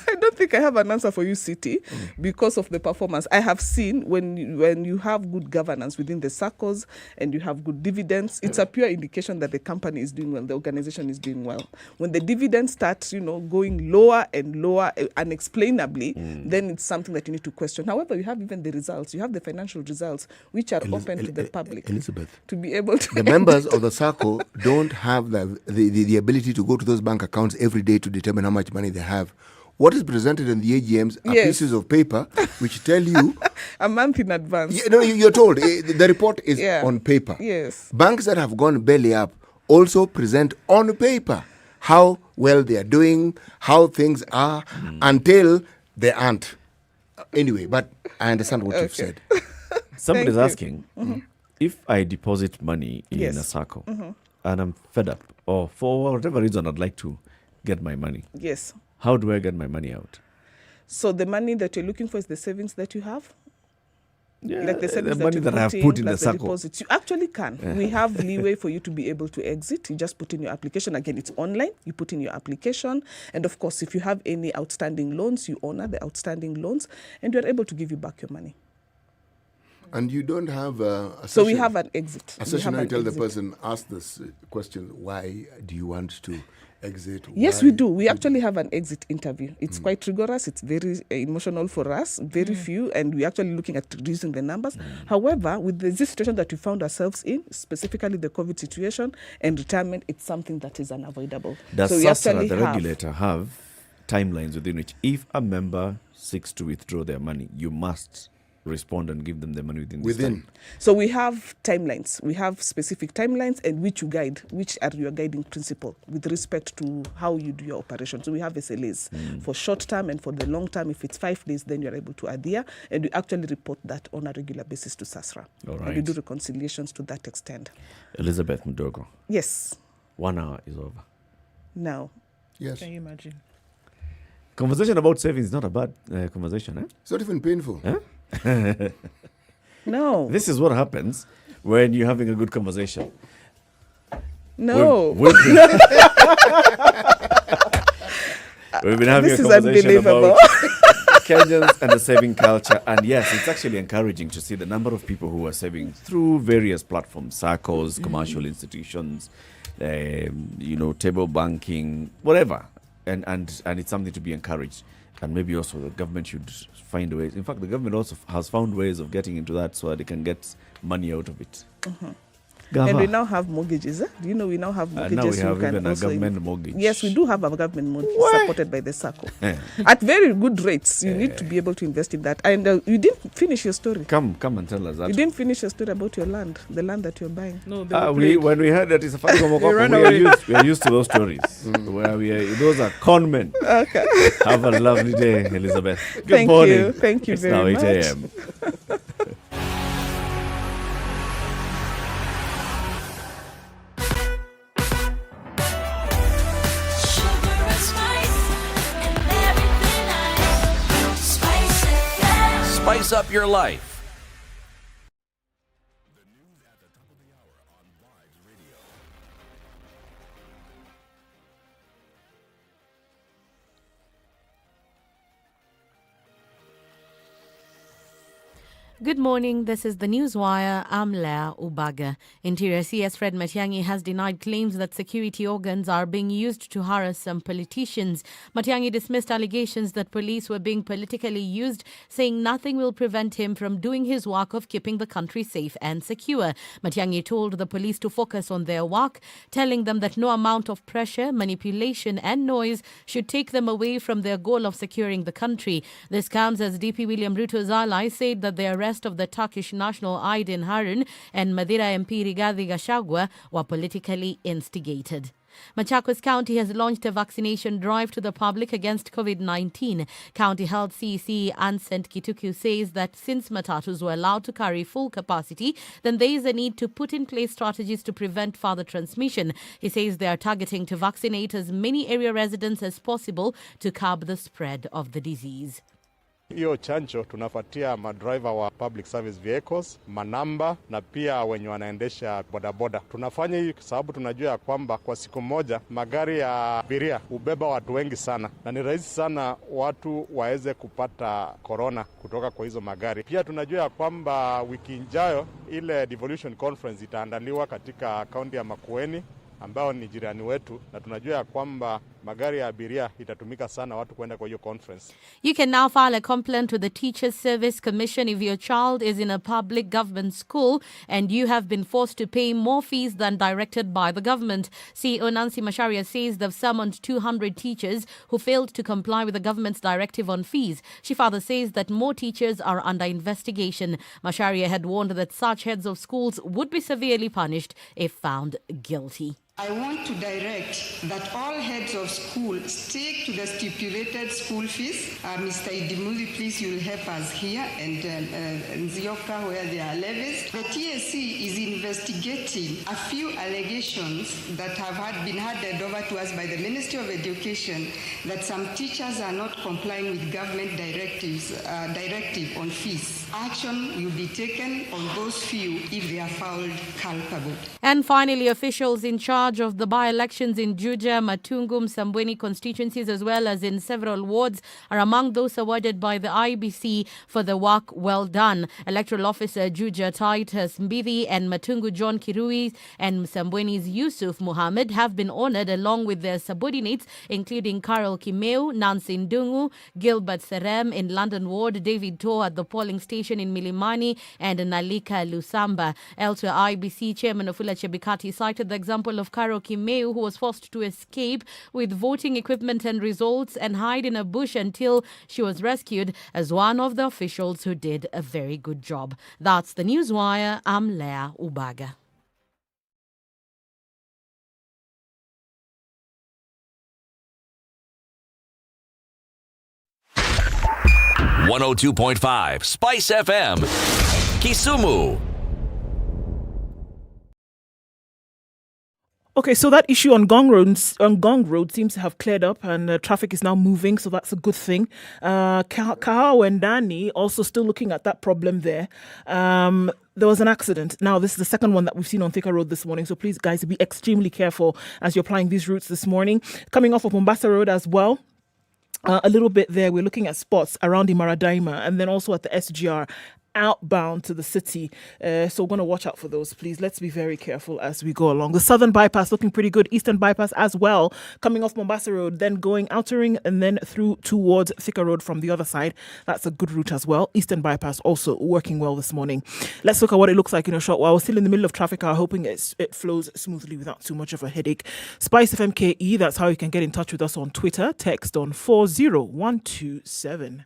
I don't think I have an answer for you, City, because of the performance. I have seen when you have good governance within the Saccos and you have good dividends, it's a pure indication that the company is doing well, the organization is doing well. When the dividends start, going lower and lower unexplainably, then it's something that you need to question. However, you have even the results. You have the financial results, which are open to the public. Elizabeth, to be able to... The members of the Sacco don't have the ability to go to those bank accounts every day to determine how much money they have. What is presented in the AGMs are pieces of paper which tell you a month in advance. You're told the report is on paper. Yes. Banks that have gone belly up also present on paper how well they are doing, how things are, until they aren't. Anyway, but I understand what you've said. Somebody's asking, if I deposit money in a Sacco, and I'm fed up, or for whatever reason I'd like to get my money. Yes. How do I get my money out? So the money that you're looking for is the savings that you have? Yeah, like the savings the money that I have put in the Sacco. Deposits. You actually can. We have leeway for you to be able to exit. You just put in your application. Again, it's online. You put in your application. And of course, if you have any outstanding loans, you honor the outstanding loans and you're able to give you back your money. And you don't have a session. So we have an exit. A session where you tell the person, ask this question, why do you want to exit? Yes, Why? we do. We actually have an exit interview. It's quite rigorous. It's very emotional for us, very few, and we're actually looking at reducing the numbers. However, with this situation that we found ourselves in, specifically the COVID situation and retirement, it's something that is unavoidable. Does so we SASRA, actually the have regulator, have timelines within which if a member seeks to withdraw their money, you must respond and give them the money within this time? So we have timelines. We have specific timelines and which you guide, which are your guiding principle with respect to how you do your operation. So we have SLAs for short term and for the long term. If it's 5 days, then you're able to adhere. And we actually report that on a regular basis to SASRA. All And we right. do reconciliations to that extent. Elizabeth Modogo. Yes. 1 hour is over. Now. Yes. Can you imagine? Conversation about savings is not a bad conversation, eh? It's not even painful. Huh? No. This is what happens when you're having a good conversation. No. We've been having This a is conversation unbelievable. about Kenyans and the saving culture. And yes, it's actually encouraging to see the number of people who are saving through various platforms, Saccos, commercial institutions, table banking, whatever. And it's something to be encouraged. And maybe also the government should find ways. In fact, the government also has found ways of getting into that so that they can get money out of it. And we now have mortgages. Do you know we now have mortgages? now we you have can even a also government mortgage. Yes, we do have a government mortgage supported by the Sacco. At very good rates. You need to be able to invest in that. And you didn't finish your story. Come and tell us that. You didn't finish your story about your land, the land that you're buying. No, when we heard that it's a fun we are used to those stories. Where those are con men. Okay. Have a lovely day, Elizabeth. Good Thank morning. you. Thank you It's very now 8 much. a.m. Spice up your life. Good morning. This is the Newswire. I'm Leah Ubaga. Interior CS Fred Matiang'i has denied claims that security organs are being used to harass some politicians. Matiang'i dismissed allegations that police were being politically used, saying nothing will prevent him from doing his work of keeping the country safe and secure. Matiang'i told the police to focus on their work, telling them that no amount of pressure, manipulation and noise should take them away from their goal of securing the country. This comes as DP William Ruto's allies said that the arrest of the Turkish national Aydin Harun and Madira MP Rigathi Gachagua were politically instigated. Machakos County has launched a vaccination drive to the public against COVID-19. County Health CEC Ansent Kituku says that since matatus were allowed to carry full capacity, then there is a need to put in place strategies to prevent further transmission. He says they are targeting to vaccinate as many area residents as possible to curb the spread of the disease. Hiyo chanjo tunapatia madriver wa public service vehicles, manamba na pia wenye wanaendesha bodaboda. Tunafanya hii kwa sababu tunajua kwamba kwa siku moja magari ya abiria hubeba watu wengi sana na ni rahisi sana watu waweze kupata corona kutoka kwa hizo magari. Pia tunajua kwamba wiki ijayo ile devolution conference itaandaliwa katika kaunti ya Makueni ambao ni jirani wetu, na tunajua kwamba magari ya abiria itatumika sana watu kwenda kwa hiyo conference. You can now file a complaint with the Teachers Service Commission if your child is in a public government school and you have been forced to pay more fees than directed by the government. CEO Nancy Macharia says they've summoned 200 teachers who failed to comply with the government's directive on fees. She further says that more teachers are under investigation. Macharia had warned that such heads of schools would be severely punished if found guilty. I want to direct that all heads of school stick to the stipulated school fees. Mr. Idimuli, please, you'll help us here, and Nzioka, where there are levies. The TSC is investigating a few allegations that have been handed over to us by the Ministry of Education that some teachers are not complying with government directive on fees. Action will be taken on those few if they are found culpable. And finally, officials in charge charge of the by-elections in Juja, Matungum, Sambweni constituencies, as well as in several wards, are among those awarded by the IEBC for the work well done. Electoral Officer Juja Titus Mbithi and Matungu John Kirui and Sambweni's Yusuf Muhammad have been honored along with their subordinates, including Carol Kimeu, Nancy Ndungu, Gilbert Serem in London Ward, David Toh at the polling station in Milimani, and Nalika Lusamba. Elsewhere, IEBC Chairman Ofula Chebikati cited the example of Carol Kimeu, who was forced to escape with voting equipment and results and hide in a bush until she was rescued, as one of the officials who did a very good job. That's the Newswire. I'm Leah Ubaga. .5 Spice FM, Kisumu. Okay, so that issue on Gong Road seems to have cleared up, and traffic is now moving, so that's a good thing. Kahao and Dani also still looking at that problem there. There was an accident. Now, this is the second one that we've seen on Thika Road this morning, so please, guys, be extremely careful as you're applying these routes this morning. Coming off of Mombasa Road as well. A little bit there, we're looking at spots around Imaradaima and then also at the SGR outbound to the city. So we're going to watch out for those, please. Let's be very careful as we go along. The southern bypass looking pretty good. Eastern bypass as well. Coming off Mombasa Road, then going outer ring and then through towards Thika Road from the other side. That's a good route as well. Eastern bypass also working well this morning. Let's look at what it looks like in a short while. We're still in the middle of traffic hour, hoping it flows smoothly without too much of a headache. SpiceFM KE, that's how you can get in touch with us on Twitter. Text on 40127.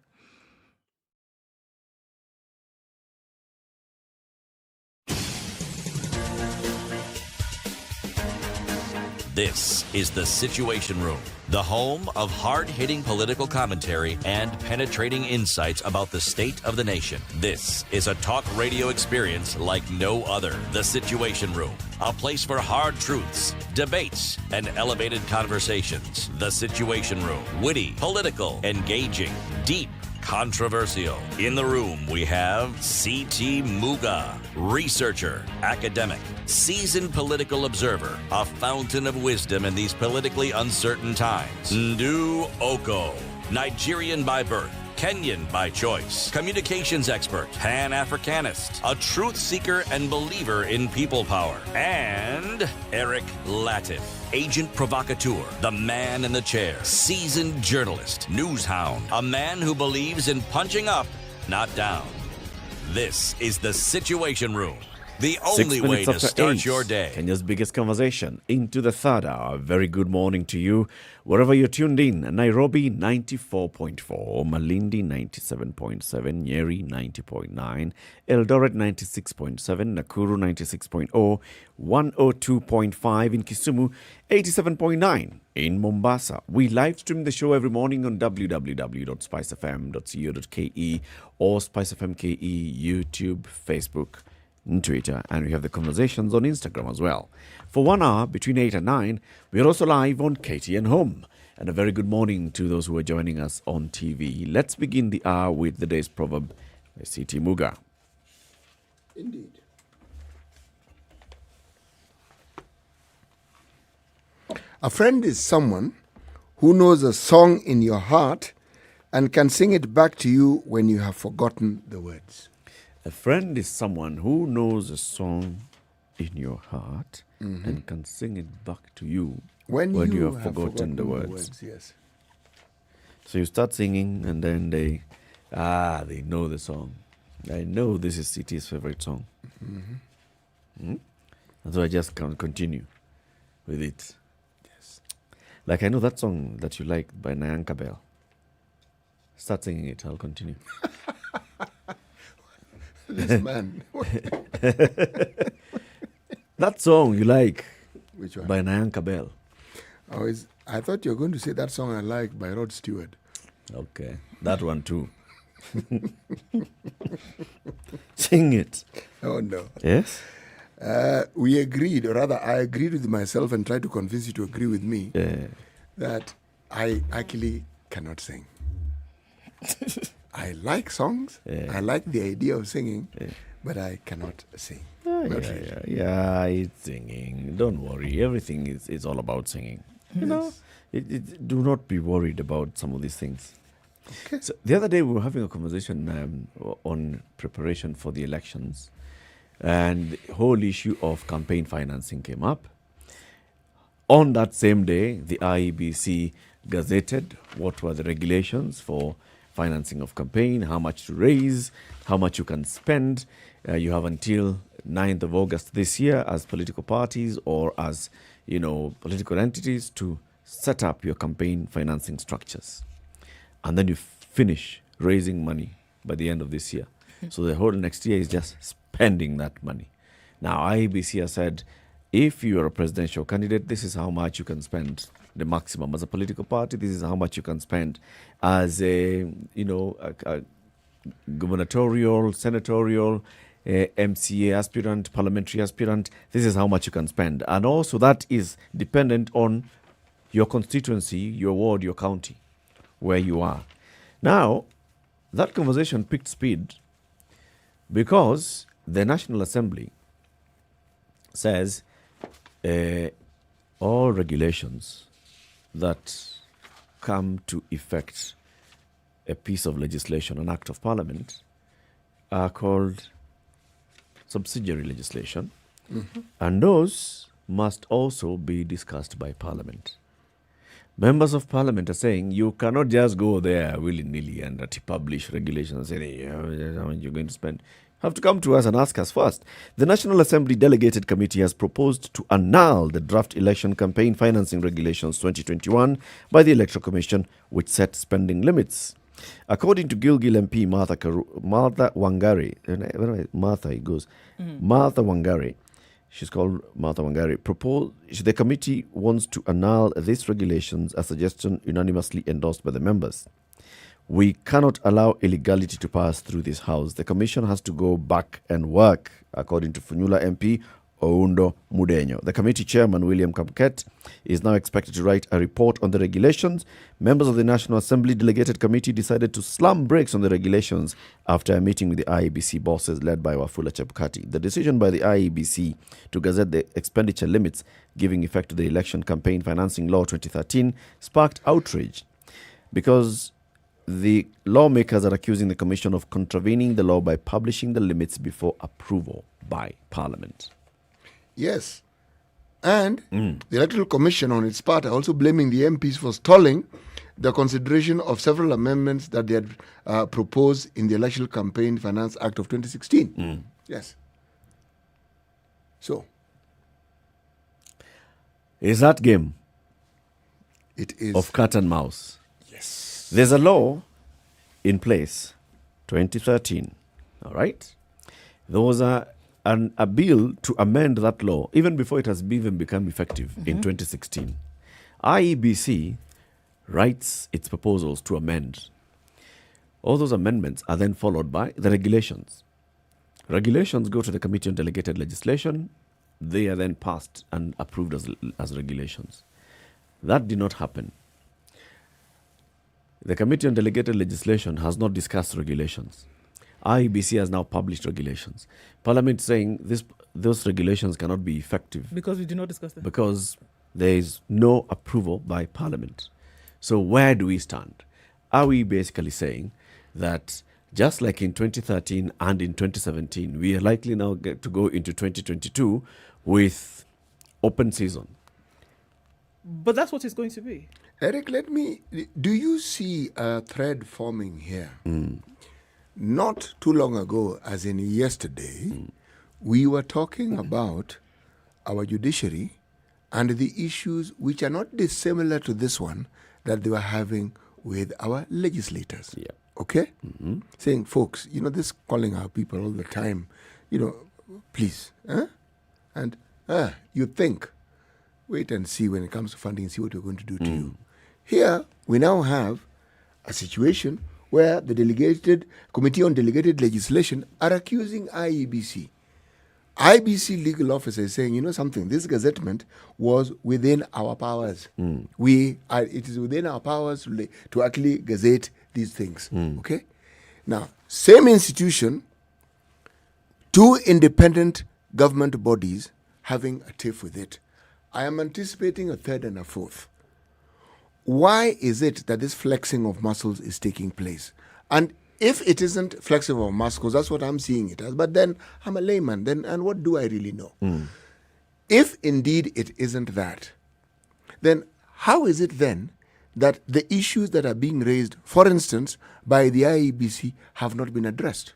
This is The Situation Room, the home of hard-hitting political commentary and penetrating insights about the state of the nation. This is a talk radio experience like no other. The Situation Room, a place for hard truths, debates, and elevated conversations. The Situation Room, witty, political, engaging, deep, controversial. In the room, we have C.T. Muga, researcher, academic, seasoned political observer, a fountain of wisdom in these politically uncertain times. Ndu Oko, Nigerian by birth, Kenyan by choice, communications expert, Pan-Africanist, a truth seeker and believer in people power, and Eric Latif, agent provocateur, the man in the chair, seasoned journalist, news hound, a man who believes in punching up, not down. This is The Situation Room, the only way to start your day. Kenya's biggest conversation into the third hour. Very good morning to you. Wherever you're tuned in, Nairobi 94.4, Malindi 97.7, Nyeri 90.9, Eldoret 96.7, Nakuru 96.0, 102.5 in Kisumu, 87.9 in Mombasa. We live stream the show every morning on www.spicefm.co.ke or SpiceFM KE, YouTube, Facebook, and Twitter, and we have the conversations on Instagram as well. For 1 hour between 8 and 9, we are also live on KTN Home. And a very good morning to those who are joining us on TV. Let's begin the hour with the day's proverb by C.T. Muga. Indeed. A friend is someone who knows a song in your heart and can sing it back to you when you have forgotten the words. A friend is someone who knows a song in your heart and can sing it back to you when you have forgotten the words. Yes. So you start singing and then they know the song. I know this is CT's favorite song. And so I just can continue with it. Yes. Like I know that song that you like by Nyanka Bell. Start singing it, I'll continue. This man. That song you like. Which one? By Nyanka Bell. I thought you were going to say that song I like by Rod Stewart. Okay, that one too. Sing it. Oh, no. Yes? We agreed, or rather I agreed with myself and tried to convince you to agree with me that I actually cannot sing. I like songs. I like the idea of singing, but I cannot sing. Yeah, it's singing. Don't worry. Everything is all about singing. You know, do not be worried about some of these things. Okay. So the other day we were having a conversation on preparation for the elections, and the whole issue of campaign financing came up. On that same day, the IEBC gazetted what were the regulations for financing of campaign, how much to raise, how much you can spend. You have until 9th of August this year as political parties or as, political entities to set up your campaign financing structures. And then you finish raising money by the end of this year. So the whole next year is just spending that money. Now, IEBC has said, if you are a presidential candidate, this is how much you can spend, the maximum. As a political party, this is how much you can spend. As a gubernatorial, senatorial, MCA aspirant, parliamentary aspirant, this is how much you can spend. And also that is dependent on your constituency, your ward, your county, where you are. Now, that conversation picked speed because the National Assembly says all regulations that come to effect a piece of legislation, an act of parliament, are called subsidiary legislation, and those must also be discussed by parliament. Members of parliament are saying you cannot just go there willy-nilly and publish regulations and say, how much you're going to spend. You have to come to us and ask us first. The National Assembly Delegated Committee has proposed to annul the draft election campaign financing regulations 2021 by the Electoral Commission, which set spending limits. According to Gilgil MP Martha Wangari, Martha Wangari, she's called Martha Wangari, the committee wants to annul these regulations, a suggestion unanimously endorsed by the members. We cannot allow illegality to pass through this house. The commission has to go back and work, according to Funyula MP Oundo Mudenyo. The committee chairman, William Kamket, is now expected to write a report on the regulations. Members of the National Assembly Delegated Committee decided to slam brakes on the regulations after a meeting with the IEBC bosses led by Wafula Chebukati. The decision by the IEBC to gazette the expenditure limits giving effect to the Election Campaign Financing Law 2013 sparked outrage because the lawmakers are accusing the Commission of contravening the law by publishing the limits before approval by Parliament. Yes. And the Electoral Commission, on its part, are also blaming the MPs for stalling the consideration of several amendments that they had proposed in the Electoral Campaign Finance Act of 2016. Yes. So. Is that game? It is. Of cat and mouse. Yes. There's a law in place, 2013. All right? There was a bill to amend that law even before it has even become effective in 2016. IEBC writes its proposals to amend. All those amendments are then followed by the regulations. Regulations go to the Committee on Delegated Legislation. They are then passed and approved as regulations. That did not happen. The Committee on Delegated Legislation has not discussed regulations. IEBC has now published regulations. Parliament is saying those regulations cannot be effective. Because we did not discuss them. Because there is no approval by Parliament. So where do we stand? Are we basically saying that just like in 2013 and in 2017, we are likely now to go into 2022 with open season? But that's what it's going to be. Eric, do you see a thread forming here? Not too long ago, as in yesterday, we were talking about our judiciary and the issues which are not dissimilar to this one that they were having with our legislators. Yeah. Okay? Saying, folks, this calling our people all the time, please. And you think, wait and see when it comes to funding, see what we're going to do to you. Here, we now have a situation where the Committee on Delegated Legislation are accusing IEBC. IEBC legal officer is saying, something, this gazettement was within our powers. It is within our powers to actually gazette these things. Okay? Now, same institution, two independent government bodies having a tiff with it. I am anticipating a third and a fourth. Why is it that this flexing of muscles is taking place? And if it isn't flexing of muscles, that's what I'm seeing it as. But then I'm a layman. And what do I really know? If indeed it isn't that, then how is it then that the issues that are being raised, for instance, by the IEBC have not been addressed?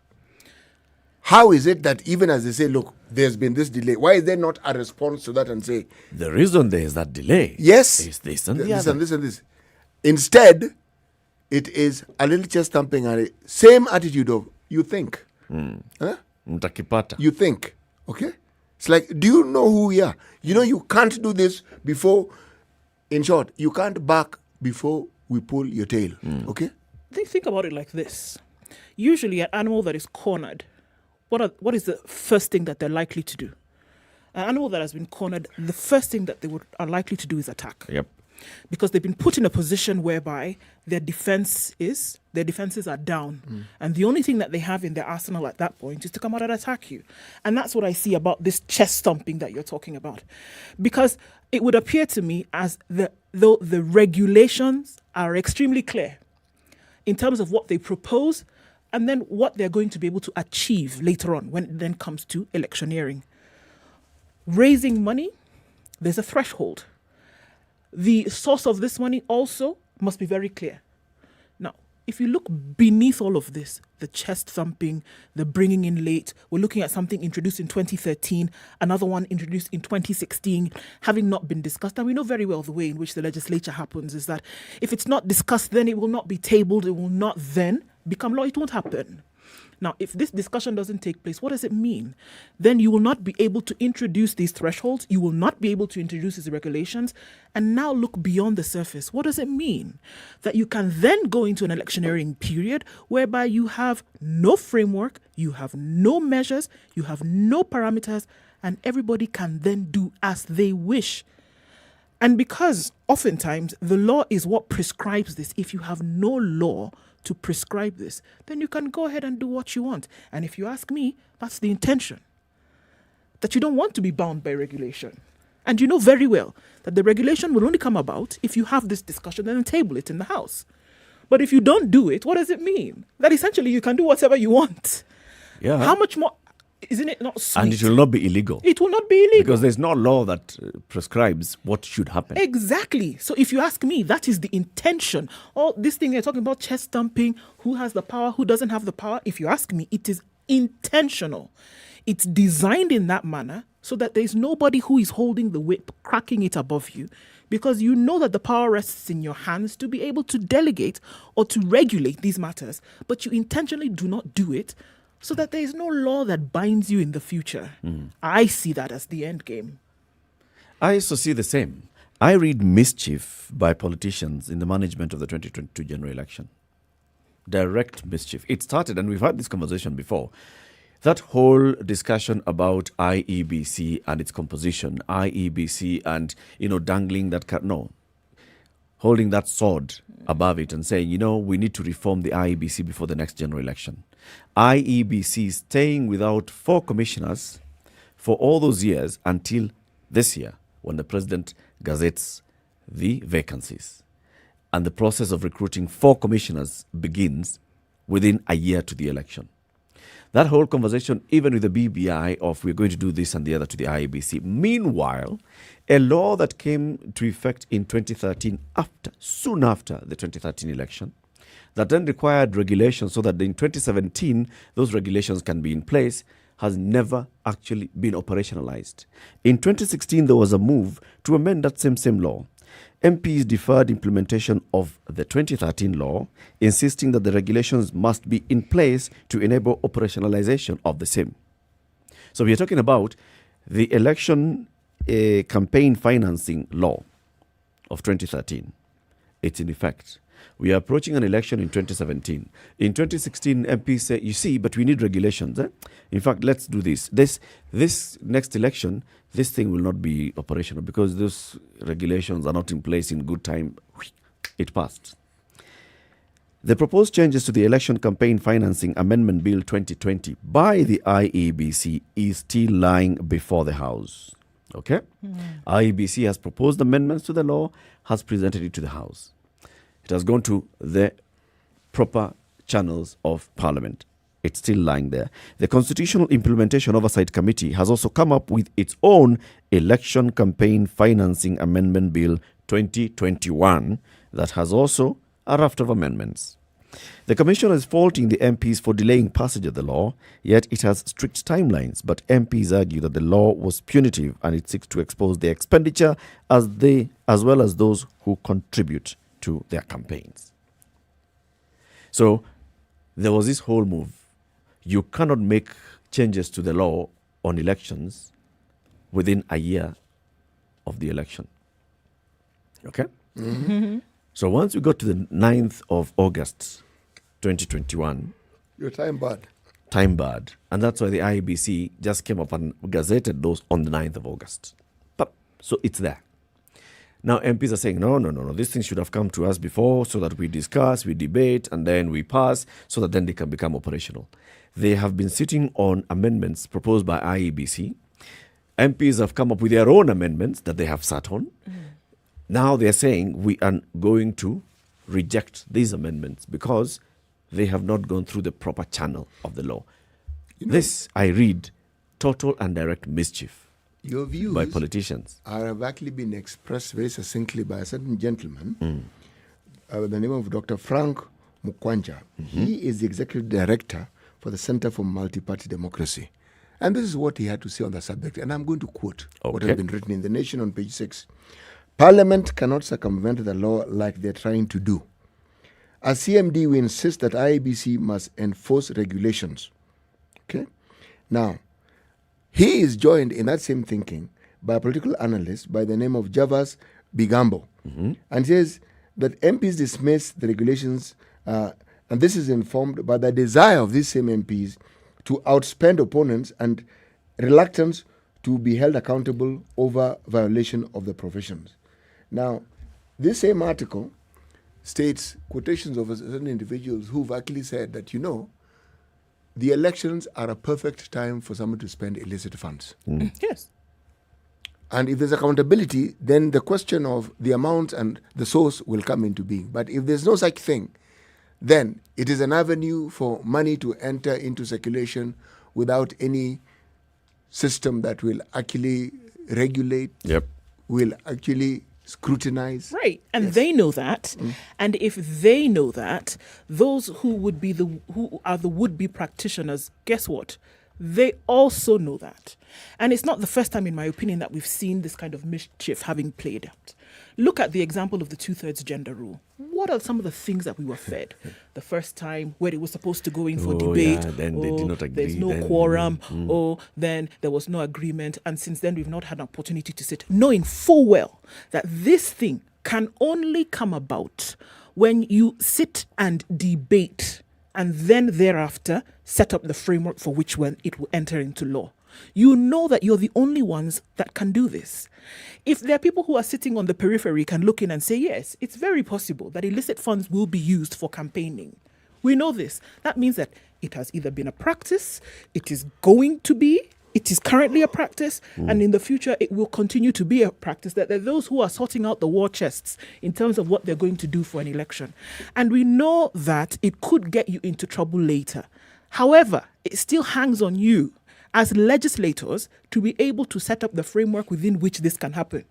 How is it that even as they say, look, there's been this delay, why is there not a response to that and say, the reason there is that delay, yes, is this and this and this and this. Instead, it is a little chest thumping and same attitude of you think. Huh? You think. Okay? It's like, do you know who we are? You know, you can't do this before, in short, you can't bark before we pull your tail. Okay? Think about it like this. Usually an animal that is cornered, what is the first thing that they're likely to do? An animal that has been cornered, the first thing that they are likely to do is attack. Yep. Because they've been put in a position whereby their defenses are down. And the only thing that they have in their arsenal at that point is to come out and attack you. And that's what I see about this chest thumping that you're talking about. Because it would appear to me as though the regulations are extremely clear in terms of what they propose and then what they're going to be able to achieve later on when it then comes to electioneering. Raising money, there's a threshold. The source of this money also must be very clear. Now, if you look beneath all of this, the chest thumping, the bringing in late, we're looking at something introduced in 2013, another one introduced in 2016, having not been discussed. And we know very well the way in which the legislature happens is that if it's not discussed, then it will not be tabled, it will not then become law, it won't happen. Now, if this discussion doesn't take place, what does it mean? Then you will not be able to introduce these thresholds, you will not be able to introduce these regulations, and now look beyond the surface. What does it mean? That you can then go into an electioneering period whereby you have no framework, you have no measures, you have no parameters, and everybody can then do as they wish. And because oftentimes the law is what prescribes this, if you have no law to prescribe this, then you can go ahead and do what you want. And if you ask me, that's the intention. That you don't want to be bound by regulation. And you know very well that the regulation will only come about if you have this discussion and then table it in the House. But if you don't do it, what does it mean? That essentially you can do whatever you want. Yeah. How much more? Isn't it not sweet? And it will not be illegal. It will not be illegal. Because there's no law that prescribes what should happen. Exactly. So if you ask me, that is the intention. All this thing you're talking about, chest thumping, who has the power, who doesn't have the power. If you ask me, it is intentional. It's designed in that manner so that there's nobody who is holding the whip, cracking it above you, because you know that the power rests in your hands to be able to delegate or to regulate these matters, but you intentionally do not do it so that there is no law that binds you in the future. I see that as the end game. I also see the same. I read mischief by politicians in the management of the 2022 general election. Direct mischief. It started, and we've had this conversation before, that whole discussion about IEBC and its composition, IEBC and, dangling that cat. No. Holding that sword above it and saying, we need to reform the IEBC before the next general election. IEBC staying without 4 commissioners for all those years until this year when the president gazettes the vacancies. And the process of recruiting 4 commissioners begins within a year to the election. That whole conversation, even with the BBI of we're going to do this and the other to the IEBC. Meanwhile, a law that came to effect in 2013, soon after the 2013 election, that then required regulations so that in 2017, those regulations can be in place, has never actually been operationalized. In 2016, there was a move to amend that same law. MPs deferred implementation of the 2013 law, insisting that the regulations must be in place to enable operationalization of the same. So we are talking about the election campaign financing law of 2013. It's in effect. We are approaching an election in 2017. In 2016, MPs say, you see, but we need regulations. In fact, let's do this. This next election, this thing will not be operational because those regulations are not in place in good time. It passed. The proposed changes to the Election Campaign Financing Amendment Bill 2020 by the IEBC is still lying before the House. Okay? IEBC has proposed amendments to the law, has presented it to the House. It has gone to the proper channels of Parliament. It's still lying there. The Constitutional Implementation Oversight Committee has also come up with its own Election Campaign Financing Amendment Bill 2021 that has also a raft of amendments. The Commission is faulting the MPs for delaying passage of the law, yet it has strict timelines, but MPs argue that the law was punitive and it seeks to expose their expenditure as well as those who contribute to their campaigns. So there was this whole move. You cannot make changes to the law on elections within a year of the election. Okay? So once we got to the 9th of August, 2021. Your time barred. Time barred. And that's why the IEBC just came up and gazetted those on the 9th of August. But, so it's there. Now MPs are saying, no, this thing should have come to us before so that we discuss, we debate, and then we pass so that then they can become operational. They have been sitting on amendments proposed by IEBC. MPs have come up with their own amendments that they have sat on. Now they're saying we are going to reject these amendments because they have not gone through the proper channel of the law. This, I read, total and direct mischief your views by politicians. Have actually been expressed very succinctly by a certain gentleman by the name of Dr. Frank Mukwanja. He is the executive director for the Center for Multi-Party Democracy. And this is what he had to say on the subject. And I'm going to quote what has been written in The Nation on page 6. Parliament cannot circumvent the law like they're trying to do. As CMD, we insist that IEBC must enforce regulations. Okay? Now, he is joined in that same thinking by a political analyst by the name of Javas Bigambo. And says that MPs dismiss the regulations, and this is informed by the desire of these same MPs to outspend opponents and reluctance to be held accountable over violation of the provisions. Now, this same article states quotations of certain individuals who've actually said that, the elections are a perfect time for someone to spend illicit funds. Yes. And if there's accountability, then the question of the amount and the source will come into being. But if there's no such thing, then it is an avenue for money to enter into circulation without any system that will actually regulate, will actually scrutinize. Right. And they know that. And if they know that, those who are the would-be practitioners, guess what? They also know that. And it's not the first time, in my opinion, that we've seen this kind of mischief having played out. Look at the example of the 2/3 gender rule. What are some of the things that we were fed? The first time where it was supposed to go in for debate, then they did not agree. There's no quorum, or then there was no agreement, and since then we've not had an opportunity to sit, knowing full well that this thing can only come about when you sit and debate and then thereafter set up the framework for which when it will enter into law. You know that you're the only ones that can do this. If there are people who are sitting on the periphery can look in and say, yes, it's very possible that illicit funds will be used for campaigning. We know this. That means that it has either been a practice, it is going to be, it is currently a practice, and in the future it will continue to be a practice, that there are those who are sorting out the war chests in terms of what they're going to do for an election. And we know that it could get you into trouble later. However, it still hangs on you as legislators to be able to set up the framework within which this can happen.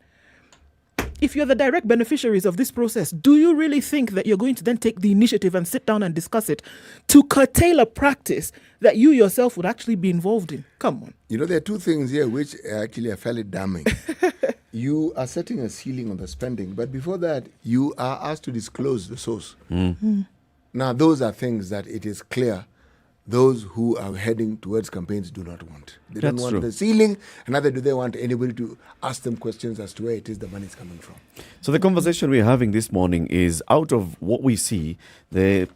If you're the direct beneficiaries of this process, do you really think that you're going to then take the initiative and sit down and discuss it to curtail a practice that you yourself would actually be involved in? Come on. There are two things here which actually are fairly damning. You are setting a ceiling on the spending, but before that, you are asked to disclose the source. Now, those are things that it is clear those who are heading towards campaigns do not want. They don't want the ceiling, and neither do they want anybody to ask them questions as to where it is the money is coming from. So the conversation we're having this morning is, out of what we see, the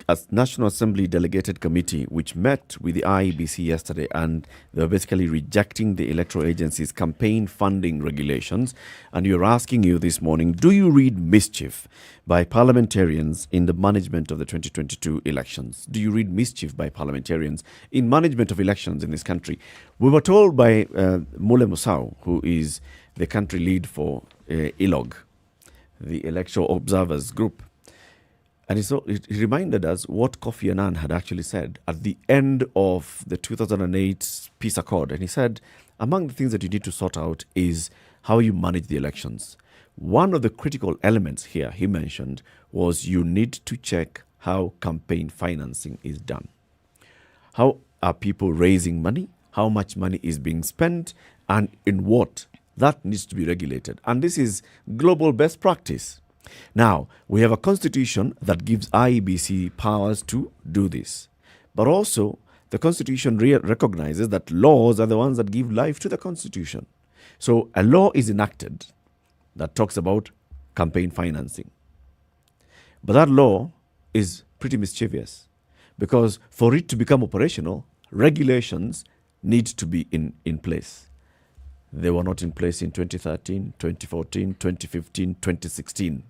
a National Assembly delegated committee which met with the IEBC yesterday, and they were basically rejecting the electoral agency's campaign funding regulations. And you're asking you this morning, do you read mischief by parliamentarians in the management of the 2022 elections? Do you read mischief by parliamentarians in management of elections in this country? We were told by Mule Musau, who is the country lead for ILOG, the Electoral Observers Group. And he reminded us what Kofi Annan had actually said at the end of the 2008 peace accord. And he said, among the things that you need to sort out is how you manage the elections. One of the critical elements here, he mentioned, was you need to check how campaign financing is done. How are people raising money? How much money is being spent? And in what? That needs to be regulated. And this is global best practice. Now, we have a constitution that gives IEBC powers to do this. But also, the constitution recognizes that laws are the ones that give life to the constitution. So a law is enacted that talks about campaign financing. But that law is pretty mischievous, because for it to become operational, regulations need to be in place. They were not in place in 2013, 2014, 2015, 2016.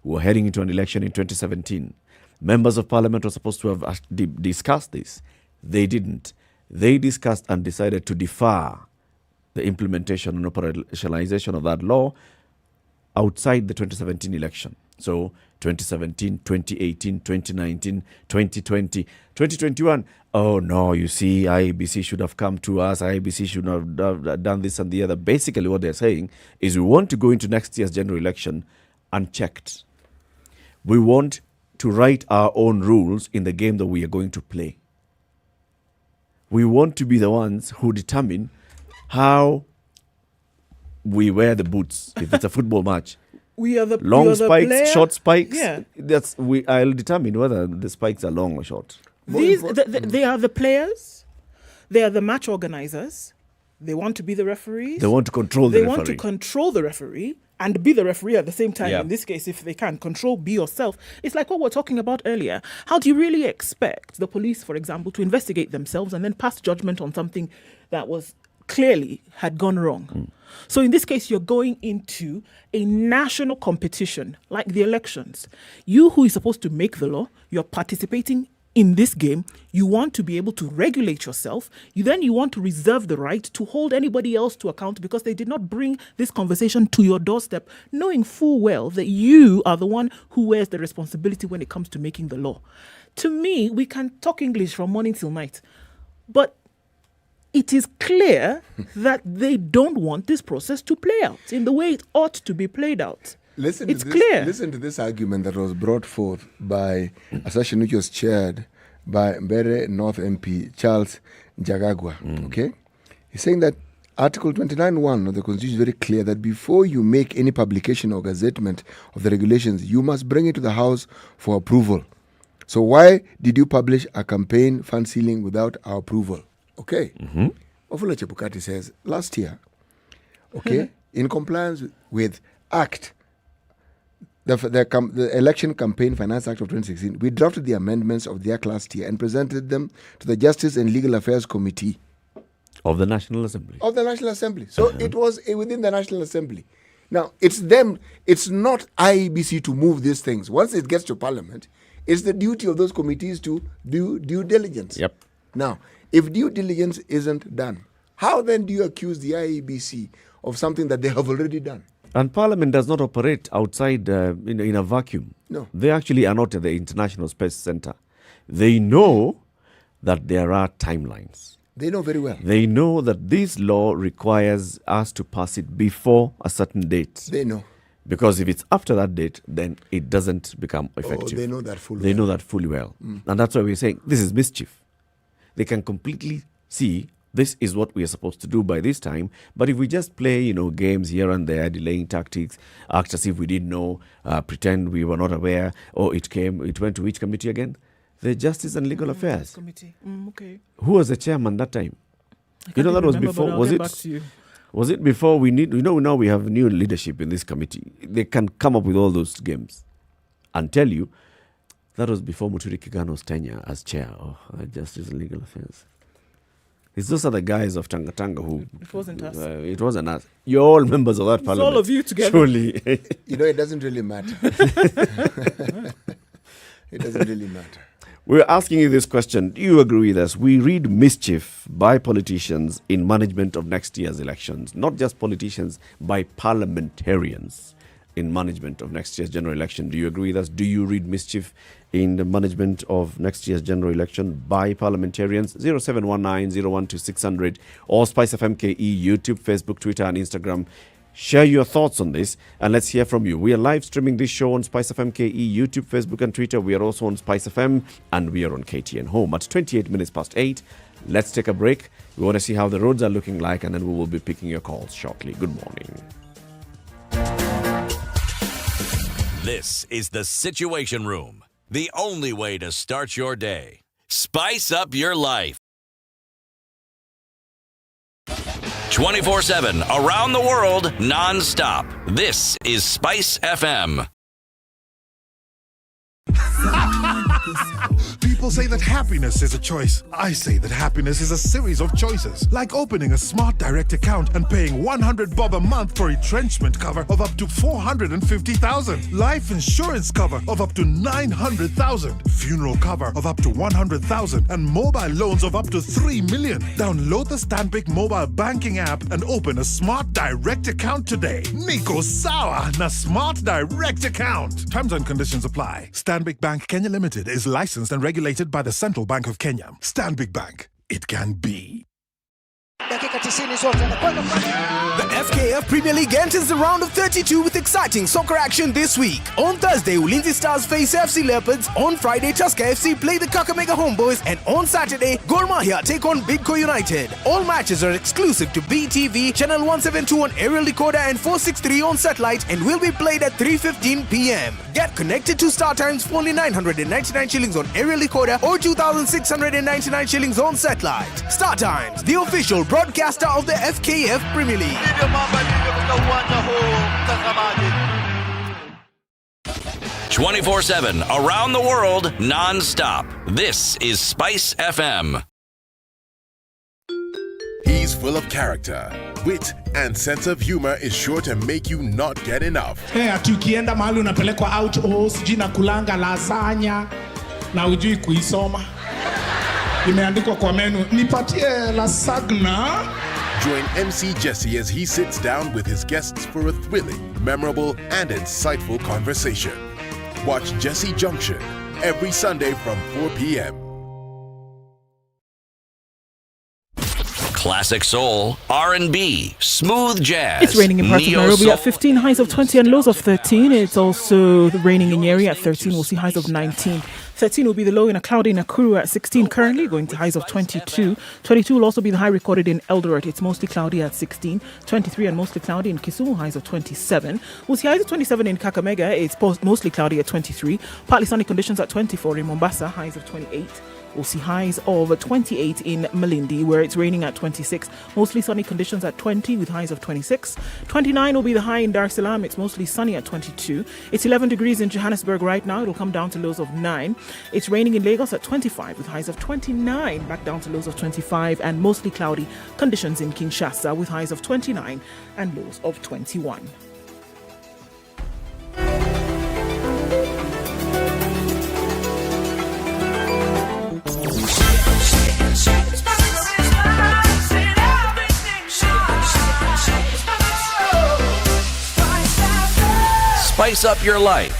We were heading into an election in 2017. Members of parliament were supposed to have discussed this. They didn't. They discussed and decided to defer the implementation and operationalization of that law outside the 2017 election. So 2017, 2018, 2019, 2020, 2021. Oh no, you see, IEBC should have come to us. IEBC should have done this and the other. Basically what they're saying is we want to go into next year's general election unchecked. We want to write our own rules in the game that we are going to play. We want to be the ones who determine how we wear the boots if it's a football match. We are the long spikes, short spikes. Yeah. I'll determine whether the spikes are long or short. They are the players. They are the match organizers. They want to be the referees. They want to control the referee. They want to control the referee and be the referee at the same time. Yeah. In this case, if they can control, be yourself. It's like what we're talking about earlier. How do you really expect the police, for example, to investigate themselves and then pass judgment on something that was clearly had gone wrong? So in this case, you're going into a national competition like the elections. You, who is supposed to make the law, you're participating in this game. You want to be able to regulate yourself. You want to reserve the right to hold anybody else to account because they did not bring this conversation to your doorstep, knowing full well that you are the one who wears the responsibility when it comes to making the law. To me, we can talk English from morning till night, but it is clear that they don't want this process to play out in the way it ought to be played out. It's clear. Listen to this argument that was brought forth by a session which was chaired by Mbere North MP Charles Njagagwa. Okay? He's saying that Article 29(1) of the Constitution is very clear that before you make any publication or gazettement of the regulations, you must bring it to the House for approval. So why did you publish a campaign fund ceiling without our approval? Okay. Ofula Chebukati says, last year, okay, in compliance with Act, the Election Campaign Finance Act of 2016, we drafted the amendments of the Act last year and presented them to the Justice and Legal Affairs Committee of the National Assembly. So it was within the National Assembly. Now, it's them, it's not IEBC to move these things. Once it gets to Parliament, it's the duty of those committees to do due diligence. Yep. Now, if due diligence isn't done, how then do you accuse the IEBC of something that they have already done? And Parliament does not operate outside in a vacuum. No. They actually are not at the International Space Center. They know that there are timelines. They know very well. They know that this law requires us to pass it before a certain date. They know. Because if it's after that date, then it doesn't become effective. They know that fully They know that fully well. And that's why we're saying this is mischief. They can completely see this is what we are supposed to do by this time. But if we just play, games here and there, delaying tactics, act as if we didn't know, pretend we were not aware, or it went to which committee again? The Justice and Legal Affairs. Committee. Okay. Who was the chairman that time? That was remember, before. but I'll Was get it? back to you. Was it before we need? Now we have new leadership in this committee. They can come up with all those games and tell you That was before Muthui Kigano's tenure as chair of Justice and Legal Affairs. Those are the guys of Tanga Tanga who... It wasn't us. It wasn't us. You're all members of that parliament. all of you together. Surely. It doesn't really matter. It doesn't really matter. We're asking you this question. Do you agree with us? We read mischief by politicians in management of next year's elections. Not just politicians, by parliamentarians in management of next year's general election. Do you agree with us? Do you read mischief in the management of next year's general election by parliamentarians? 0719-012-600 or SpiceFM KE, YouTube, Facebook, Twitter and Instagram. Share your thoughts on this and let's hear from you. We are live streaming this show on SpiceFM KE, YouTube, Facebook and Twitter. We are also on SpiceFM and we are on KTN Home at 28 minutes past 8. Let's take a break. We want to see how the roads are looking like and then we will be picking your calls shortly. Good morning. This is the Situation Room, the only way to start your day. Spice up your life. 24/7, around the world, non-stop. This is SpiceFM. People say that happiness is a choice. I say that happiness is a series of choices, like opening a smart direct account and paying 100 bob a month for retrenchment cover of up to 450,000, life insurance cover of up to 900,000, funeral cover of up to 100,000, and mobile loans of up to 3 million. Download the Stanbic mobile banking app and open a smart direct account today. Niko sawa na smart direct account. Terms and conditions apply. Stanbic Bank Kenya Limited is licensed and regulated by the Central Bank of Kenya. Stanbic Bank. It can be. The FKF Premier League enters the round of 32 with exciting soccer action this week. On Thursday, Ulinzi Stars face FC Leopards. On Friday, Tusker FC play the Kakamega Homeboys. And on Saturday, Gor Mahia take on Bidco United. All matches are exclusive to BTV, Channel 172 on aerial decoder and 463 on satellite and will be played at 3:15 p.m. Get connected to Star Times for only 999 shillings on aerial decoder or 2,699 shillings on satellite. Star Times, the official broadcaster of the FKF Premier League. 24/7, around the world, non-stop. This is SpiceFM. He's full of character, wit, and sense of humor is sure to make you not get enough. Tukienda mahali unapelekwa out sijui na kulanga lasagna na ujui kuisoma. Imeandikwa kwa menu, nipatie lasagna. Join MC Jesse as he sits down with his guests for a thrilling, memorable, and insightful conversation. Watch Jesse Junction every Sunday from 4 p.m. Classic soul, R&B, smooth jazz. It's raining in parts of Nairobi at 15, highs of 20 and lows of 13. It's also raining in Nyeri at 13. We'll see highs of 19. 13 will be the low in a cloudy Nakuru at 16 currently, going to highs of 22. 22 will also be the high recorded in Eldoret. It's mostly cloudy at 16. 23 and mostly cloudy in Kisumu, highs of 27. We'll see highs of 27 in Kakamega. It's mostly cloudy at 23. Partly sunny conditions at 24 in Mombasa, highs of 28. We'll see highs of 28 in Malindi, where it's raining at 26. Mostly sunny conditions at 20 with highs of 26. 29 will be the high in Dar es Salaam. It's mostly sunny at 22. It's 11 degrees in Johannesburg right now. It'll come down to lows of 9. It's raining in Lagos at 25 with highs of 29, back down to lows of 25, and mostly cloudy conditions in Kinshasa with highs of 29 and lows of 21. Spice up your life.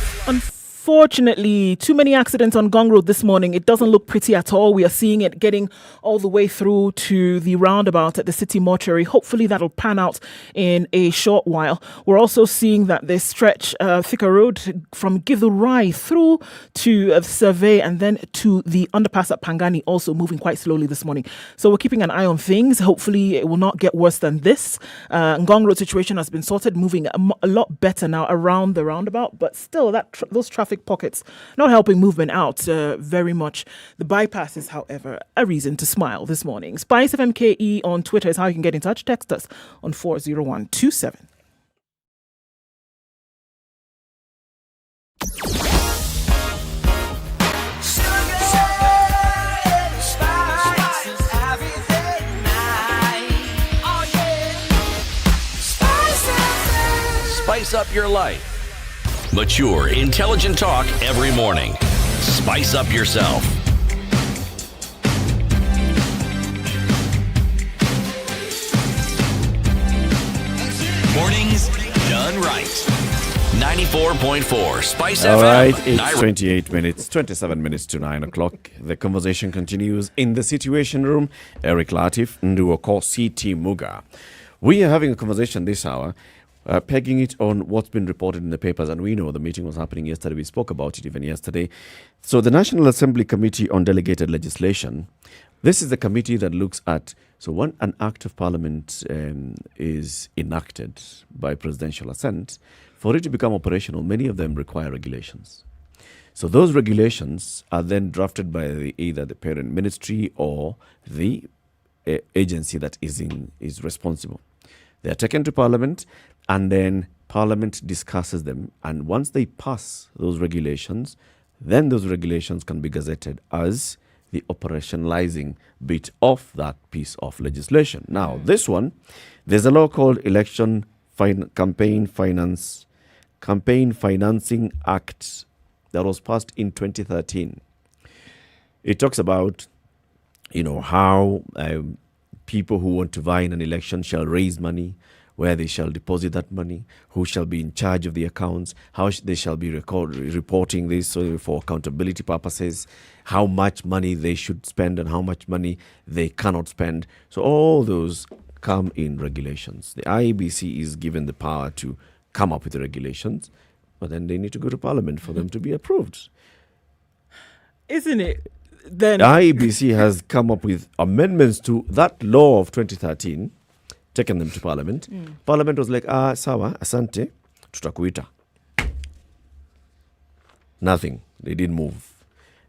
Unfortunately, too many accidents on Gong Road this morning. It doesn't look pretty at all. We are seeing it getting all the way through to the roundabout at the city mortuary. Hopefully that'll pan out in a short while. We're also seeing that this stretch, Thika Road from Githurai through to Survey and then to the underpass at Pangani, also moving quite slowly this morning. So we're keeping an eye on things. Hopefully it will not get worse than this. Gong Road situation has been sorted, moving a lot better now around the roundabout, but still those traffic pockets not helping movement out very much. The bypass is, however, a reason to smile this morning. SpiceFM KE on Twitter is how you can get in touch. Text us on 40127. spice up your life. Mature, intelligent talk every morning. Spice up yourself. Mornings done right. 94.4 Spice FM. All right, it's 28 minutes, 27 minutes to 9 o'clock. The conversation continues in the Situation Room. Eric Latif, Nduoko, CT Muga. We are having a conversation this hour, pegging it on what's been reported in the papers. And we know the meeting was happening yesterday. We spoke about it even yesterday. So the National Assembly Committee on Delegated Legislation, this is the committee that looks at, so when an act of parliament is enacted by presidential assent, for it to become operational, many of them require regulations. So those regulations are then drafted by either the parent ministry or the agency that is responsible. They are taken to Parliament, and then Parliament discusses them. And once they pass those regulations, then those regulations can be gazetted as the operationalizing bit of that piece of legislation. Now, this one, there's a law called Election Campaign Financing Act that was passed in 2013. It talks about, how people who want to vie in an election shall raise money, where they shall deposit that money, who shall be in charge of the accounts, how they shall be reporting this for accountability purposes, how much money they should spend and how much money they cannot spend. So all those come in regulations. The IEBC is given the power to come up with the regulations, but then they need to go to Parliament for them to be approved. Isn't it? Then the IEBC has come up with amendments to that law of 2013, taken them to Parliament. Parliament was like, sawa, asante, tutakuita. Nothing. They didn't move.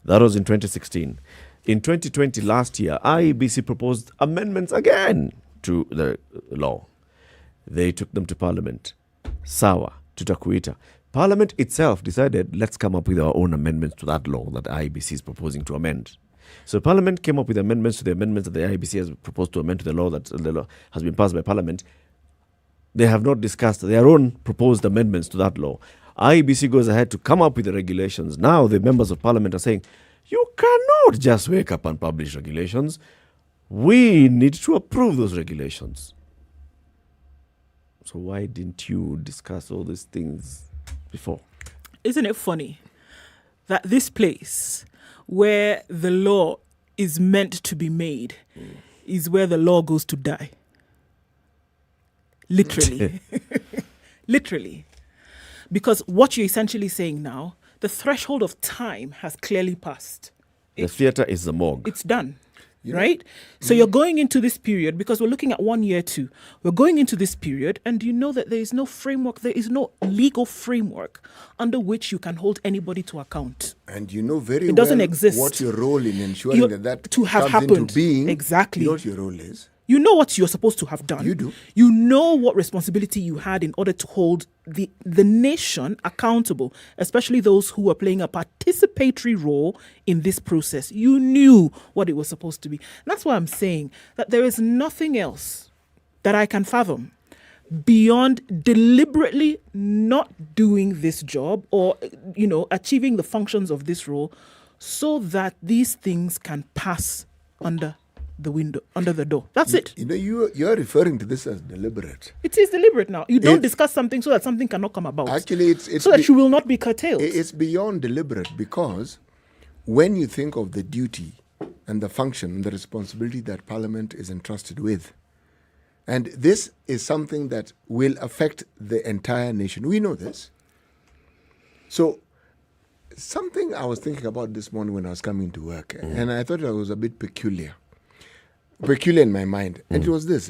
That was in 2016. In 2020, last year, IEBC proposed amendments again to the law. They took them to Parliament. Sawa, tutakuita. Parliament itself decided, let's come up with our own amendments to that law that IEBC is proposing to amend. So Parliament came up with amendments to the amendments that the IEBC has proposed to amend to the law that the law has been passed by Parliament. They have not discussed their own proposed amendments to that law. IEBC goes ahead to come up with the regulations. Now the members of Parliament are saying, you cannot just wake up and publish regulations. We need to approve those regulations. So why didn't you discuss all these things before? Isn't it funny that this place where the law is meant to be made is where the law goes to die? Literally. Literally. Because what you're essentially saying now, the threshold of time has clearly passed. The theatre is the morgue. It's done. Right? So you're going into this period, because we're looking at 1 year too. We're going into this period, and you know that there is no framework, there is no legal framework under which you can hold anybody to account. And you know very it doesn't well exist. what your role in ensuring that to have comes happened. into being. Exactly. You know what your role is. You know what you're supposed to have done. You do. You know what responsibility you had in order to hold the nation accountable, especially those who are playing a participatory role in this process. You knew what it was supposed to be. And that's why I'm saying that there is nothing else that I can fathom beyond deliberately not doing this job or, achieving the functions of this role so that these things can pass under the window, under the door. That's it. You're referring to this as deliberate. It is deliberate now. You don't discuss something so that something cannot come about. Actually, it's so that you will not be curtailed. It's beyond deliberate, because when you think of the duty and the function and the responsibility that Parliament is entrusted with, and this is something that will affect the entire nation. We know this. So something I was thinking about this morning when I was coming to work, and I thought it was a bit peculiar in my mind. And it was this.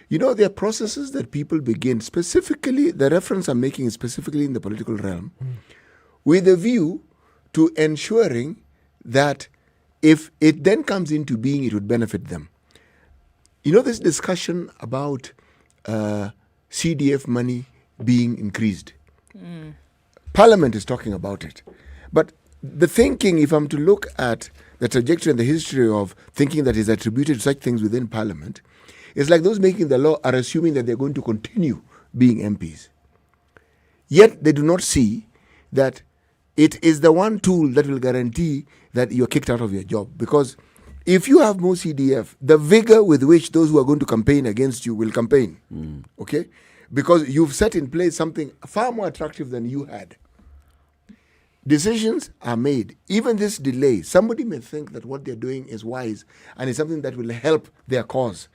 There are processes that people begin, specifically, the reference I'm making is specifically in the political realm, with a view to ensuring that if it then comes into being, it would benefit them. This discussion about CDF money being increased. Parliament is talking about it. But the thinking, if I'm to look at the trajectory and the history of thinking that is attributed to such things within Parliament, it's like those making the law are assuming that they're going to continue being MPs. Yet they do not see that it is the one tool that will guarantee that you're kicked out of your job. Because if you have more CDF, the vigor with which those who are going to campaign against you will campaign. Okay? Because you've set in place something far more attractive than you had. Decisions are made. Even this delay, somebody may think that what they're doing is wise and is something that will help their cause.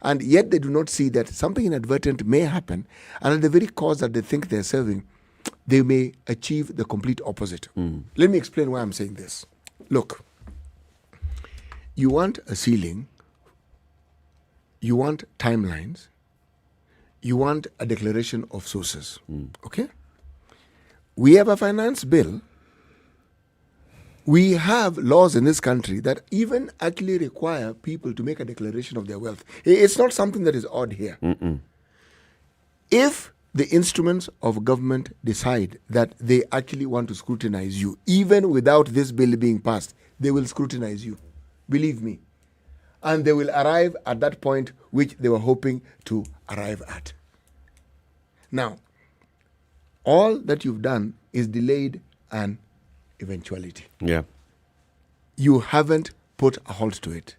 And yet they do not see that something inadvertent may happen, and at the very cause that they think they're serving, they may achieve the complete opposite. Let me explain why I'm saying this. Look, you want a ceiling, you want timelines, you want a declaration of sources. Okay? We have a finance bill. We have laws in this country that even actually require people to make a declaration of their wealth. It's not something that is odd here. If the instruments of government decide that they actually want to scrutinize you, even without this bill being passed, they will scrutinize you. Believe me. And they will arrive at that point which they were hoping to arrive at. Now, all that you've done is delayed an eventuality. Yeah. You haven't put a halt to it.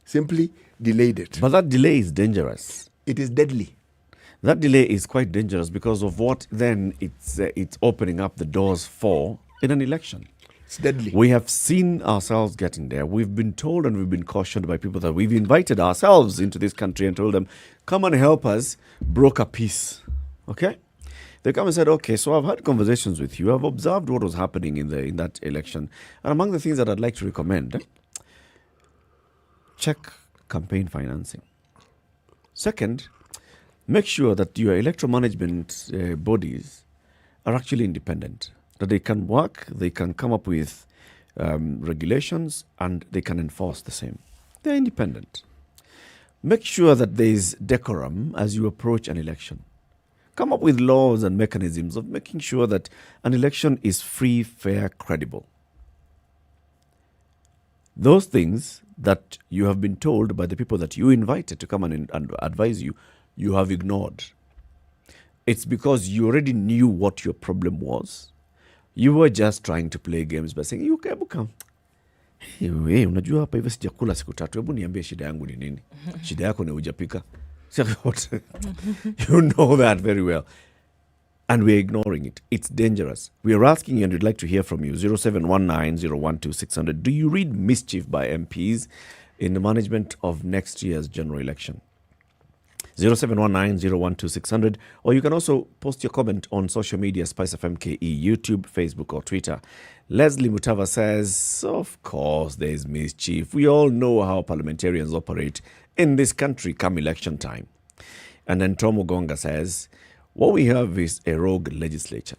Simply delayed it. But that delay is dangerous. It is deadly. That delay is quite dangerous because of what then it's opening up the doors for in an election. It's deadly. We have seen ourselves getting there. We've been told and we've been cautioned by people that we've invited ourselves into this country and told them, come and help us broker peace. Okay? They come and said, okay, so I've had conversations with you. I've observed what was happening in that election. And among the things that I'd like to recommend, check campaign financing. Second, make sure that your electoral management bodies are actually independent, that they can work, they can come up with regulations, and they can enforce the same. They're independent. Make sure that there is decorum as you approach an election. Come up with laws and mechanisms of making sure that an election is free, fair, credible. Those things that you have been told by the people that you invited to come and advise you, you have ignored. It's because you already knew what your problem was. You were just trying to play games by saying, you can come. Hey, unajua hapa hivi sijakula siku 3. Hebu niambie shida yangu ni nini? Shida yako ni hujapika. You know that very well. And we're ignoring it. It's dangerous. We are asking you, and we'd like to hear from you. 0719-012-600. Do you read mischief by MPs in the management of next year's general election? 0719-012-600. Or you can also post your comment on social media, SpiceFM KE, YouTube, Facebook, or Twitter. Leslie Mutava says, of course there's mischief. We all know how parliamentarians operate in this country come election time. And then Tomo Gonga says, what we have is a rogue legislature.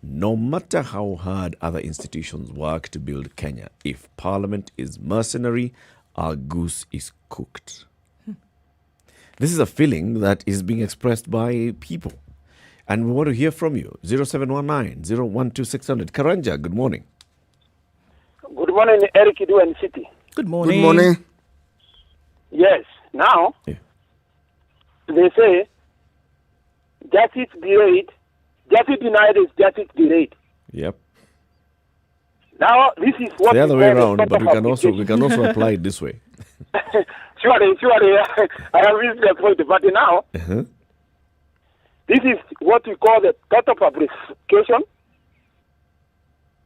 No matter how hard other institutions work to build Kenya, if Parliament is mercenary, our goose is cooked. This is a feeling that is being expressed by people. And we want to hear from you. 0719-012-600. Karanja, good morning. Good morning, Eric Idu and City. Good morning. Good morning. Yes. Now, they say, justice delayed, justice denied is justice delayed. Yep. Now, this is what the other way around, but we can also apply it this way. Surely, I have reached the point. But now, this is what we call the total fabrication.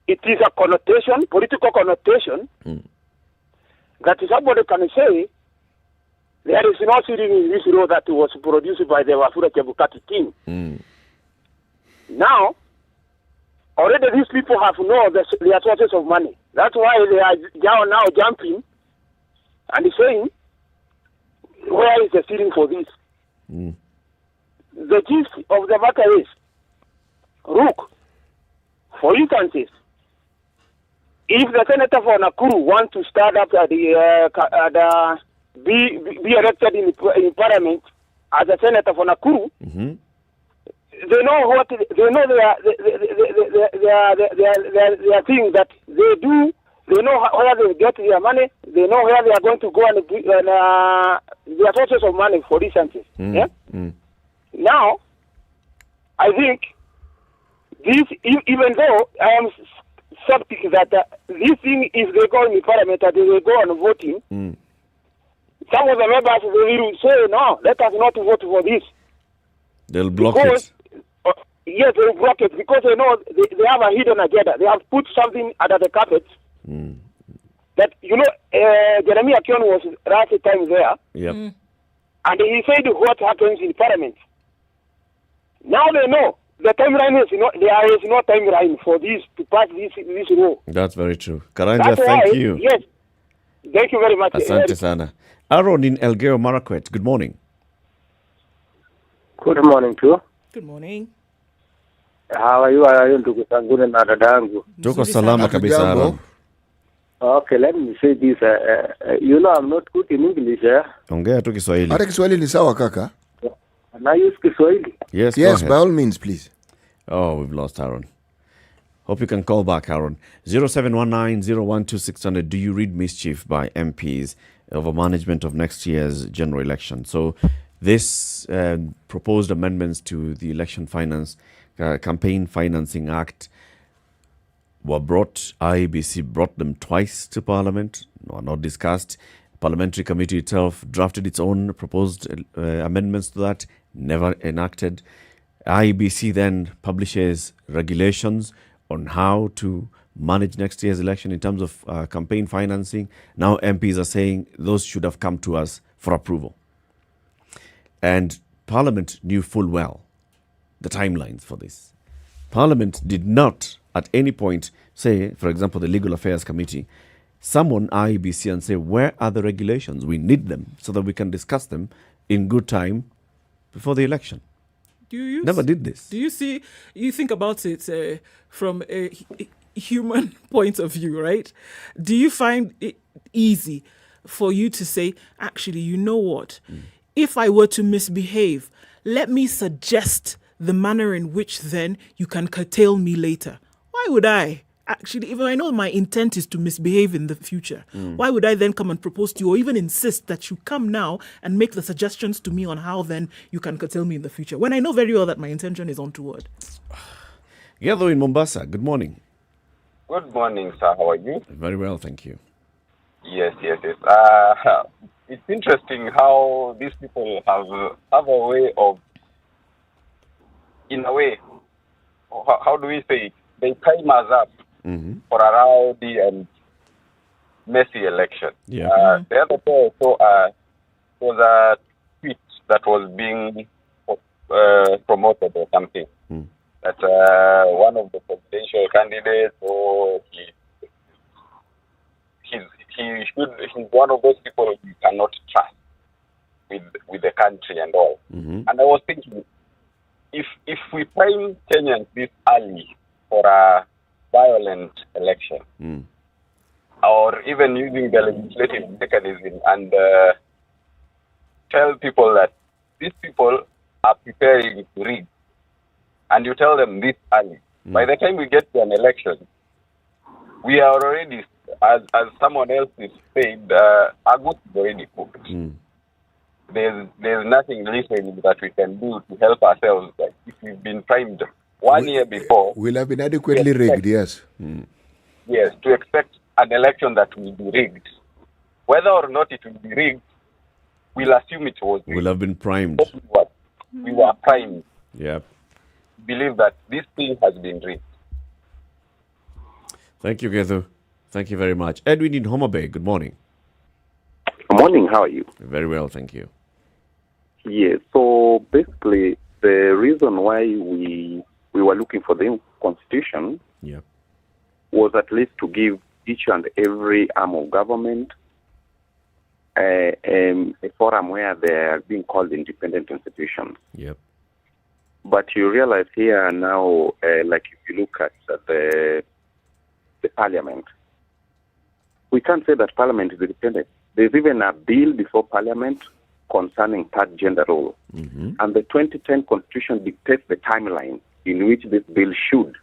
It is a connotation, political connotation, that somebody can say, there is no ceiling in this law that was produced by the Wafula Chebukati team. Now, already these people have known their sources of money. That's why they are now jumping and saying, where is the ceiling for this? The gist of the matter is, look, for instances, if the senator for Nakuru wants to start up be elected in parliament as a senator for Nakuru, they know what they know. Their thing that they do. They know where they get their money. They know where they are going to go and their sources of money for instances. Now, I think this, even though I am skeptic that this thing, if they go in the parliament, that they will go on voting, some of the members will say, no, let us not vote for this. They'll block because, it. Yes, they will block it because they know they have a hidden agenda. They have put something under the carpet. That, Jeremiah Kion was last time there. Yep. And he said what happens in parliament. Now they know the timeline is there is no timeline for this to pass this law. That's very true. Karanja, thank you. Yes. Thank you very much. Asante sana. Aaron in Elgeyo Marakwet, good morning. Good morning too. Good morning. How are you? Ndugu Sangune na dada yangu? Tuko salama kabisa, Aaron. Okay, let me say this. I'm not good in English. Ongea tu Kiswahili. Hata Kiswahili ni sawa kaka. Can I use Kiswahili? Yes, yes, by all means, please. Oh, we've lost Aaron. Hope you can call back, Aaron. 0719-012-600. Do you read mischief by MPs over management of next year's general election? So this proposed amendments to the Election Finance Campaign Financing Act were brought. IEBC brought them twice to Parliament, were not discussed. Parliamentary committee itself drafted its own proposed amendments to that, never enacted. IEBC then publishes regulations on how to manage next year's election in terms of campaign financing. Now MPs are saying those should have come to us for approval. And Parliament knew full well the timelines for this. Parliament did not at any point say, for example, the Legal Affairs Committee, summon IEBC and say, where are the regulations? We need them so that we can discuss them in good time before the election. Never did this. Do you see, you think about it from a human point of view, right? Do you find it easy for you to say, actually, you know what? If I were to misbehave, let me suggest the manner in which then you can curtail me later. Why would I? Actually, even I know my intent is to misbehave in the future, why would I then come and propose to you or even insist that you come now and make the suggestions to me on how then you can curtail me in the future when I know very well that my intention is untoward? Yellow in Mombasa, good morning. Good morning, sir. How are you? Very well, thank you. Yes. It's interesting how these people have a way of, in a way, how do we say it? They time us up for a rowdy and messy election. Yeah. The other day was a tweet that was being promoted or something. That one of the presidential candidates, or he's one of those people you cannot trust with the country and all. And I was thinking, if we prime Kenyans this early for a violent election, or even using the legislative mechanism and tell people that these people are preparing to rig, and you tell them this early, by the time we get to an election, we are already, as someone else is said, our goods is already cooked. There's nothing literally that we can do to help ourselves. Like if we've been primed 1 year before, we'll have been adequately rigged, yes. Yes, to expect an election that will be rigged. Whether or not it will be rigged, we'll assume it was rigged. Will have been primed. We were primed. Yep. Believe that this thing has been rigged. Thank you, Gethu. Thank you very much. Edwin in Homa Bay, good morning. Good morning, how are you? Very well, thank you. Yes, so basically the reason why we were looking for the constitution was at least to give each and every arm of government a forum where they are being called independent institutions. Yep. But you realize here now, like if you look at the parliament, we can't say that parliament is independent. There's even a bill before parliament concerning third gender role. And the 2010 constitution dictates the timeline in which this bill should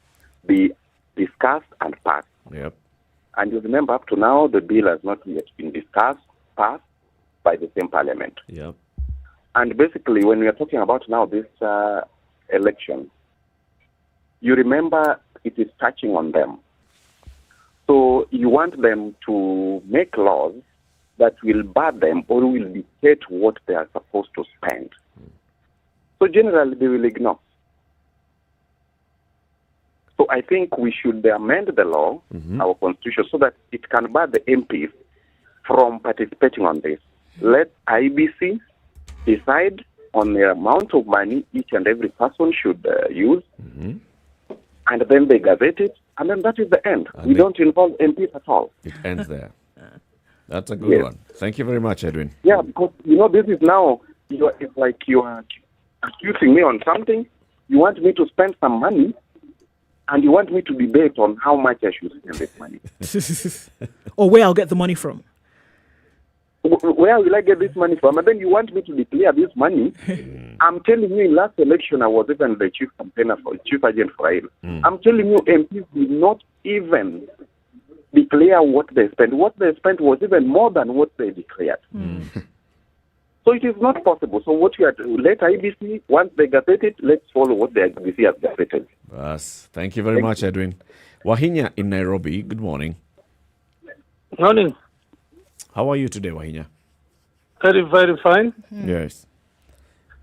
be discussed and passed. Yep. And you remember up to now, the bill has not yet been discussed, passed by the same parliament. Yep. And basically, when we are talking about now this election, you remember it is touching on them. So you want them to make laws that will bar them or will dictate what they are supposed to spend. So generally, they will ignore. So I think we should amend the law, our constitution, so that it can bar the MPs from participating on this. Let IEBC decide on the amount of money each and every person should use, and then they gazette it, and then that is the end. We don't involve MPs at all. It ends there. That's a good one. Thank you very much, Edwin. Yeah, because, this is now, it's like you are accusing me on something. You want me to spend some money, and you want me to debate on how much I should spend this money. Or where I'll get the money from. Where will I get this money from? And then you want me to declare this money. I'm telling you, in last election, I was even the chief agent for IEL. I'm telling you, MPs did not even declare what they spent. What they spent was even more than what they declared. So it is not possible. So what you have to let IEBC, once they gazette it, let's follow what the IEBC has gazetted. Yes. Thank you very much, Edwin. Wahinya in Nairobi, good morning. Morning. How are you today, Wahinya? Very, very fine. Yes.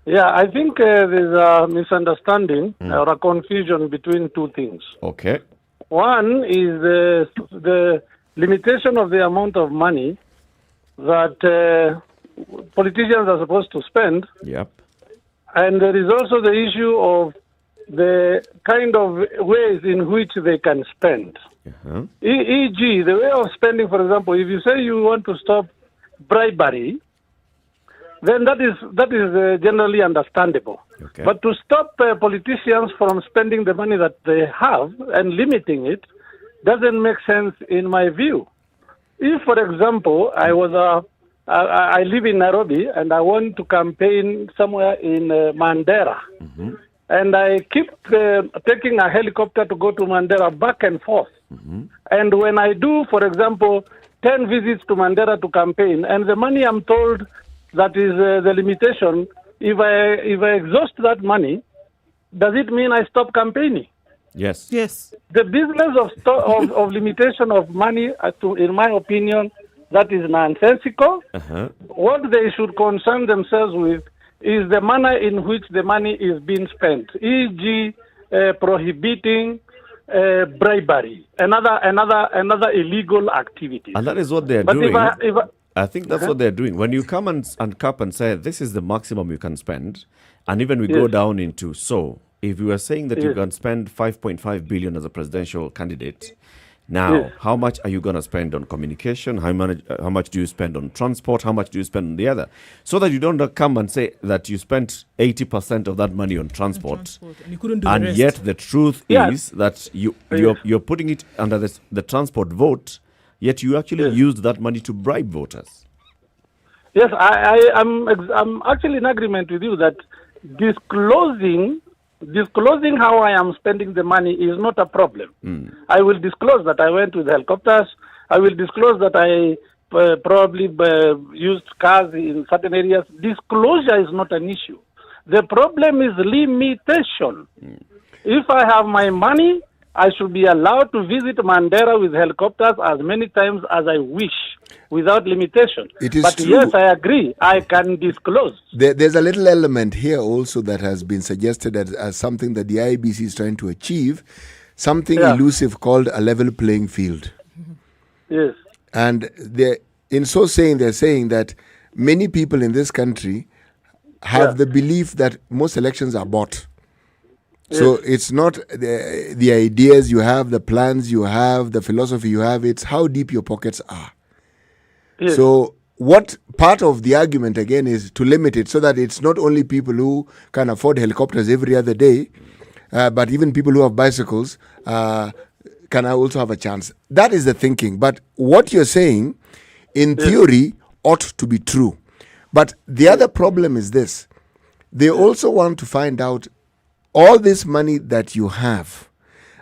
Yeah, I think there's a misunderstanding or a confusion between two things. Okay. One is the limitation of the amount of money that politicians are supposed to spend. Yep. And there is also the issue of the kind of ways in which they can spend. E.g., the way of spending, for example, if you say you want to stop bribery, then that is generally understandable. Okay. But to stop politicians from spending the money that they have and limiting it doesn't make sense in my view. If, for example, I live in Nairobi and I want to campaign somewhere in Mandera, and I keep taking a helicopter to go to Mandera back and forth. And when I do, for example, 10 visits to Mandera to campaign, and the money I'm told that is the limitation, if I exhaust that money, does it mean I stop campaigning? Yes. Yes. The business of limitation of money, in my opinion, that is nonsensical. What they should concern themselves with is the manner in which the money is being spent, e.g., prohibiting bribery, another illegal activity. And that is what they're doing. I think that's what they're doing. When you come and cap and say, this is the maximum you can spend, and even we go down into, so if you are saying that you can spend 5.5 billion as a presidential candidate, now, how much are you going to spend on communication? How much do you spend on transport? How much do you spend on the other? So that you don't come and say that you spent 80% of that money on transport. And you couldn't do and the rest. Yet the truth is that you're putting it under the transport vote, yet you actually used that money to bribe voters. Yes, I'm actually in agreement with you that disclosing how I am spending the money is not a problem. I will disclose that I went with helicopters. I will disclose that I probably used cars in certain areas. Disclosure is not an issue. The problem is limitation. If I have my money, I should be allowed to visit Mandera with helicopters as many times as I wish, without limitation. It is but true. Yes, I agree. I can disclose. There's a little element here also that has been suggested as something that the IEBC is trying to achieve, something elusive called a level playing field. Yes. And in so saying, they're saying that many people in this country have the belief that most elections are bought. So it's not the ideas you have, the plans you have, the philosophy you have, it's how deep your pockets are. Yes. So what part of the argument again is to limit it so that it's not only people who can afford helicopters every other day, but even people who have bicycles can also have a chance. That is the thinking. But what you're saying, in theory, ought to be true. But the other problem is this. They also want to find out all this money that you have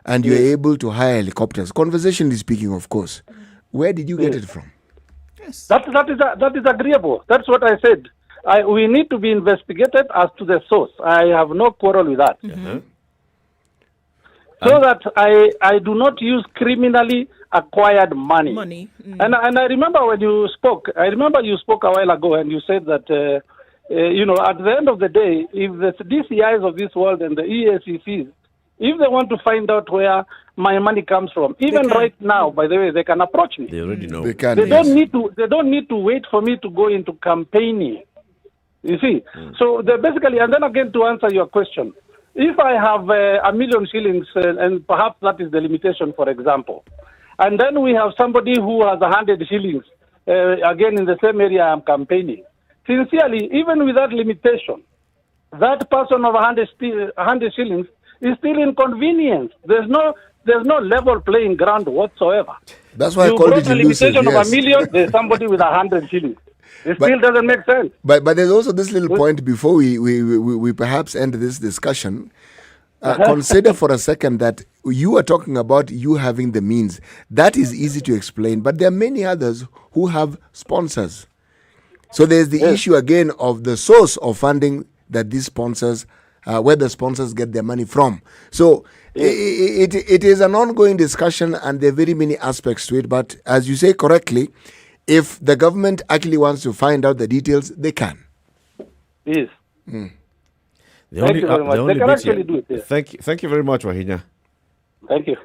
and you're able to hire helicopters, conversationally speaking, of course, where did you get it from? Yes. That is agreeable. That's what I said. We need to be investigated as to the source. I have no quarrel with that. so that I do not use criminally acquired money. And I remember when you spoke, you spoke a while ago and you said that, at the end of the day, if the DCIs of this world and the EACCs, if they want to find out where my money comes from, even right now, by the way, they can approach me. They already know. They don't need to wait for me to go into campaigning. You see? So they basically, and then again to answer your question, if I have $1 million shillings, and perhaps that is the limitation, for example, and then we have somebody who has 100 shillings, again in the same area I'm campaigning. Sincerely, even with that limitation, that person of 100 shillings is still inconvenienced. There's no level playing ground whatsoever. That's why I you called brought it a elusive, limitation of yes. $1 million. There's somebody with 100 shillings. It still doesn't make sense. But there's also this little point before we perhaps end this discussion. Consider for a second that you are talking about you having the means. That is easy to explain, but there are many others who have sponsors. So there's the issue again of the source of funding that these sponsors, where the sponsors get their money from. So it is an ongoing discussion, and there are very many aspects to it. But as you say correctly, if the government actually wants to find out the details, they can. Yes. The Thank you very much. They can actually do it. Yes. Thank you very much, Wahinya. Thank you.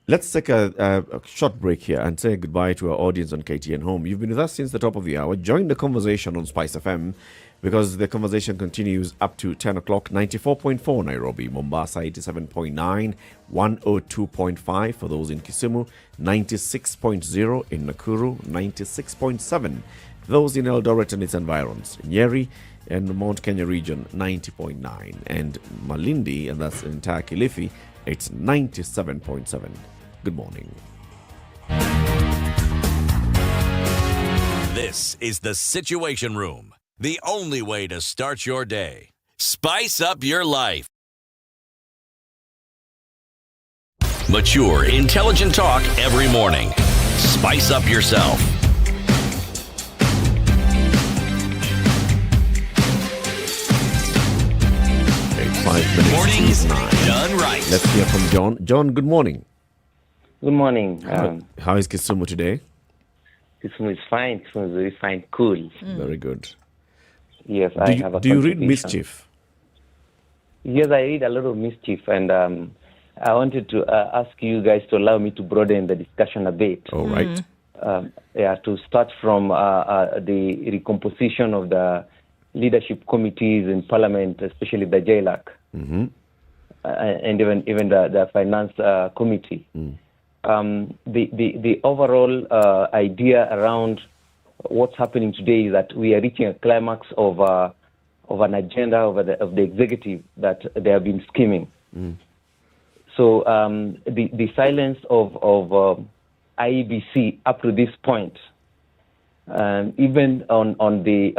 Let's take a short break here and say goodbye to our audience on KTN Home. You've been with us since the top of the hour. Join the conversation on SpiceFM, because the conversation continues up to 10 o'clock. 94.4 Nairobi, Mombasa 87.9, 102.5 for those in Kisumu, 96.0 in Nakuru, 96.7 those in Eldoret and its environs, Nyeri and Mount Kenya region 90.9, and Malindi, and that's the entire Kilifi, it's 97.7. Good morning. This is the Situation Room, the only way to start your day. Spice up your life. Mature, intelligent talk every morning. Spice up yourself. 5 minutes Mornings to 9. done right. Let's hear from John. John, good morning. Good morning. How is Kisumu today? Kisumu is fine. Kisumu is very fine, cool. Very good. Yes, Do I you, have a do you read contribution. Mischief? Yes, I read a lot of Mischief, and I wanted to ask you guys to allow me to broaden the discussion a bit. All right. To start from the recomposition of the leadership committees in Parliament, especially the JLAC, and even the Finance Committee. The overall idea around what's happening today is that we are reaching a climax of an agenda of the executive that they have been scheming. So the silence of IEBC up to this point, even on the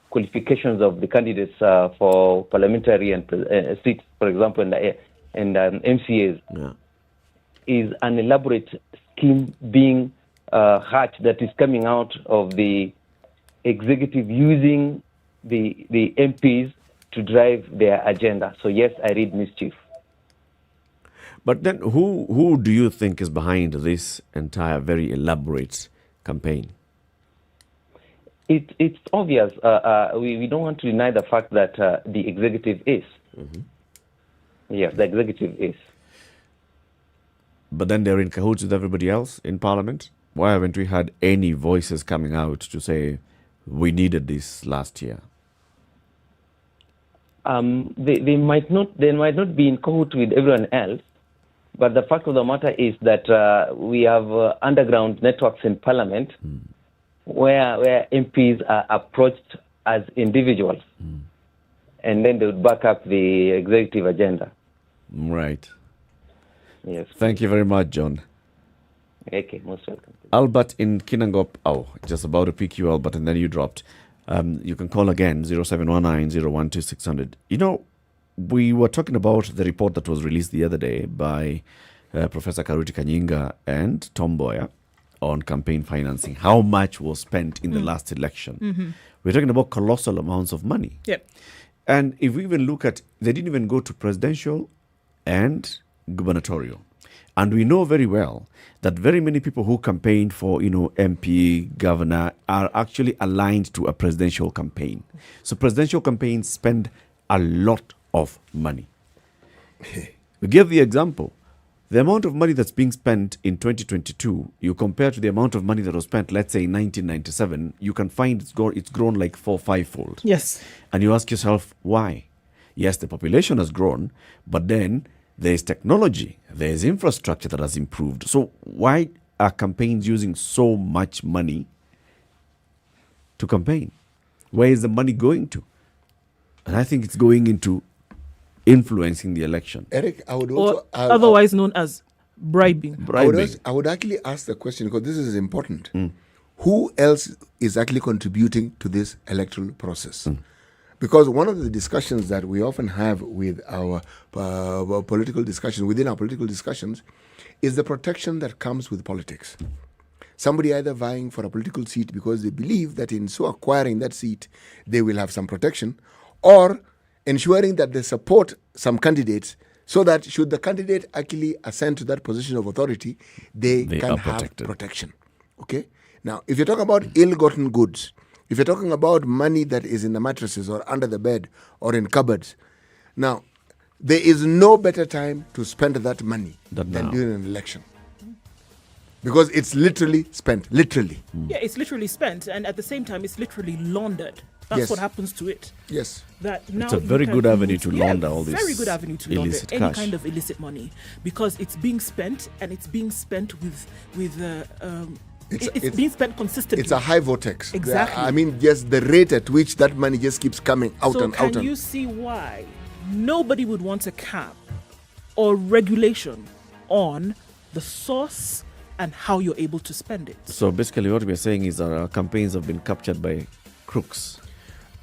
qualifications of the candidates for parliamentary and seats, for example, and MCAs, is an elaborate scheme being hatched that is coming out of the executive using the MPs to drive their agenda. So yes, I read Mischief. But then who do you think is behind this entire very elaborate campaign? It's obvious. We don't want to deny the fact that the executive is. Yes, the executive is. But then they're in cahoots with everybody else in Parliament? Why haven't we had any voices coming out to say we needed this last year? They might not be in cahoots with everyone else, but the fact of the matter is that we have underground networks in Parliament where MPs are approached as individuals, and then they would back up the executive agenda. Right. Yes. Thank you very much, John. Okay, most welcome. Albert in Kinangop. Oh, just about to pick you, Albert, and then you dropped. You can call again, 0719-012-600. You know, we were talking about the report that was released the other day by Professor Karuti Kanyinga and Tom Boyer on campaign financing. How much was spent in the last election? We're talking about colossal amounts of money. Yep. And if we even look at, they didn't even go to presidential and gubernatorial. And we know very well that very many people who campaign for, MP, governor, are actually aligned to a presidential campaign. So presidential campaigns spend a lot of money. We give the example. The amount of money that's being spent in 2022, you compare to the amount of money that was spent, let's say, in 1997, you can find it's grown like 4 or 5-fold. Yes. And you ask yourself, why? Yes, the population has grown, but then there's technology, there's infrastructure that has improved. So why are campaigns using so much money to campaign? Where is the money going to? And I think it's going into influencing the election. Eric, I would Or also... otherwise known as bribing. I would actually ask the question, because this is important. Who else is actually contributing to this electoral process? Because one of the discussions that we often have with our political discussions, within our political discussions, is the protection that comes with politics. Somebody either vying for a political seat because they believe that in so acquiring that seat, they will have some protection, or ensuring that they support some candidates so that should the candidate actually ascend to that position of authority, they can have protection. Okay? Now, if you're talking about ill-gotten goods, if you're talking about money that is in the mattresses or under the bed or in cupboards, now, there is no better time to spend that money than during an election. Because it's literally spent, literally. Yeah, it's literally spent, and at the same time, it's literally laundered. That's what happens to it. Yes. That now It's a very good avenue to launder all this very good avenue to launder illicit any cash. kind of illicit money, because it's being spent, and it's being spent with it's being spent consistently. It's a high vortex. Exactly. I mean, just the rate at which that money just keeps coming out so and out. can you see why nobody would want a cap or regulation on the source and how you're able to spend it? So basically what we're saying is our campaigns have been captured by crooks.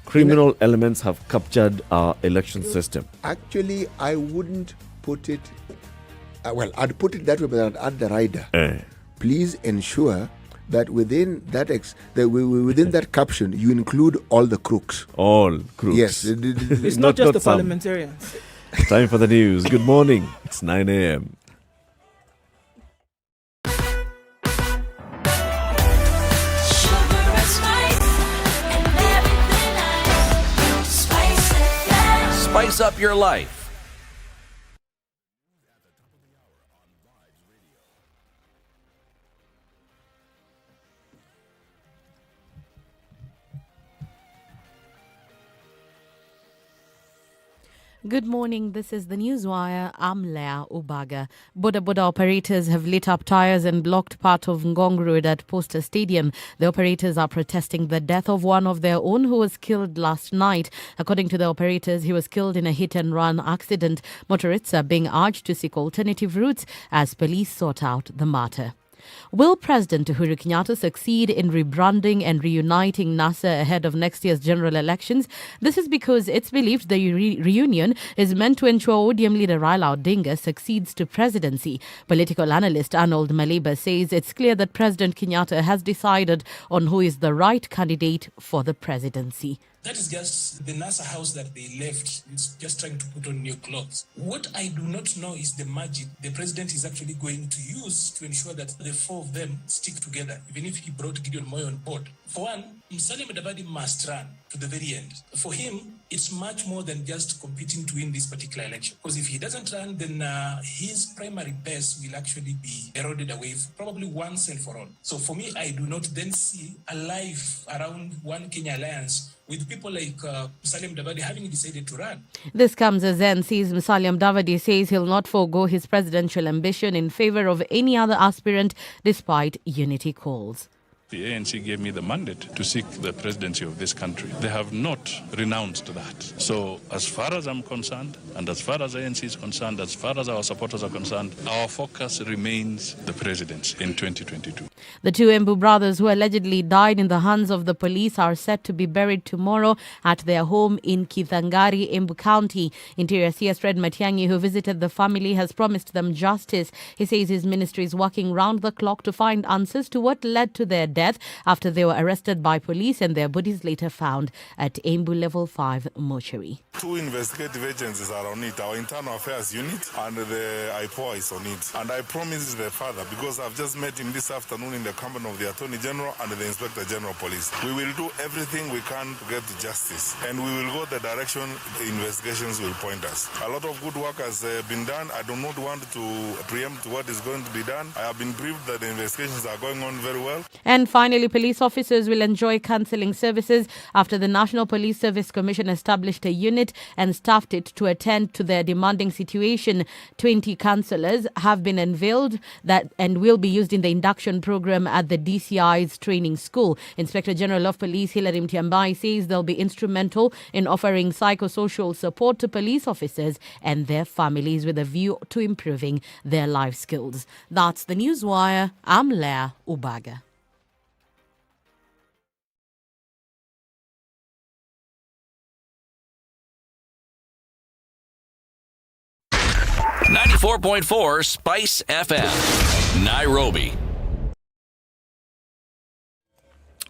Criminal elements have captured our election system. Actually, I wouldn't put it... well, I'd put it that way, but I'd add the rider. Please ensure that within that within that caption, you include all the crooks. All crooks. Yes. It's not just the parliamentarians. Time for the news. Good morning. It's 9 a.m. Spice up your life. Good morning. This is the Newswire. I'm Leah Ubaga. Boda Boda operators have lit up tires and blocked part of Ngong Road at Poster Stadium. The operators are protesting the death of one of their own who was killed last night. According to the operators, he was killed in a hit-and-run accident. Motorists are being urged to seek alternative routes as police sort out the matter. Will President Uhuru Kenyatta succeed in rebranding and reuniting NASA ahead of next year's general elections? This is because it's believed the reunion is meant to ensure ODM leader Raila Odinga succeeds to presidency. Political analyst Arnold Maliba says it's clear that President Kenyatta has decided on who is the right candidate for the presidency. That is just the NASA house that they left. It's just trying to put on new clothes. What I do not know is the magic the president is actually going to use to ensure that the four of them stick together, even if he brought Gideon Moyo on board. For one, Musalia Mudavadi must run to the very end. For him, it's much more than just competing to win this particular election. Because if he doesn't run, then his primary base will actually be eroded away, probably once and for all. So for me, I do not then see a life around One Kenya Alliance with people like Musalia Mudavadi having decided to run. This comes as NC's Musalia Mudavadi says he'll not forego his presidential ambition in favor of any other aspirant despite unity calls. The ANC gave me the mandate to seek the presidency of this country. They have not renounced that. So as far as I'm concerned, and as far as ANC is concerned, as far as our supporters are concerned, our focus remains the presidency in 2022. The two Embu brothers who allegedly died in the hands of the police are set to be buried tomorrow at their home in Kithangari, Embu County. Interior CS Fred Matiang'i, who visited the family, has promised them justice. He says his ministry is working round the clock to find answers to what led to their death. death after they were arrested by police and their bodies later found at Embu Level 5 mortuary. 2 investigative agencies are on it, our Internal Affairs Unit and the IPOA is on it. And I promised the father, because I've just met him this afternoon in the company of the Attorney General and the Inspector General Police. We will do everything we can to get to justice, and we will go the direction the investigations will point us. A lot of good work has been done. I do not want to preempt what is going to be done. I have been briefed that the investigations are going on very well. And finally, police officers will enjoy counselling services after the National Police Service Commission established a unit and staffed it to attend to their demanding situation. 20 counsellors have been unveiled that and will be used in the induction program at the DCI's training school. Inspector General of Police Hilary Mtiambai says they'll be instrumental in offering psychosocial support to police officers and their families with a view to improving their life skills. That's the Newswire. I'm Leah Ubaga. .4 Spice FM, Nairobi.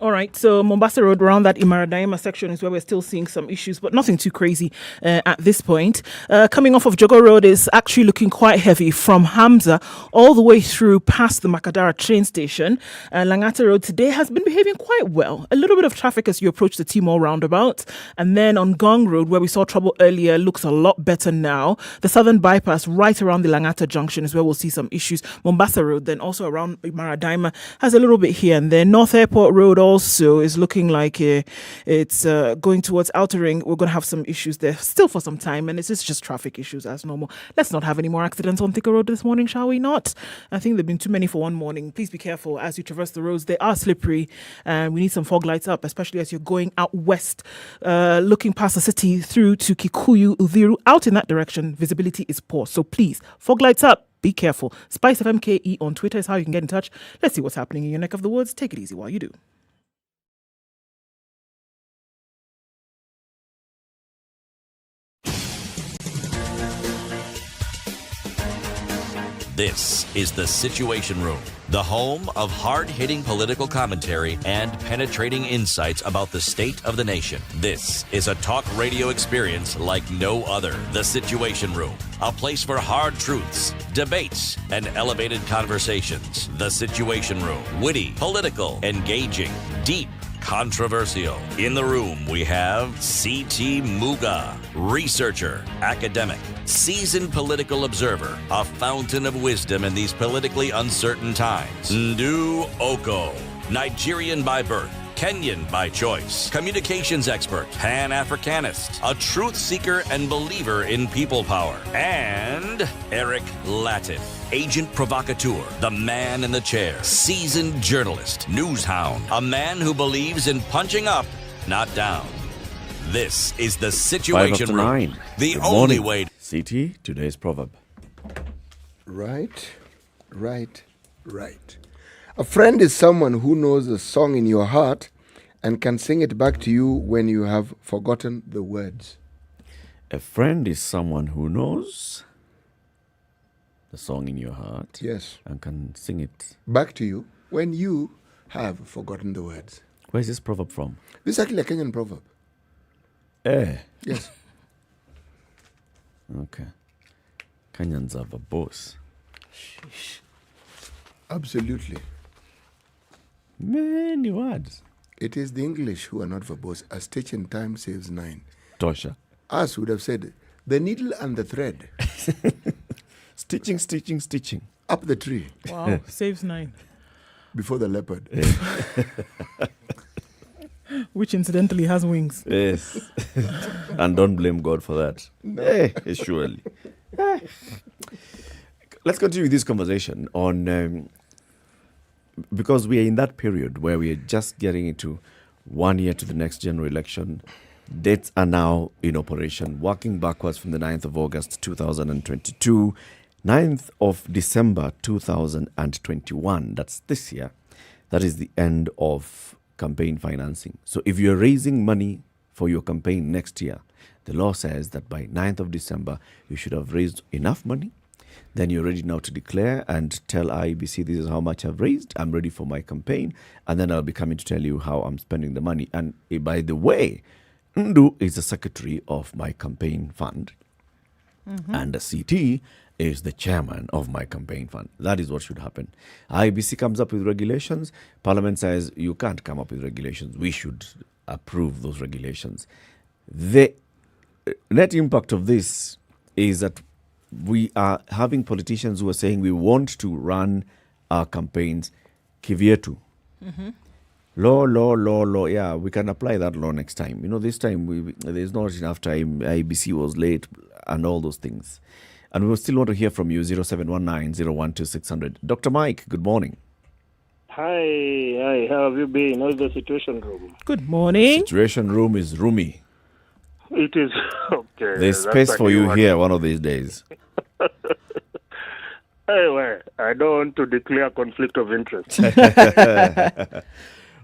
All right, so Mombasa Road around that Imaradaima section is where we're still seeing some issues, but nothing too crazy at this point. Coming off of Jogo Road is actually looking quite heavy from Hamza all the way through past the Makadara train station. Langata Road today has been behaving quite well. A little bit of traffic as you approach the Timor roundabout. And then on Gong Road, where we saw trouble earlier, looks a lot better now. The southern bypass right around the Langata junction is where we'll see some issues. Mombasa Road, then also around Imaradaima, has a little bit here and there. North Airport Road also is looking like it's going towards Outer Ring. We're going to have some issues there still for some time, and it's just traffic issues as normal. Let's not have any more accidents on Thika Road this morning, shall we not? I think there have been too many for one morning. Please be careful as you traverse the roads. They are slippery, and we need some fog lights up, especially as you're going out west, looking past the city through to Kikuyu, Udhiru. Out in that direction, visibility is poor. So please, fog lights up. Be careful. SpiceFM KE on Twitter is how you can get in touch. Let's see what's happening in your neck of the woods. Take it easy while you do. This is The Situation Room, the home of hard-hitting political commentary and penetrating insights about the state of the nation. This is a talk radio experience like no other. The Situation Room, a place for hard truths, debates, and elevated conversations. The Situation Room, witty, political, engaging, deep, controversial. In the room, we have C.T. Muga, researcher, academic, seasoned political observer, a fountain of wisdom in these politically uncertain times. Ndu Oko, Nigerian by birth, Kenyan by choice, communications expert, Pan-Africanist, a truth seeker and believer in people power, and Eric Latif, agent provocateur, the man in the chair, seasoned journalist, news hound, a man who believes in punching up, not down. This is The Situation Room, the Good only morning. way. CT, today's proverb. Right. A friend is someone who knows a song in your heart and can sing it back to you when you have forgotten the words. A friend is someone who knows the song in your heart. Yes. And can sing it back to you when you have forgotten the words. Where is this proverb from? This is actually a Kenyan proverb. Yes. Okay. Kenyans have a boss. Absolutely. Many words. It is the English who are not verbose. A stitch in time saves 9. Tosha. Us would have said, the needle and the thread. Stitching. Up the tree. Wow, saves 9. Before the leopard. Which incidentally has wings. Yes. And don't blame God for that. No. Surely. Let's continue with this conversation on because we are in that period where we are just getting into 1 year to the next general election. Dates are now in operation, working backwards from the 9th of August 2022, 9th of December 2021. That's this year. That is the end of campaign financing. So if you're raising money for your campaign next year, the law says that by 9th of December, you should have raised enough money then you're ready now to declare and tell IEBC, this is how much I've raised, I'm ready for my campaign, and then I'll be coming to tell you how I'm spending the money. And by the way, Ndu is the secretary of my campaign fund, and the CT is the chairman of my campaign fund. That is what should happen. IEBC comes up with regulations. Parliament says you can't come up with regulations. We should approve those regulations. The net impact of this is that we are having politicians who are saying we want to run our campaigns kivyetu. Law. Yeah, we can apply that law next time. This time there's not enough time. IEBC was late and all those things. And we still want to hear from you, 0719-012-600. Dr. Mike, good morning. Hi, how have you been? How's the situation room? Good morning. Situation room is roomy. It is, okay. There's space for you here one of these days. Anyway, I don't want to declare conflict of interest.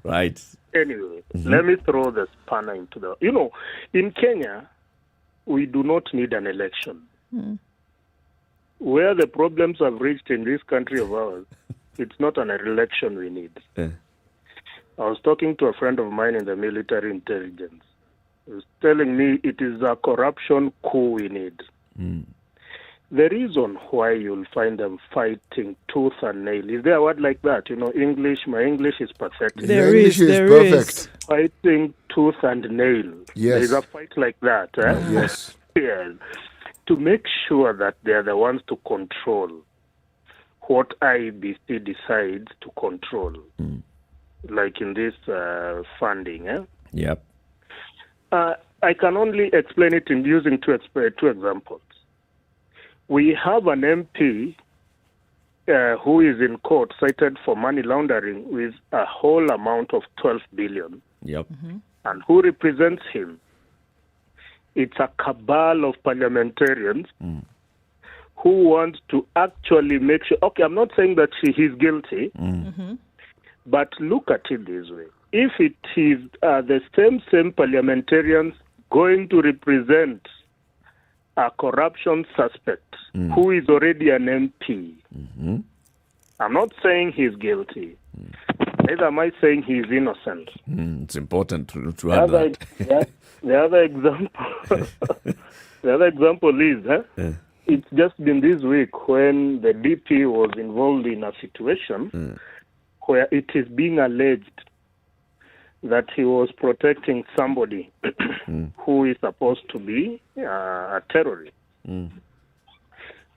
Right. Anyway, let me throw the spanner into the... in Kenya, we do not need an election. Where the problems have reached in this country of ours, it's not an election we need. I was talking to a friend of mine in the military intelligence. He was telling me it is a corruption coup we need. The reason why you'll find them fighting tooth and nail, is there a word like that? English, my English is pathetic. There is perfect. Fighting tooth and nail. Yes. There is a fight like that. Yes. Yes. To make sure that they are the ones to control what IEBC decides to control, like in this funding. Yep. I can only explain it in using two examples. We have an MP who is in court cited for money laundering with a whole amount of 12 billion. Yep. And who represents him? It's a cabal of parliamentarians who want to actually make sure... Okay, I'm not saying that he's guilty, but look at it this way. If it is the same parliamentarians going to represent a corruption suspect who is already an MP, I'm not saying he's guilty. Neither am I saying he's innocent. It's important to add that. The other example is, it's just been this week when the DP was involved in a situation where it is being alleged that he was protecting somebody who is supposed to be a terrorist.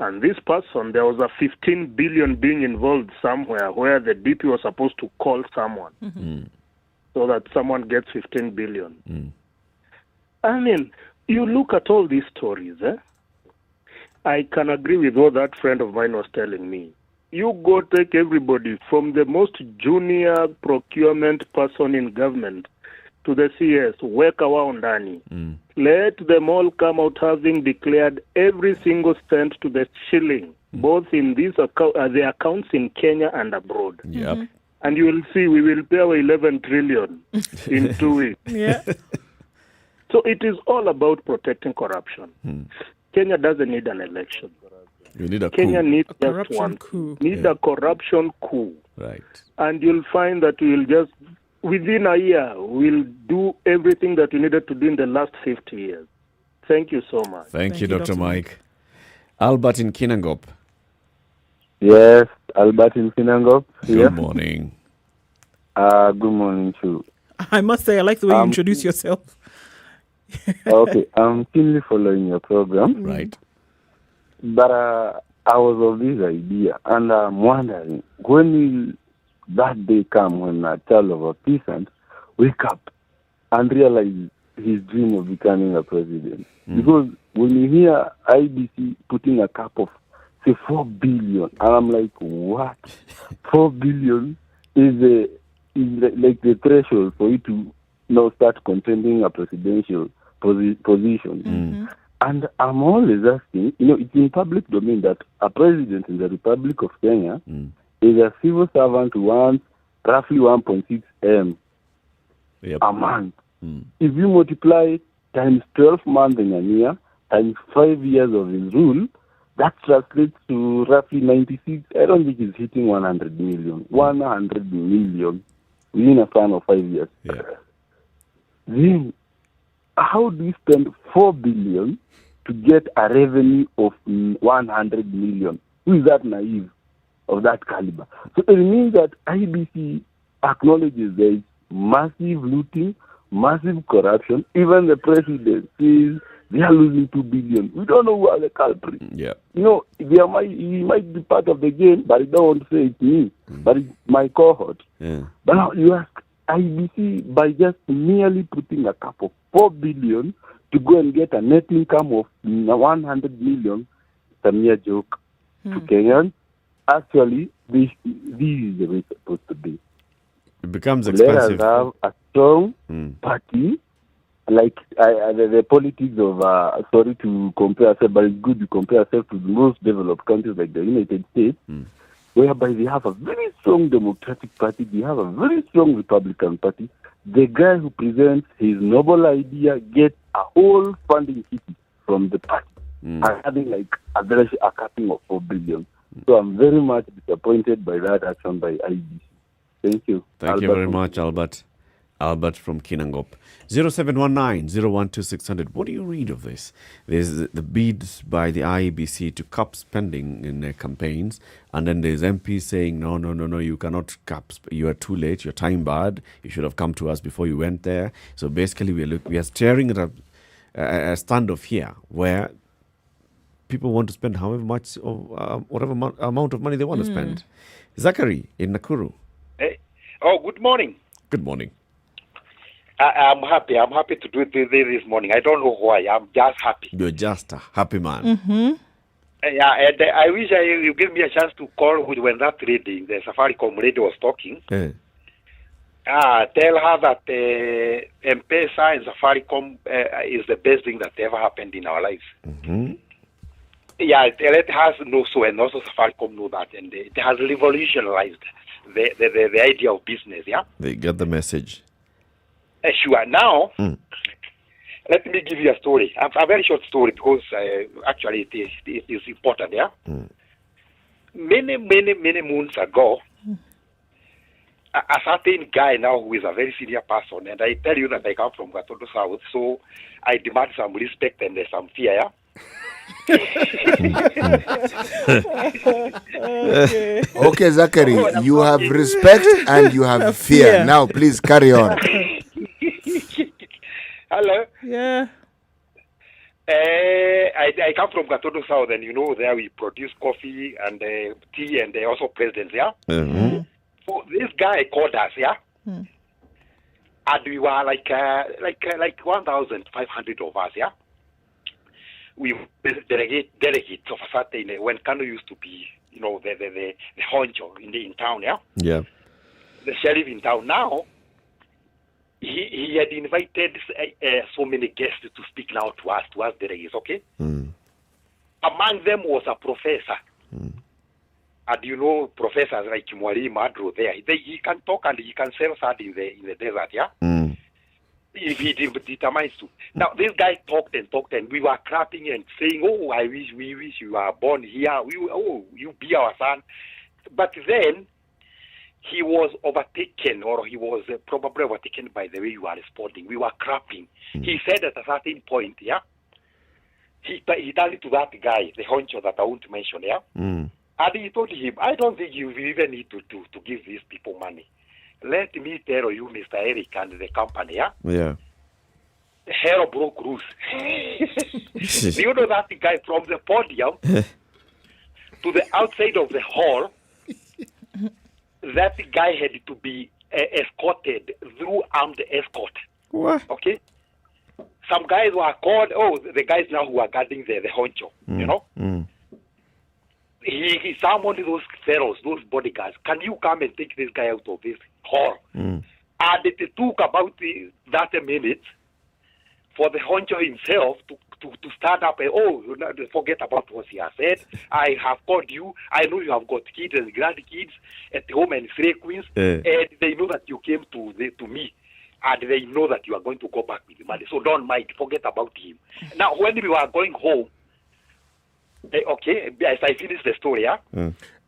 And this person, there was a 15 billion being involved somewhere where the DP was supposed to call someone so that someone gets 15 billion. I mean, you look at all these stories, I can agree with what that friend of mine was telling me. You go take everybody from the most junior procurement person in government to the CS, work around Dani. Let them all come out having declared every single cent to the shilling, both in these the accounts in Kenya and abroad. Yep. And you will see we will pay our 11 trillion in 2 weeks. Yeah. So it is all about protecting corruption. Kenya doesn't need an election. You need a Kenya coup. needs A just corruption one. coup. Needs a corruption coup. Right. And you'll find that we'll just, within a year, we'll do everything that we needed to do in the last 50 years. Thank you so much. Thank you, Dr. Mike. Albert in Kinangop. Yes, Albert in Kinangop. Good morning. Good morning, too. I must say, I like the way you introduce yourself. Okay, I'm keenly following your program. Right. But I was of this idea, and I'm wondering, when will that day come when a child of a peasant wake up and realize his dream of becoming a president? Because when you hear IEBC putting a cap of, say, 4 billion, and I'm like, what? 4 billion is like the threshold for you to now start contending a presidential position. And I'm always asking, it's in public domain that a president in the Republic of Kenya is a civil servant who wants roughly 1.6 M a month. If you multiply times 12 months in a year, times 5 years of his rule, That translates to roughly 96. I don't think it's hitting 100 million. 100 million within a span of 5 years. Yeah. Then, how do you spend 4 billion to get a revenue of 100 million? Who is that naive of that caliber? So it means that IEBC acknowledges there is massive looting, massive corruption. Even the president says they are losing 2 billion. We don't know who are the culprits. Yeah. He might be part of the game, but I don't want to say it's me, but it's my cohort. Yeah. But now you ask IEBC, by just merely putting a cap of 4 billion to go and get a net income of 100 million, it's a mere joke to Kenyans. Actually, this is the way it's supposed to be. It becomes expensive. Let us have a strong party, like the politics of, sorry to compare ourselves, but it's good to compare ourselves to the most developed countries like the United States, whereby they have a very strong Democratic Party, they have a very strong Republican Party. The guy who presents his noble idea gets a whole funding hit from the party, and having like a capping of 4 billion. So I'm very much disappointed by that action by IEBC. Thank you. Thank you very much, Albert. Albert from Kinangop. 0719-012-600. What do you read of this? There's the bids by the IEBC to cap spending in their campaigns, and then there's MPs saying, no, you cannot cap. You are too late. You're time barred. You should have come to us before you went there. So basically, we are staring at a standoff here where people want to spend however much or whatever amount of money they want to spend. Zachary in Nakuru. Hey. Oh, good morning. Good morning. I'm happy. I'm happy to do this morning. I don't know why. I'm just happy. You're just a happy man. Yeah, and I wish you give me a chance to call when that lady, the Safaricom lady, was talking. Yeah. Tell her that M-Pesa and Safaricom is the best thing that ever happened in our lives. Yeah, let us know so, and also Safaricom know that, and it has revolutionized the idea of business. Yeah, they get the message. Sure. Now, let me give you a story. A very short story because actually it is important. Yeah. Many moons ago, a certain guy now who is a very senior person, and I tell you that I come from Gatondo South, so I demand some respect and some fear. Yeah? Okay, Zachary, you have respect and you have fear. Now, please carry on. Hello. Yeah. I come from Gatondo South, and there we produce coffee and tea and also presidents. Yeah. So this guy called us. Yeah. And we were like 1,500 of us. Yeah. We delegates of a certain when Kano used to be, the honcho in town, yeah. Yeah. The sheriff in town now. He had invited so many guests to speak now to us delegates, okay. Among them was a professor, and professors like Mwali Madro there. He can talk and he can sell that in the desert, yeah. If he determines to. Now, this guy talked, and we were clapping and saying, "Oh, we wish you were born here. You be our son." But then he was overtaken, or he was probably overtaken by the way you are responding. We were clapping. He said at a certain point, yeah, he turned to that guy, the honcho that I won't mention, yeah, and he told him, "I don't think you even need to give these people money. Let me tell you, Mr. Eric and the company, yeah? Yeah. Hell broke loose." Do you know that guy from the podium to the outside of the hall, that guy had to be escorted through armed escort. What? Okay? Some guys were called, the guys now who are guarding the honcho, He summoned those fellows, those bodyguards. Can you come and take this guy out of this hall? And it took about 30 minutes for the honcho himself to start up. Forget about what he has said. I have called you. I know you have got kids and grandkids at home and 3 queens, and they know that you came to me, and they know that you are going to go back with the money. So don't mind. Forget about him. Now, when we were going home, Okay, as I finish the story, yeah.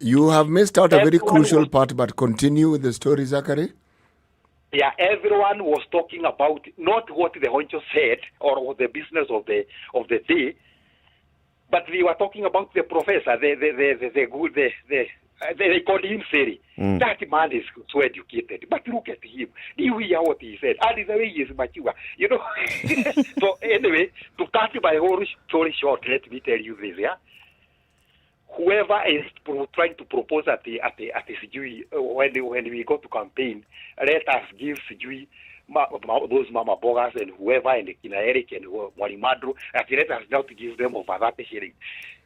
You have missed out a very Everyone crucial was- part, but continue with the story, Zachary. Yeah, everyone was talking about not what the honcho said or the business of the day, but we were talking about the professor, they called him Seri. That man is so educated, but look at him. You hear what he said, and the way he is mature, you know. So anyway, to cut my whole story short, let me tell you this, yeah. Whoever is trying to propose at the Sijui, when we go to campaign, let us give Sijui those Mama Bogas and whoever and Eric and Mwalimadro, let us now to give them over that sharing.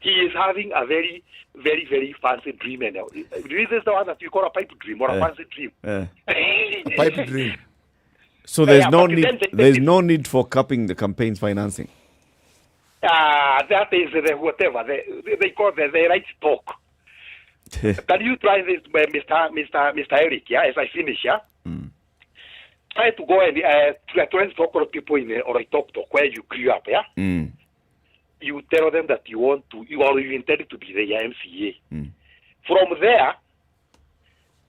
He is having a very, very, very fancy dream. And this is the one that we call a pipe dream or a fancy dream. A pipe dream. So there's Yeah, no but need. then There's no need for capping the campaign's financing. That is the whatever they call the right talk. Can you try this, Mr. Eric? Yeah, as I finish, yeah. Try to go and try to talk to people in or a talk where you grew up, yeah. You tell them that you want to, you intended to be the MCA. From there,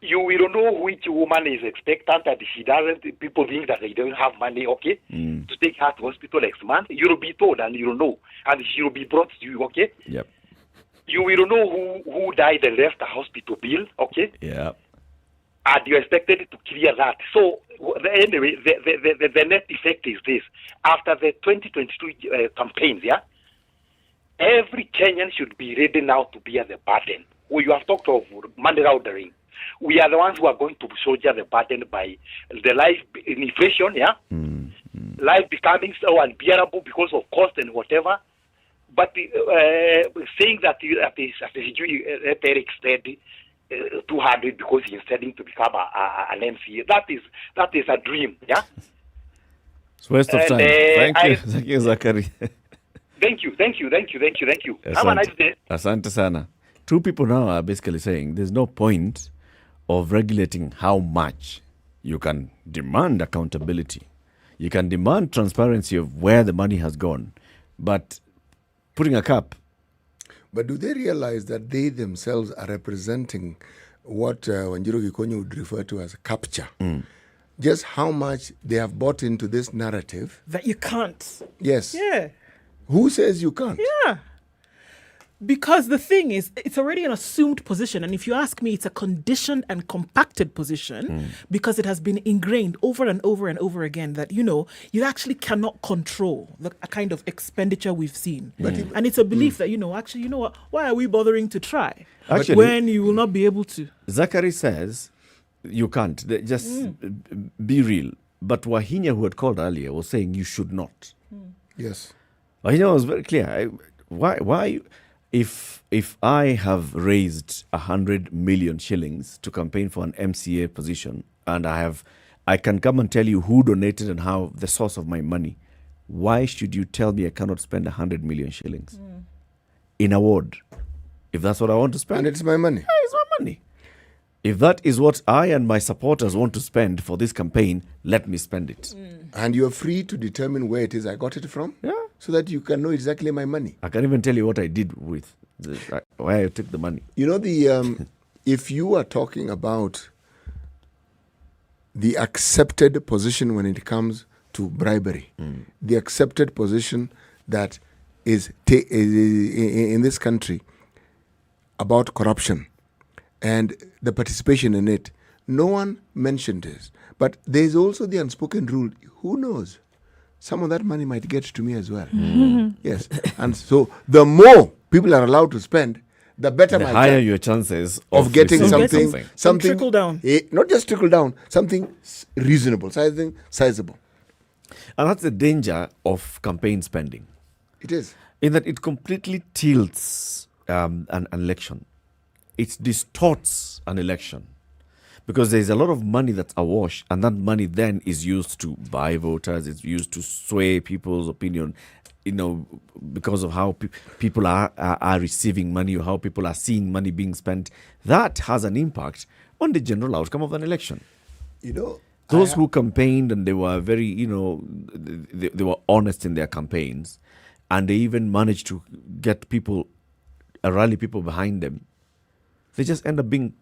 you will know which woman is expectant and she doesn't. People think that they don't have money, okay, to take her to hospital next month. You'll be told and you'll know, and she will be brought to you, okay. Yep. You will know who died and left the hospital bill, okay. Yeah. And you're expected to clear that. So anyway, the net effect is this: after the 2022 campaigns, yeah, every Kenyan should be ready now to bear the burden. You have talked of money laundering. We are the ones who are going to shoulder the burden by the life in inflation, yeah, life becoming so unbearable because of cost and whatever. But saying that Eric said 200 because he's intending to become an MCA, that is a dream, yeah. It's waste of time. Thank you, Zachary. Thank you. Have a nice day. Asante sana. Two people now are basically saying there's no point of regulating how much. You can demand accountability. You can demand transparency of where the money has gone. But putting a cap. But do they realize that they themselves are representing what Wanjiru Gikonyo would refer to as capture? Just how much they have bought into this narrative. That you can't. Yes. Yeah. Who says you can't? Yeah. Because the thing is, it's already an assumed position. And if you ask me, it's a conditioned and compacted position because it has been ingrained over and over and over again that, you actually cannot control the kind of expenditure we've seen. And it's a belief that, actually, you know what? Why are we bothering to try Actually, when you will not be able to? Zachary says you can't. Just be real. But Wahinya, who had called earlier, was saying you should not. Yes. Wahinya was very clear. Why? If I have raised 100 million shillings to campaign for an MCA position, and I can come and tell you who donated and how the source of my money, why should you tell me I cannot spend 100 million shillings in a ward? If that's what I want to spend, and it's my money. Yeah, it's my money. If that is what I and my supporters want to spend for this campaign, let me spend it. And you're free to determine where it is I got it from. Yeah. So that you can know exactly my money. I can even tell you what I did with where I took the money. If you are talking about the accepted position when it comes to bribery, the accepted position that is in this country about corruption and the participation in it, no one mentioned this. But there's also the unspoken rule. Who knows? Some of that money might get to me as well. Yes. And so the more people are allowed to spend, the better the higher your chances of getting something trickle down. Not just trickle down, something reasonable, something sizable. And that's the danger of campaign spending. It is. In that it completely tilts an election. It distorts an election. Because there's a lot of money that's awash, and that money then is used to buy voters, it's used to sway people's opinion, because of how people are receiving money or how people are seeing money being spent. That has an impact on the general outcome of an election. Those who campaigned and they were very, they were honest in their campaigns, and they even managed to get people rally people behind them, they just end up being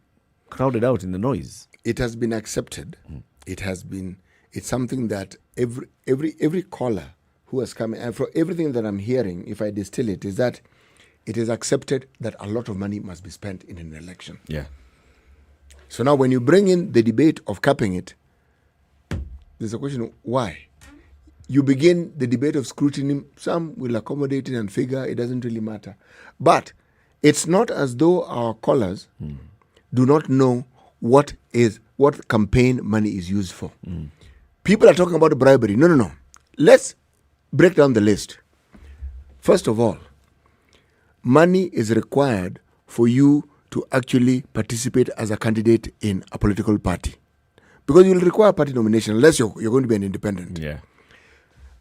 crowded out in the noise. It has been accepted. It's something that every caller who has come, and for everything that I'm hearing, if I distill it, is that it is accepted that a lot of money must be spent in an election. Yeah. So now when you bring in the debate of capping it, there's a question, why? You begin the debate of scrutiny, some will accommodate it and figure it doesn't really matter. But it's not as though our callers do not know what campaign money is used for. People are talking about bribery. No. Let's break down the list. First of all, money is required for you to actually participate as a candidate in a political party. Because you'll require party nomination unless you're going to be an independent. Yeah.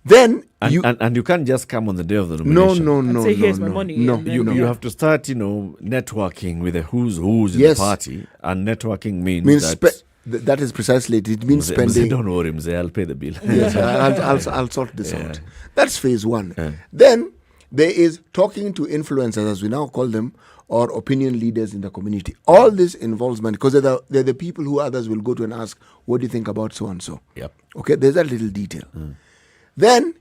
Then and you can't just come on the day of the nomination. No. And say, here's my money. No, you have to start, networking with the who's in the party. And networking means that... that is precisely it. It means spending... Don't worry, I'll pay the bill. Yes, I'll sort this out. That's phase one. Then there is talking to influencers, as we now call them, or opinion leaders in the community. All this involves money because they're the people who others will go to and ask, what do you think about so-and-so? Yep. Okay, there's that little detail. Then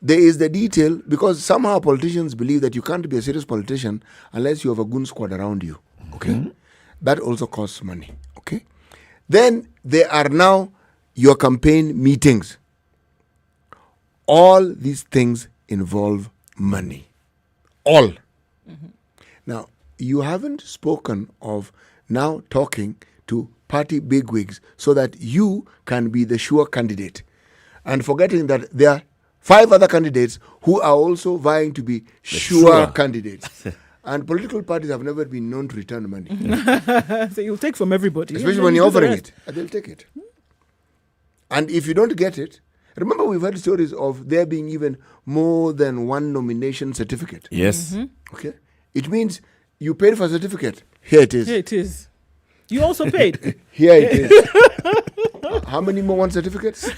there is the detail, because somehow politicians believe that you can't be a serious politician unless you have a goon squad around you. Okay? That also costs money. Okay? Then there are now your campaign meetings. All these things involve money. All. Now, you haven't spoken of now talking to party bigwigs so that you can be the sure candidate. And forgetting that there are 5 other candidates who are also vying to be sure candidates. And political parties have never been known to return money. So you'll take from everybody. Especially when you're offering it. They'll take it. And if you don't get it, remember we've heard stories of there being even more than one nomination certificate. Yes. Okay. It means you paid for a certificate. Here it is. Here it is. You also paid. Here it is. How many more one certificates?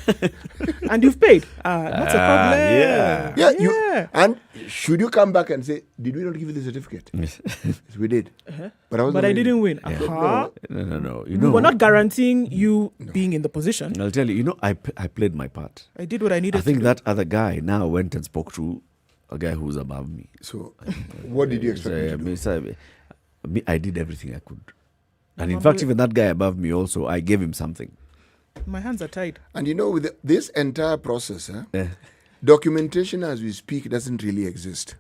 And you've paid. That's a problem. Yeah. And should you come back and say, did we not give you the certificate? Yes, we did. But I didn't win. No. We were not guaranteeing you being in the position. I'll tell you, I played my part. I did what I needed to do. I think that other guy now went and spoke to a guy who's above me. So, what did you expect me to do? I did everything I could. And in fact, even that guy above me also, I gave him something. My hands are tied. And with this entire process, documentation as we speak doesn't really exist.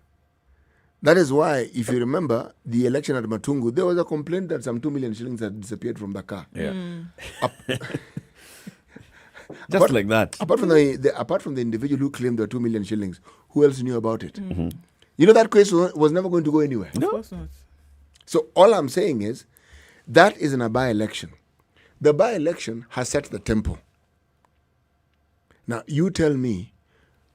That is why, if you remember, the election at Matungu, there was a complaint that some 2 million shillings had disappeared from the car. Yeah. Just like that. Apart from the individual who claimed there were 2 million shillings, who else knew about it? That case was never going to go anywhere. No. Of course not. So all I'm saying is, that is in a by-election. The by-election has set the tempo. Now, you tell me,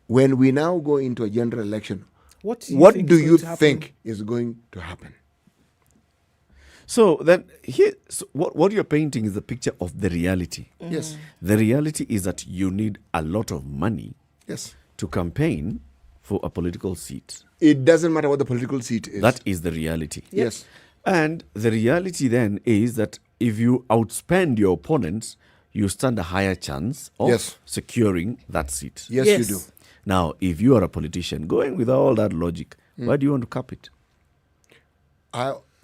when we now go into a general election, what do you think is going to happen? So then, what you're painting is the picture of the reality. Yes. The reality is that you need a lot of money to campaign for a political seat. It doesn't matter what the political seat is. That is the reality. Yes. And the reality then is that if you outspend your opponents, you stand a higher chance of securing that seat. Yes, you do. Now, if you are a politician, going with all that logic, why do you want to cap it?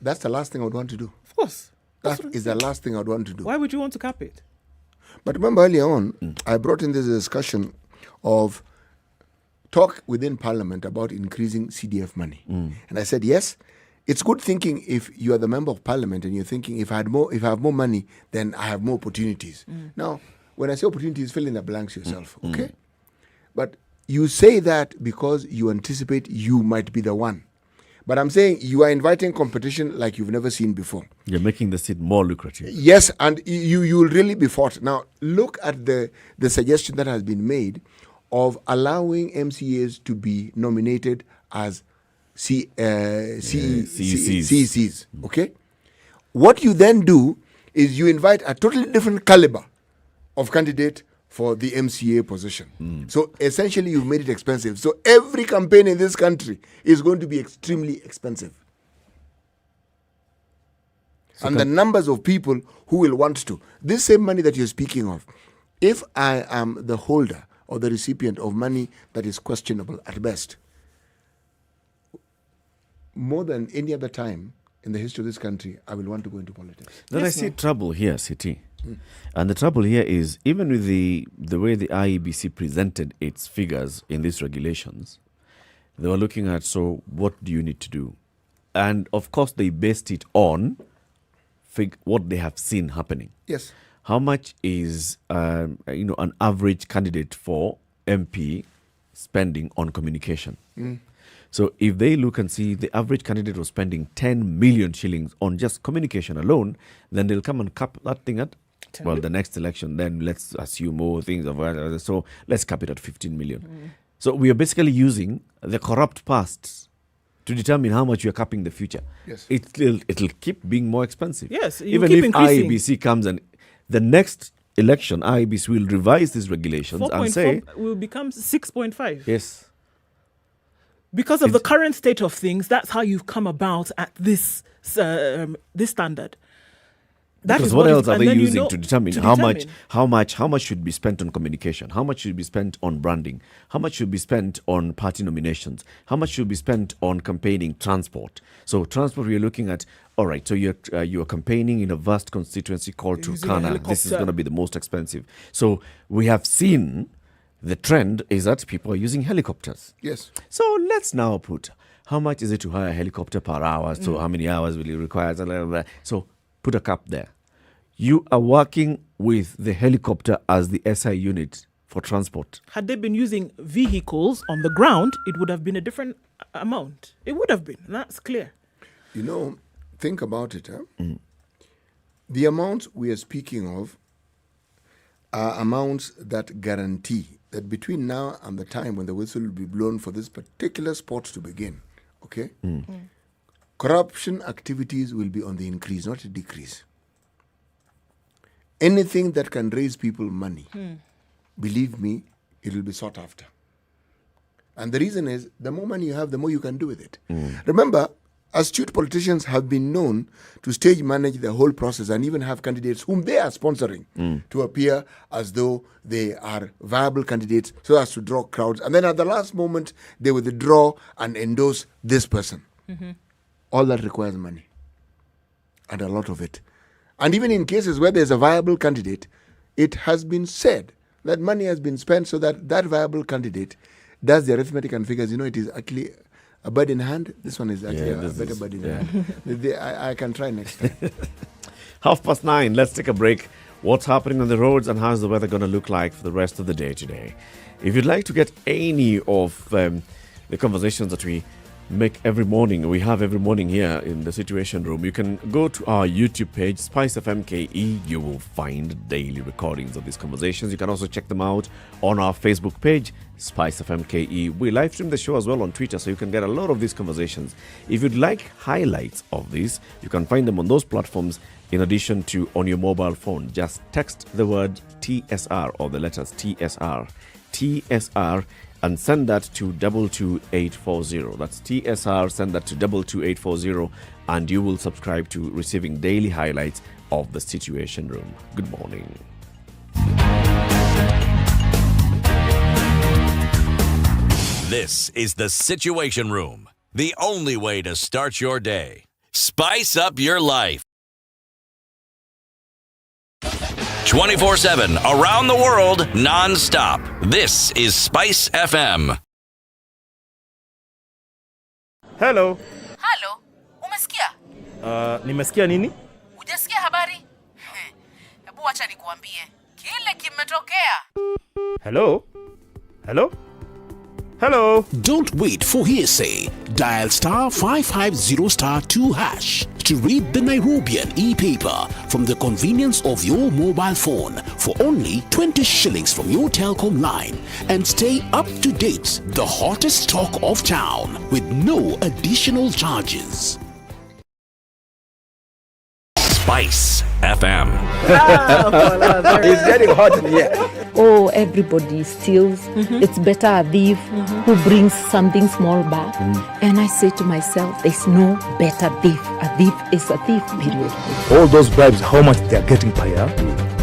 That's the last thing I would want to do. Of course. That is the last thing I would want to do. Why would you want to cap it? But remember earlier on, I brought in this discussion of talk within Parliament about increasing CDF money. And I said, yes, it's good thinking if you are the member of Parliament and you're thinking, if I have more money, then I have more opportunities. Now, when I say opportunities, fill in the blanks yourself, okay? But you say that because you anticipate you might be the one. But I'm saying you are inviting competition like you've never seen before. You're making the seat more lucrative. Yes, and you will really be fought. Now, look at the suggestion that has been made of allowing MCAs to be nominated as CECs. Okay? What you then do is you invite a totally different caliber of candidate for the MCA position. So essentially you've made it expensive. So every campaign in this country is going to be extremely expensive. and the numbers of people who will want to. This same money that you're speaking of, if I am the holder or the recipient of money that is questionable at best, more than any other time in the history of this country, I will want to go into politics. Then I see trouble here, City. And the trouble here is, even with the way the IEBC presented its figures in these regulations, they were looking at, so what do you need to do? And of course, they based it on what they have seen happening. Yes. How much is an average candidate for MP spending on communication? So if they look and see the average candidate was spending 10 million shillings on just communication alone, then they'll come and cap that thing at, well, the next election, then let's assume more things. So let's cap it at 15 million. So we are basically using the corrupt past to determine how much we are capping the future. Yes. It'll keep being more expensive. Yes, even keep if increasing. IEBC comes and the next election, IEBC will revise these regulations and say 4.4 will become 6.5. yes. Because of the current state of things, that's how you've come about at this standard. Because what else are they using to determine how much should be spent on communication, how much should be spent on branding, how much should be spent on party nominations, how much should be spent on campaigning transport? So transport, we're looking at, all right, so you're campaigning in a vast constituency called Turkana. This is going to be the most expensive. So we have seen the trend is that people are using helicopters. Yes. So let's now put, how much is it to hire a helicopter per hour? So how many hours will it require? So put a cap there. You are working with the helicopter as the SI unit for transport. Had they been using vehicles on the ground, it would have been a different amount. It would have been. That's clear. Think about it. The amounts we are speaking of are amounts that guarantee that between now and the time when the whistle will be blown for this particular sport to begin, okay, corruption activities will be on the increase, not a decrease. Anything that can raise people money, believe me, it will be sought after. And the reason is, the more money you have, the more you can do with it. Remember, astute politicians have been known to stage manage the whole process and even have candidates whom they are sponsoring to appear as though they are viable candidates so as to draw crowds. And then at the last moment, they withdraw and endorse this person. All that requires money, and a lot of it. And even in cases where there's a viable candidate, it has been said that money has been spent so that that viable candidate does the arithmetic and figures. It is actually a bird in hand. This one is actually a better bird in hand. I can try next time. 9:30. Let's take a break. What's happening on the roads and how's the weather going to look like for the rest of the day today? If you'd like to get any of the conversations that we make every morning, we have every morning here in the Situation Room, you can go to our YouTube page, SpiceFM KE. You will find daily recordings of these conversations. You can also check them out on our Facebook page, SpiceFM KE. We live stream the show as well on Twitter, so you can get a lot of these conversations. If you'd like highlights of these, you can find them on those platforms. In addition to on your mobile phone, just text the word TSR or the letters TSR, and send that to 22840. That's TSR, send that to 22840, and you will subscribe to receiving daily highlights of the Situation Room. Good morning. This is the Situation Room, the only way to start your day. Spice up your life. 24/7 around the world, non-stop. This is Spice FM. Hello. Halo, umesikia? Nimesikia nini? Hujasikia habari? Hebu acha nikuambie. Kile kimetokea. Hello? Hello? Hello? Don't wait for hearsay. Dial *550*2# to read the Nairobian e-paper from the convenience of your mobile phone for only 20 shillings from your telecom line, and stay up to date, the hottest talk of town, with no additional charges. Spice FM. It's getting hot in here. oh, everybody steals. It's better a thief who brings something small back. And I say to myself, there's no better thief. A thief is a thief, period. All those bribes, how much they are getting per year,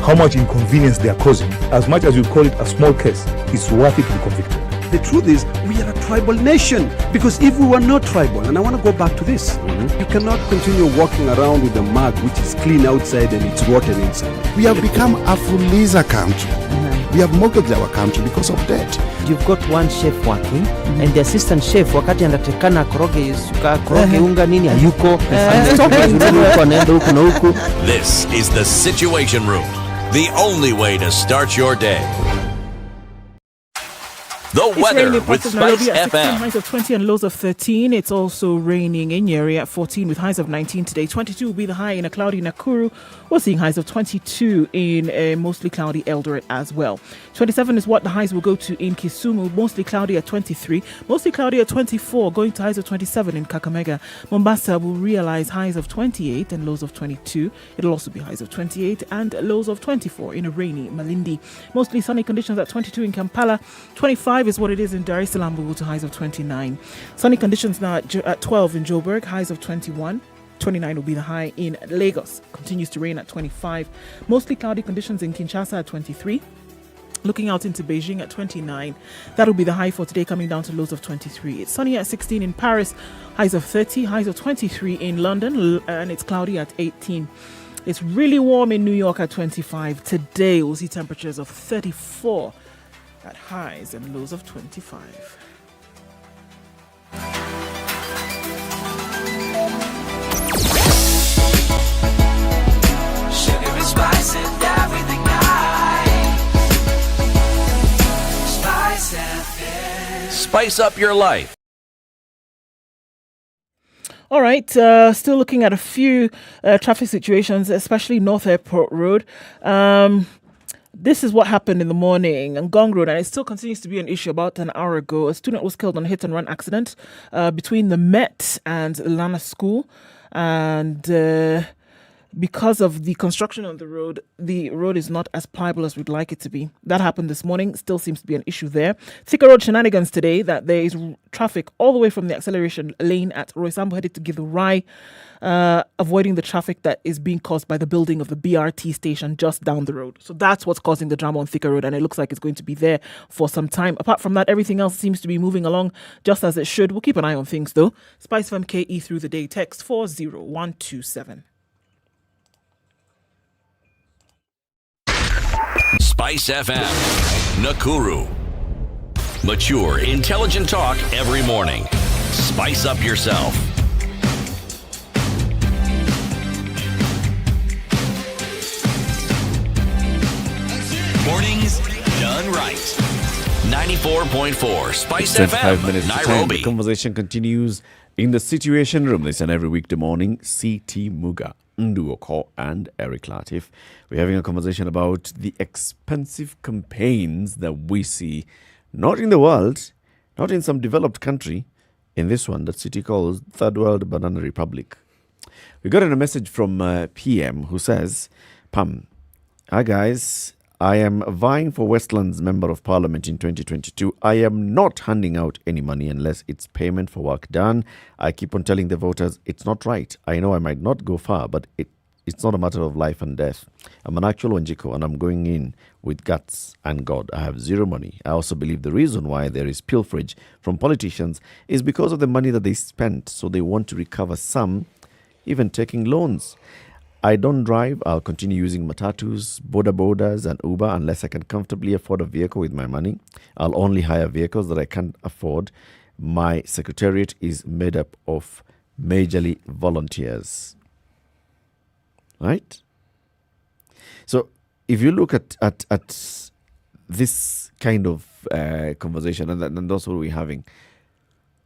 how much inconvenience they are causing, as much as you call it a small case, it's worth it to be convicted. The truth is, we are a tribal nation. Because if we were not tribal, and I want to go back to this, you cannot continue walking around with a mug which is clean outside and it's rotten inside. We have become a fuliza country. We have mortgaged our country because of debt. You've got one chef working and the assistant chef wakati anatakana koroge unga nini hayuko. This is the Situation Room, the only way to start your day. The It's weather raining with parts of Nairobi at 16, SpiceFM. highs of 20 and lows of 13. It's also raining in Nyeri at 14 with highs of 19 today. 22 will be the high in a cloudy Nakuru. We're seeing highs of 22 in a mostly cloudy Eldoret as well. 27 is what the highs will go to in Kisumu, mostly cloudy at 23. Mostly cloudy at 24, going to highs of 27 in Kakamega. Mombasa will realize highs of 28 and lows of 22. It'll also be highs of 28 and lows of 24 in a rainy Malindi. Mostly sunny conditions at 22 in Kampala. 25 is what it is in Dar es Salaam, to highs of 29. Sunny conditions now at 12 in Joburg, highs of 21. 29 will be the high in Lagos. Continues to rain at 25. Mostly cloudy conditions in Kinshasa at 23. Looking out into Beijing at 29. That'll be the high for today, coming down to lows of 23. It's sunny at 16 in Paris, highs of 30, highs of 23 in London, and it's cloudy at 18. It's really warm in New York at 25. Today we'll see temperatures of 34 at highs and lows of 25. Sugar and spice and everything nice. SpiceFM. Spice up your life. All right, still looking at a few traffic situations, especially North Airport Road. This is what happened in the morning on Gong Road, and it still continues to be an issue. About an hour ago, a student was killed on a hit-and-run accident between the Met and Lana School, and because of the construction on the road is not as pliable as we'd like it to be. That happened this morning. Still seems to be an issue there. Thika Road shenanigans today, that there is traffic all the way from the acceleration lane at Roysambu headed to Githurai, avoiding the traffic that is being caused by the building of the BRT station just down the road. So that's what's causing the drama on Thika Road, and it looks like it's going to be there for some time. Apart from that, everything else seems to be moving along just as it should. We'll keep an eye on things though. SpiceFM KE through the day, text 40127. Spice FM, Nakuru. Mature, intelligent talk every morning. Spice up yourself. Mornings done right. 94.4 Spice 25 FM, minutes to time. Nairobi. The conversation continues in the Situation Room. Listen every weekday morning. C.T. Muga, Nduoko, and Eric Latif. We're having a conversation about the expensive campaigns that we see, not in the world, not in some developed country, in this one that City calls Third World Banana Republic. We got a message from PM who says, Pam, hi guys, I am vying for Westlands Member of Parliament in 2022. I am not handing out any money unless it's payment for work done. I keep on telling the voters it's not right. I know I might not go far, but it's not a matter of life and death. I'm an actual Wanjiko and I'm going in with guts and God. I have zero money. I also believe the reason why there is pilferage from politicians is because of the money that they spent. So they want to recover some, even taking loans. I don't drive. I'll continue using matatus, bodas, and Uber unless I can comfortably afford a vehicle with my money. I'll only hire vehicles that I can't afford. My secretariat is made up of majorly volunteers. Right? So if you look at this kind of conversation, and that's what we're having,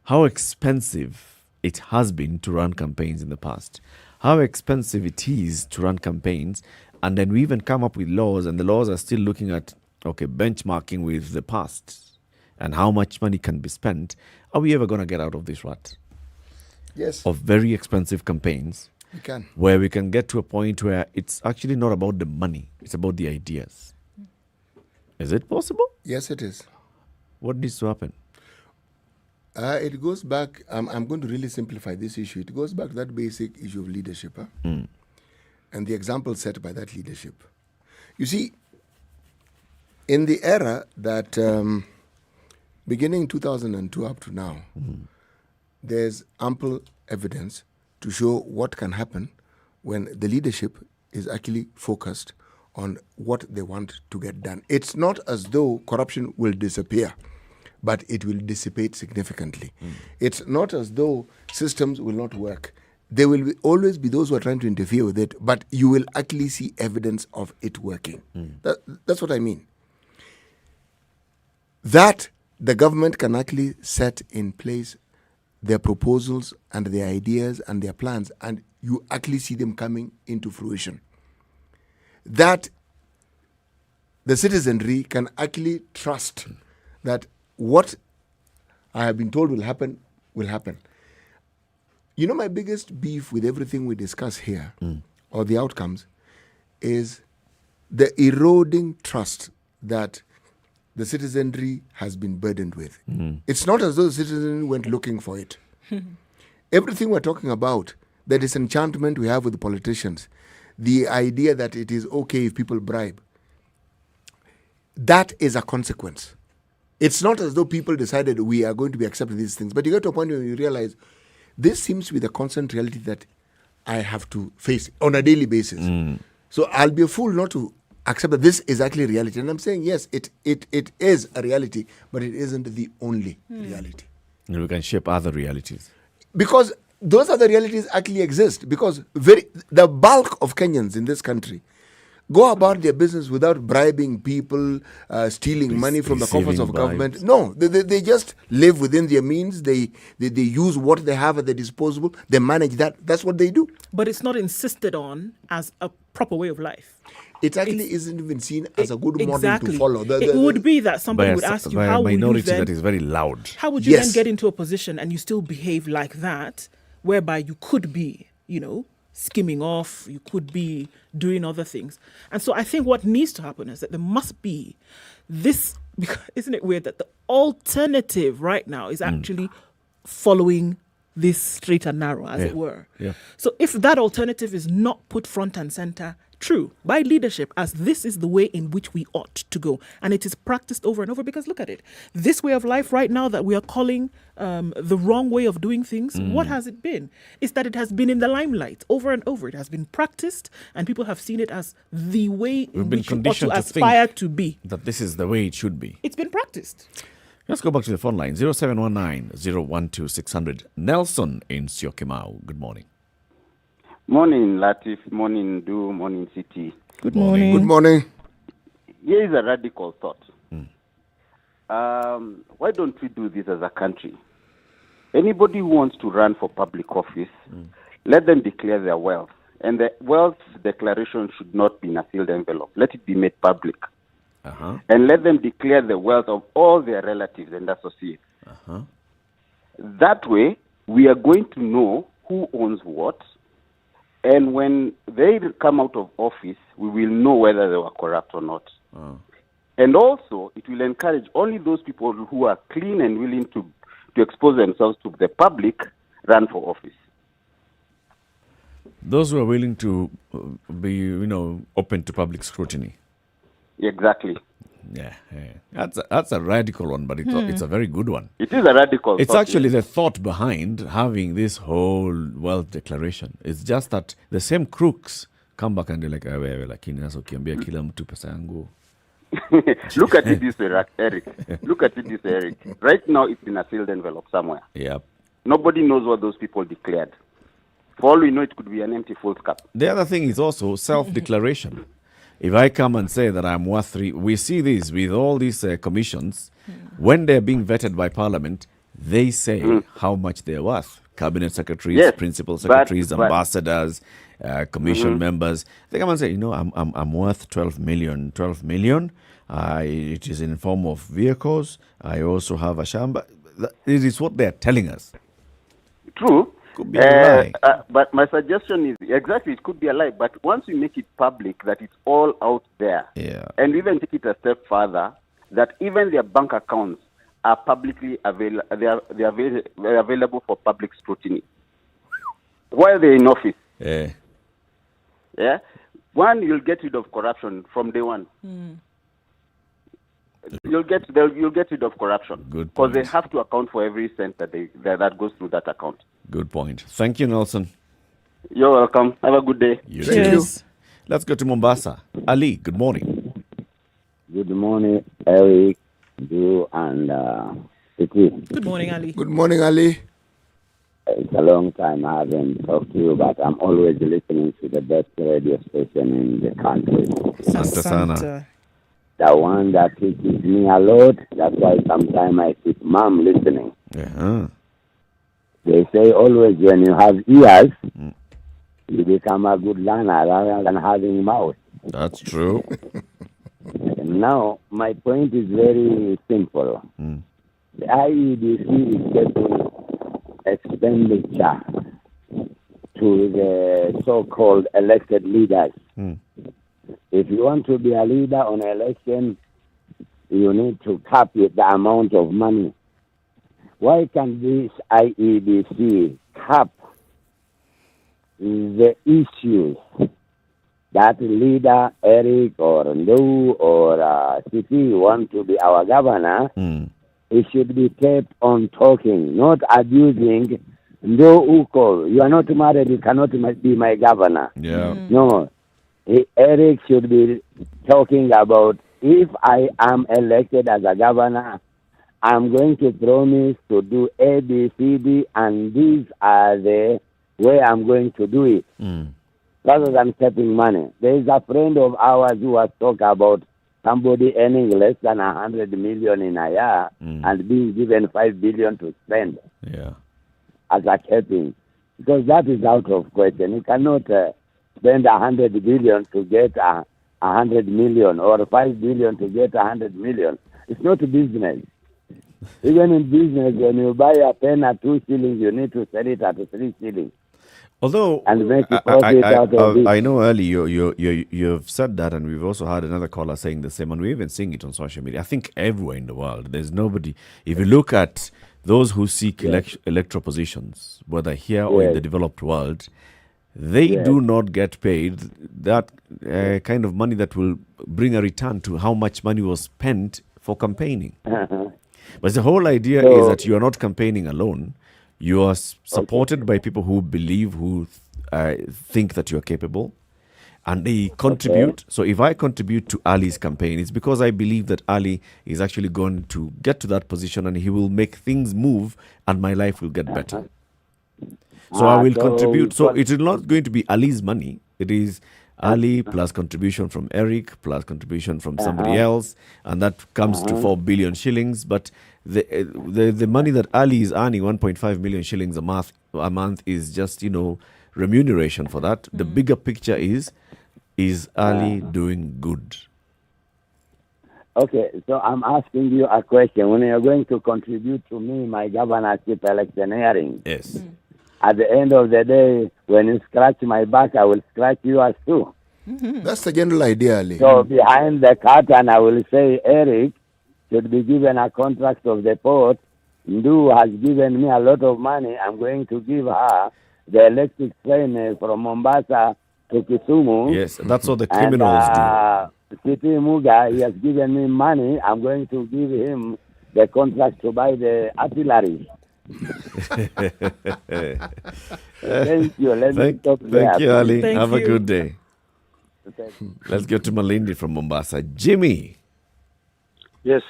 how expensive it has been to run campaigns in the past, how expensive it is to run campaigns, and then we even come up with laws, and the laws are still looking at, benchmarking with the past and how much money can be spent. Are we ever going to get out of this rut? Yes. Of very expensive campaigns. We can. Where we can get to a point where it's actually not about the money, it's about the ideas. Is it possible? Yes, it is. What needs to happen? It goes back, I'm going to really simplify this issue. It goes back to that basic issue of leadership and the example set by that leadership. You see, in the era that beginning 2002 up to now, there's ample evidence to show what can happen when the leadership is actually focused on what they want to get done. It's not as though corruption will disappear, but it will dissipate significantly. It's not as though systems will not work. There will always be those who are trying to interfere with it, but you will actually see evidence of it working. That's what I mean. That the government can actually set in place their proposals and their ideas and their plans, and you actually see them coming into fruition. That the citizenry can actually trust that what I have been told will happen, will happen. You know, my biggest beef with everything we discuss here, or the outcomes, is the eroding trust that the citizenry has been burdened with. It's not as though the citizenry went looking for it. Everything we're talking about, the disenchantment we have with the politicians, the idea that it is okay if people bribe, that is a consequence. It's not as though people decided we are going to be accepting these things, but you get to a point where you realize this seems to be the constant reality that I have to face on a daily basis. So I'll be a fool not to accept that this is actually reality. And I'm saying, yes, it is a reality, but it isn't the only reality. And we can shape other realities. Because those other realities actually exist. Because the bulk of Kenyans in this country go about their business without bribing people, stealing money from the coffers of government. No, they just live within their means. They use what they have at their disposal. They manage that. That's what they do. But it's not insisted on as a proper way of life. It actually isn't even seen as a good model to follow. It would be that somebody would ask you, how would you then... that is very loud. How would you then get into a position and you still behave like that, whereby you could be, skimming off, you could be doing other things. And so I think what needs to happen is that there must be this, because isn't it weird that the alternative right now is actually following this straight and narrow, as it were. So if that alternative is not put front and center, true, by leadership, as this is the way in which we ought to go, and it is practiced over and over, because look at it, this way of life right now that we are calling the wrong way of doing things, what has it been? It's that it has been in the limelight over and over. It has been practiced, and people have seen it as the way in which you ought to aspire to be. That this is the way it should be. It's been practiced. Let's go back to the phone line, 0719-012-600. Nelson in Syokimau. Good morning. Morning, Latif. Morning, Du. Morning, City. Good morning. Good morning. Here is a radical thought. Why don't we do this as a country? Anybody who wants to run for public office, let them declare their wealth. And the wealth declaration should not be in a sealed envelope. Let it be made public. And let them declare the wealth of all their relatives and associates. That way, we are going to know who owns what. And when they come out of office, we will know whether they were corrupt or not. And also, it will encourage only those people who are clean and willing to expose themselves to the public run for office. Those who are willing to be, open to public scrutiny. Exactly. Yeah. That's a radical one, but it's a very good one. It is a radical It's thought, actually the thought behind having this whole wealth declaration. It's just that the same crooks come back and they're like, lakini sasa ukiambia kila mtu pesa yangu. Look at it this way, Eric. Look at it this way, Eric. Right now, it's in a sealed envelope somewhere. Yep. Nobody knows what those people declared. For all we know, it could be an empty fool's cup. The other thing is also self-declaration. If I come and say that I'm worth we see this with all these commissions, when they're being vetted by Parliament, they say how much they're worth. Cabinet secretaries, principal secretaries, ambassadors, commission members. They come and say, I'm worth 12 million. It is in form of vehicles. I also have a shamba. It is what they're telling us. True. Could be a lie. But my suggestion is exactly it could be a lie. But once we make it public that it's all out there, and even take it a step further, that even their bank accounts are publicly available. They are available for public scrutiny while they're in office. Yeah. One, you'll get rid of corruption from day one. You'll get rid of corruption because they have to account for every cent that goes through that account. Good point. Thank you, Nelson. You're welcome. Have a good day. You too. Let's go to Mombasa. Ali, good morning. Good morning, Eric, you, and Vicky. Good morning, Ali. Good morning, Ali. It's a long time I haven't talked to you, but I'm always listening to the best radio station in the country. Santa. The one that teaches me a lot. That's why sometimes I keep mom listening. They say always when you have ears, you become a good learner rather than having mouth. That's true. Now, my point is very simple. The IEBC is getting expenditure to the so-called elected leaders. If you want to be a leader on an election, you need to cap it, the amount of money. Why can this IEBC cap the issues that leader Eric or Ndu or Sisi want to be our governor? It should be kept on talking, not abusing. Ndu Uko, you are not married, you cannot be my governor. No. Eric should be talking about, if I am elected as a governor, I'm going to promise to do A, B, C, D, and these are the way I'm going to do it. Rather than taking money. There is a friend of ours who has talked about somebody earning less than 100 million in a year and being given 5 billion to spend as a capping. Because that is out of question. You cannot spend 100 billion to get 100 million or 5 billion to get 100 million. It's not business. Even in business, when you buy a pen at 2 shillings, you need to sell it at 3 shillings. Although and make a profit out of it. I know early you've said that, and we've also had another caller saying the same, and we're even seeing it on social media. I think everywhere in the world, there's nobody. If you look at those who seek electoral positions, whether here or in the developed world, they do not get paid that kind of money that will bring a return to how much money was spent for campaigning. But the whole idea is that you are not campaigning alone. You are supported by people who believe, who think that you are capable, and they contribute. So if I contribute to Ali's campaign, it's because I believe that Ali is actually going to get to that position and he will make things move and my life will get better. So I will contribute. So it is not going to be Ali's money. It is Ali plus contribution from Eric plus contribution from somebody else, and that comes to 4 billion shillings. But the money that Ali is earning, 1.5 million shillings a month is just, remuneration for that. The bigger picture is Ali doing good? Okay, so I'm asking you a question. When you're going to contribute to me, my governorship electioneering, yes. At the end of the day, when you scratch my back, I will scratch yours too. That's the general idea, Ali. So behind the curtain, I will say Eric should be given a contract of the port. Ndu has given me a lot of money. I'm going to give her the electric train from Mombasa to Kisumu. Yes, that's what the criminals do. Siti Muga, he has given me money. I'm going to give him the contract to buy the artillery. Thank you. Thank you, Ali. Thank Have you. a good day. Let's go to Malindi from Mombasa. Jimmy. Yes.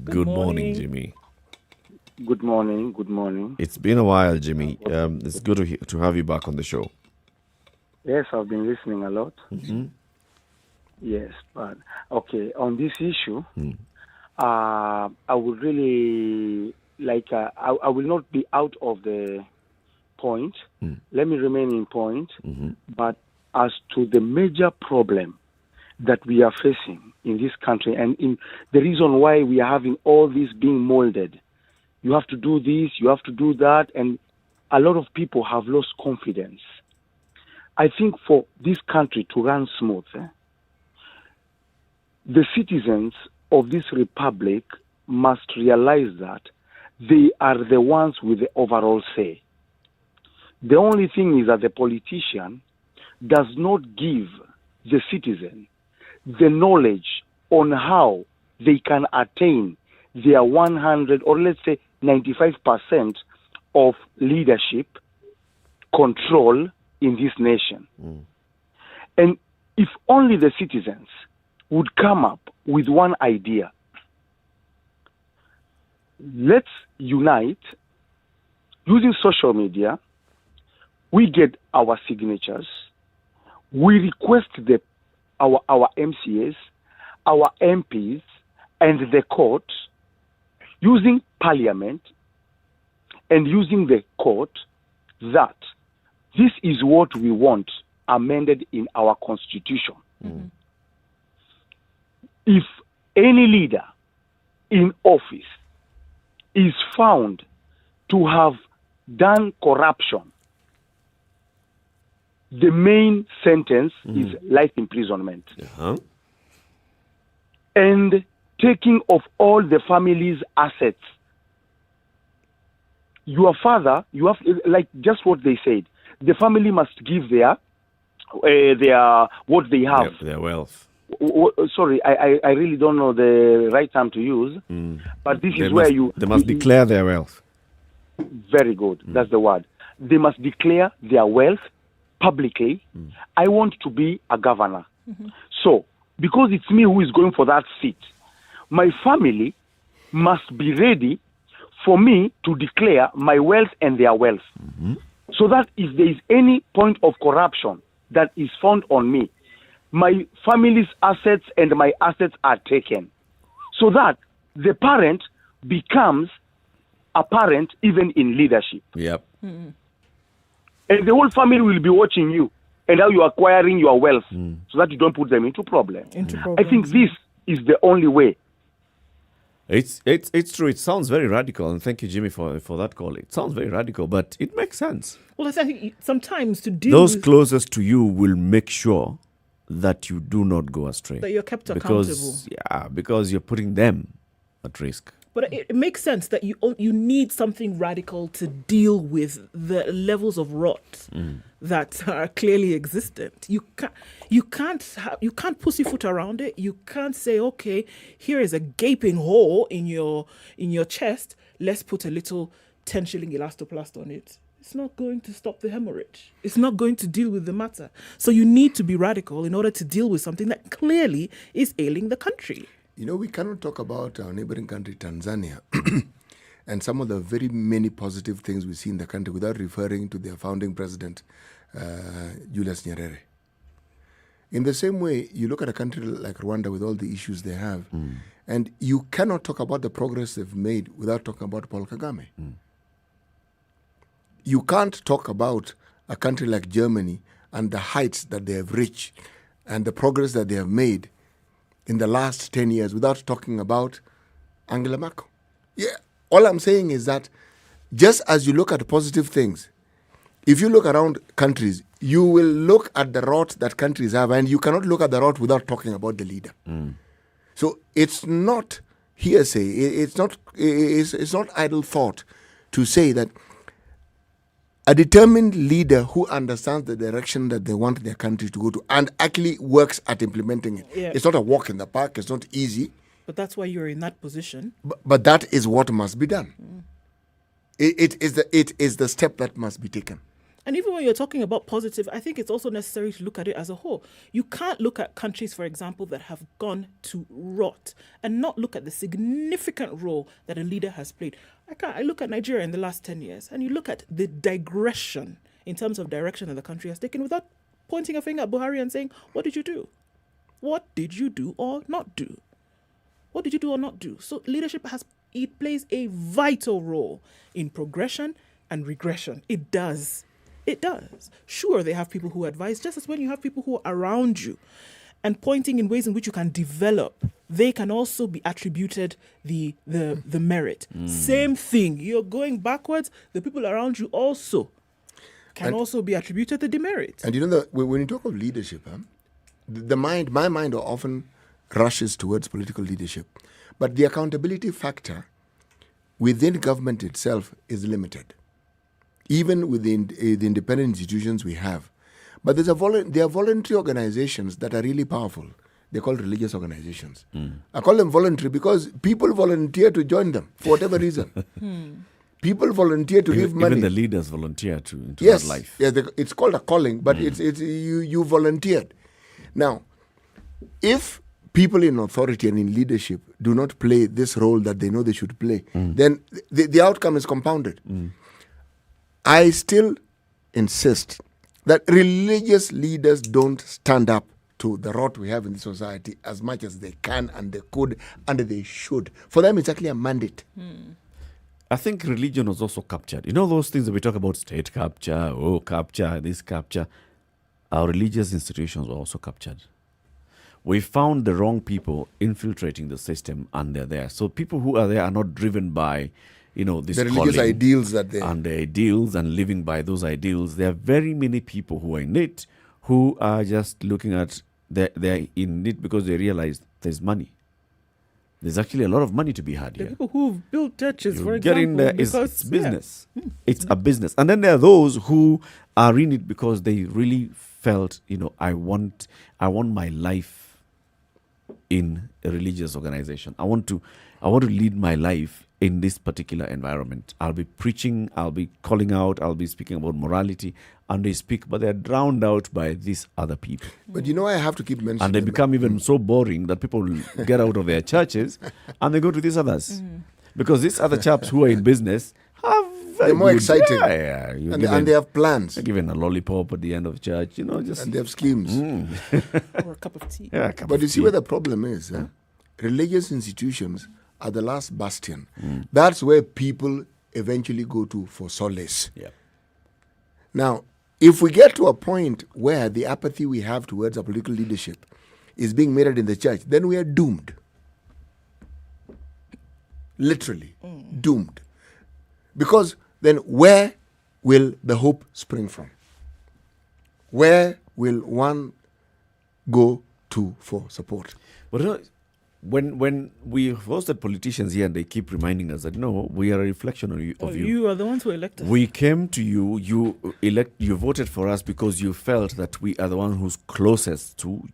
Good morning, Jimmy. Good morning. Good morning. It's been a while, Jimmy. It's good to have you back on the show. Yes, I've been listening a lot. Mm-hmm. Yes, but okay, on this issue, I would really like, I will not be out of the point. Let me remain in point. But as to the major problem that we are facing in this country, and in the reason why we are having all this being molded, you have to do this, you have to do that, and a lot of people have lost confidence. I think for this country to run smooth, the citizens of this republic must realize that they are the ones with the overall say. The only thing is that the politician does not give the citizen the knowledge on how they can attain their 100 or let's say 95% of leadership control in this nation. And if only the citizens would come up with one idea, let's unite using social media. We get our signatures. We request our MCAs, our MPs, and the court using parliament and using the court that this is what we want amended in our constitution. If any leader in office is found to have done corruption, the main sentence is life imprisonment. And taking of all the family's assets. Your father, you have, like just what they said, the family must give their what they have. Their wealth. Sorry, I really don't know the right term to use, but this is where they must declare their wealth. Very good. That's the word. They must declare their wealth publicly. I want to be a governor. So, because it's me who is going for that seat, my family must be ready for me to declare my wealth and their wealth. So that if there is any point of corruption that is found on me, my family's assets and my assets are taken. So that the parent becomes a parent even in leadership. Yep. And the whole family will be watching you and how you are acquiring your wealth so that you don't put them into problem. I think this is the only way. It's true. It sounds very radical, and thank you, Jimmy, for that call. It sounds very radical, but it makes sense. Well, I think sometimes to deal those with closest to you will make sure that you do not go astray. that you're kept accountable. Because you're putting them at risk. But it makes sense that you need something radical to deal with the levels of rot that are clearly existent. You can't pussyfoot around it. You can't say, okay, here is a gaping hole in your chest. Let's put a little 10-shilling elastoplast on it. It's not going to stop the hemorrhage. It's not going to deal with the matter. So you need to be radical in order to deal with something that clearly is ailing the country. You know, we cannot talk about our neighboring country, Tanzania, and some of the very many positive things we see in the country without referring to their founding president, Julius Nyerere. In the same way, you look at a country like Rwanda with all the issues they have, and you cannot talk about the progress they've made without talking about Paul Kagame. You can't talk about a country like Germany and the heights that they have reached and the progress that they have made in the last 10 years without talking about Angela Merkel. Yeah, all I'm saying is that just as you look at positive things, if you look around countries, you will look at the rot that countries have, and you cannot look at the rot without talking about the leader. So it's not hearsay. It's not idle thought to say that a determined leader who understands the direction that they want their country to go to and actually works at implementing it. Yeah. It's not a walk in the park. It's not easy. But that's why you're in that position. But that is what must be done. It is the step that must be taken. And even when you're talking about positive, I think it's also necessary to look at it as a whole. You can't look at countries, for example, that have gone to rot and not look at the significant role that a leader has played. I look at Nigeria in the last 10 years, and you look at the digression in terms of direction that the country has taken without pointing a finger at Buhari and saying, what did you do? What did you do or not do? What did you do or not do? So leadership plays a vital role in progression and regression. It does. It does. Sure, they have people who advise, just as when you have people who are around you. and pointing in ways in which you can develop, they can also be attributed the merit. Same thing. You're going backwards, the people around you also can also be attributed the demerit. And you know that when you talk of leadership, my mind often rushes towards political leadership. But the accountability factor within government itself is limited, even within the independent institutions we have. But there are voluntary organizations that are really powerful. They're called religious organizations. I call them voluntary because people volunteer to join them for whatever reason. People volunteer to give money. Even the leaders volunteer into yes, that life. Yeah, it's called a calling, but it's you volunteered. Now, if people in authority and in leadership do not play this role that they know they should play, then the outcome is compounded. I still insist that religious leaders don't stand up to the rot we have in the society as much as they can and they could and they should. For them, it's actually a mandate. I think religion was also captured. You know those things that we talk about, state capture, capture, this capture. Our religious institutions were also captured. We found the wrong people infiltrating the system and they're there. So people who are there are not driven by, this the religious ideals that they... And the ideals and living by those ideals. There are very many people who are in it who are just looking at, they're in it because they realize there's money. There's actually a lot of money to be had here. The people who've built churches, for get example. in there, it's business. It's a business. And then there are those who are in it because they really felt, I want my life in a religious organization. I want to lead my life in this particular environment. I'll be preaching, I'll be calling out, I'll be speaking about morality, and they speak, but they're drowned out by these other people. But I have to keep mentioning... And they become even so boring that people get out of their churches and they go to these others. Because these other chaps who are in business they're more exciting. Yeah. And they have plans. They're given a lollipop at the end of church, And they have schemes. Or a cup of tea. Yeah, but you see where the problem is. Religious institutions are the last bastion. That's where people eventually go to for solace. Yeah. Now, if we get to a point where the apathy we have towards our political leadership is being mirrored in the church, then we are doomed. Literally, doomed. Because then where will the hope spring from? Where will one go to for support? But when we hosted politicians here and they keep reminding us that no, we are a reflection of you. You are the ones who elected us. We came to you, you voted for us because you felt that we are the one who's closest to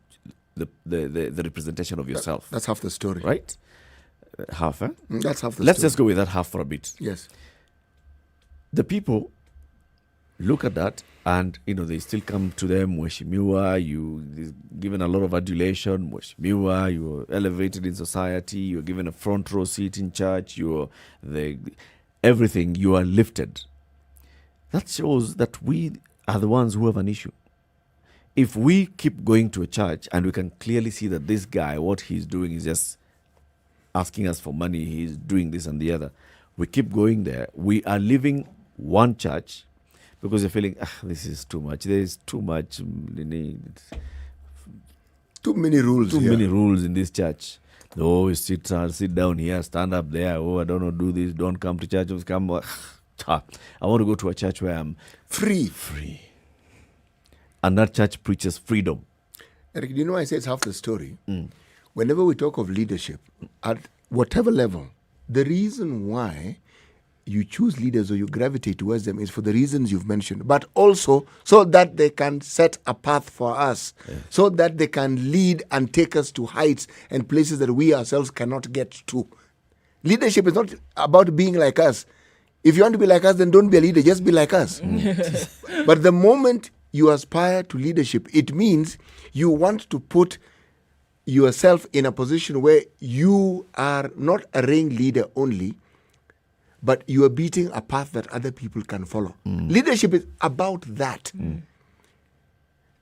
the representation of yourself. That's half the story. Right? Half, eh? That's half the Let's story. just go with that half for a bit. Yes. The people look at that and, they still come to them, Mheshimiwa, you're given a lot of adulation, Mheshimiwa, you're elevated in society, you're given a front row seat in church, everything, you are lifted. That shows that we are the ones who have an issue. If we keep going to a church and we can clearly see that this guy, what he's doing is just asking us for money, he's doing this and the other, we keep going there, we are leaving one church because you're feeling, this is too much. There's too much. Too many rules. Too many rules in this church. Oh, sit down here, stand up there. Oh, I don't know, do this. Don't come to church. Come. I want to go to a church where I'm free. And that church preaches freedom. Eric, I say it's half the story. Whenever we talk of leadership, at whatever level, the reason why you choose leaders or you gravitate towards them is for the reasons you've mentioned, but also so that they can set a path for us, so that they can lead and take us to heights and places that we ourselves cannot get to. Leadership is not about being like us. If you want to be like us, then don't be a leader, just be like us. But the moment you aspire to leadership, it means you want to put yourself in a position where you are not a reign leader only, but you are beating a path that other people can follow. Leadership is about that.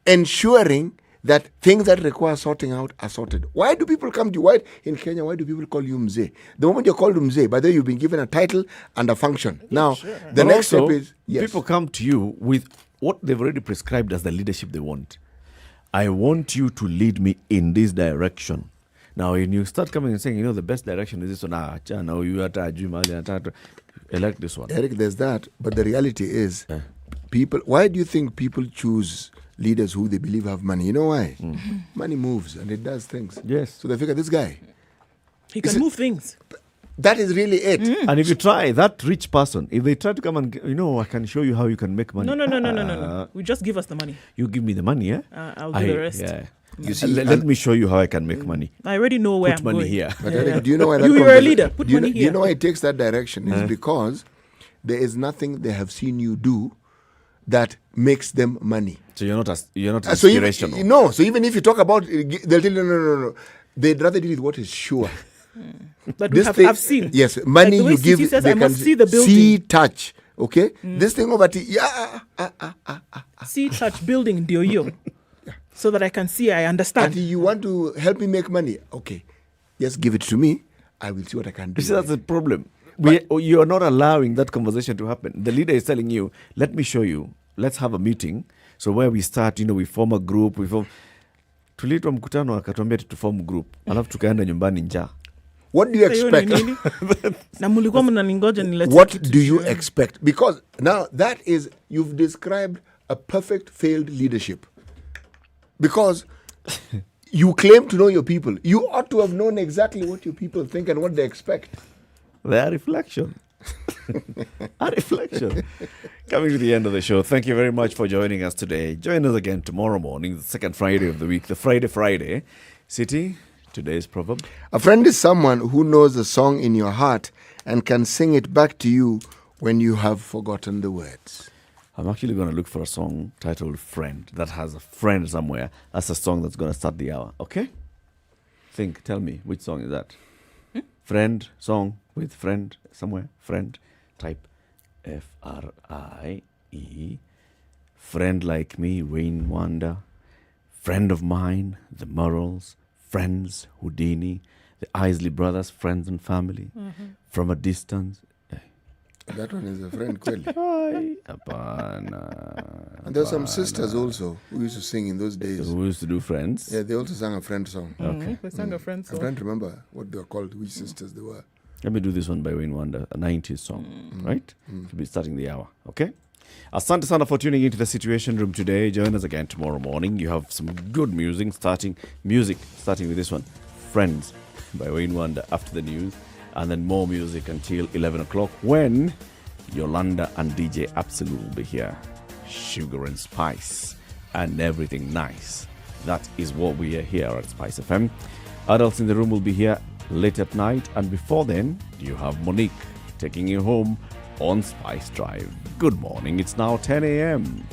Ensuring that things that require sorting out are sorted. Why do people come to you? In Kenya, why do people call you Mzee? The moment you're called Mzee, by the way, you've been given a title and a function. Now, the next step is... People come to you with what they've already prescribed as the leadership they want. I want you to lead me in this direction. Now, when you start coming and saying, the best direction is this one, now you elect this one. Eric, there's that. But the reality is, people. Why do you think people choose leaders who they believe have money? You know why? Money moves and it does things. Yes. So they figure this guy, he can move things. That is really it. And if you try, that rich person, if they try to come and, I can show you how you can make money. No. We just give us the money. You give me the money, yeah? I'll do the rest. Yeah. You see, let me show you how I can make money. I already know where Put I'm money going. here. But Eric, do you know why that you're a leader. Put money here. Do you know why it takes that direction? It's because there is nothing they have seen you do that makes them money. So you're not inspirational. So even if you talk about, they'll tell you no. They'd rather deal with what is sure. But I've seen. Yes, money like the way you give. says, they I must see the building. See, touch. Okay, this thing over see, touch, building, Dioyo. So that I can see, I understand. And you want to help me make money? Okay, just give it to me. I will see what I can do. You see, that's the problem. You are not allowing that conversation to happen. The leader is telling you, let me show you. Let's have a meeting. So where we start, we form a group. Tuliitwa mkutano akatuambia tuform group. Alafu tukaenda nyumbani njaa. What do you expect? What do you expect? Because now you've described a perfect failed leadership. Because you claim to know your people. You ought to have known exactly what your people think and what they expect. Their reflection. A reflection. Coming to the end of the show. Thank you very much for joining us today. Join us again tomorrow morning, the second Friday of the week, the Friday. City, today's proverb. A friend is someone who knows a song in your heart and can sing it back to you when you have forgotten the words. I'm actually going to look for a song titled Friend that has a friend somewhere. That's a song that's going to start the hour. Okay? Tell me, which song is that? Friend, song with friend somewhere. Friend. Type F-R-I-E. Friend like me, Wayne Wonder. Friend of mine, the Murrells. Friends, Houdini. The Isley Brothers, Friends and Family. From a Distance. That one is a friend, Kweli. And there's some sisters also who used to sing in those days. Who used to do Friends? Yeah, they also sang a friend song. Okay. They sang a friend song. I can't remember what they were called, which sisters they were. Let me do this one by Wayne Wonder, a 90s song, right? To be starting the hour, okay? Asante sana for tuning into the Situation Room today. Join us again tomorrow morning. You have some good music, starting with this one, Friends by Wayne Wonder after the news. And then more music until 11 o'clock when Yolanda and DJ Absolute will be here. Sugar and spice and everything nice. That is what we are here at SpiceFM. Adults in the Room will be here late at night. And before then, you have Monique taking you home on Spice Drive. Good morning. It's now 10 a.m.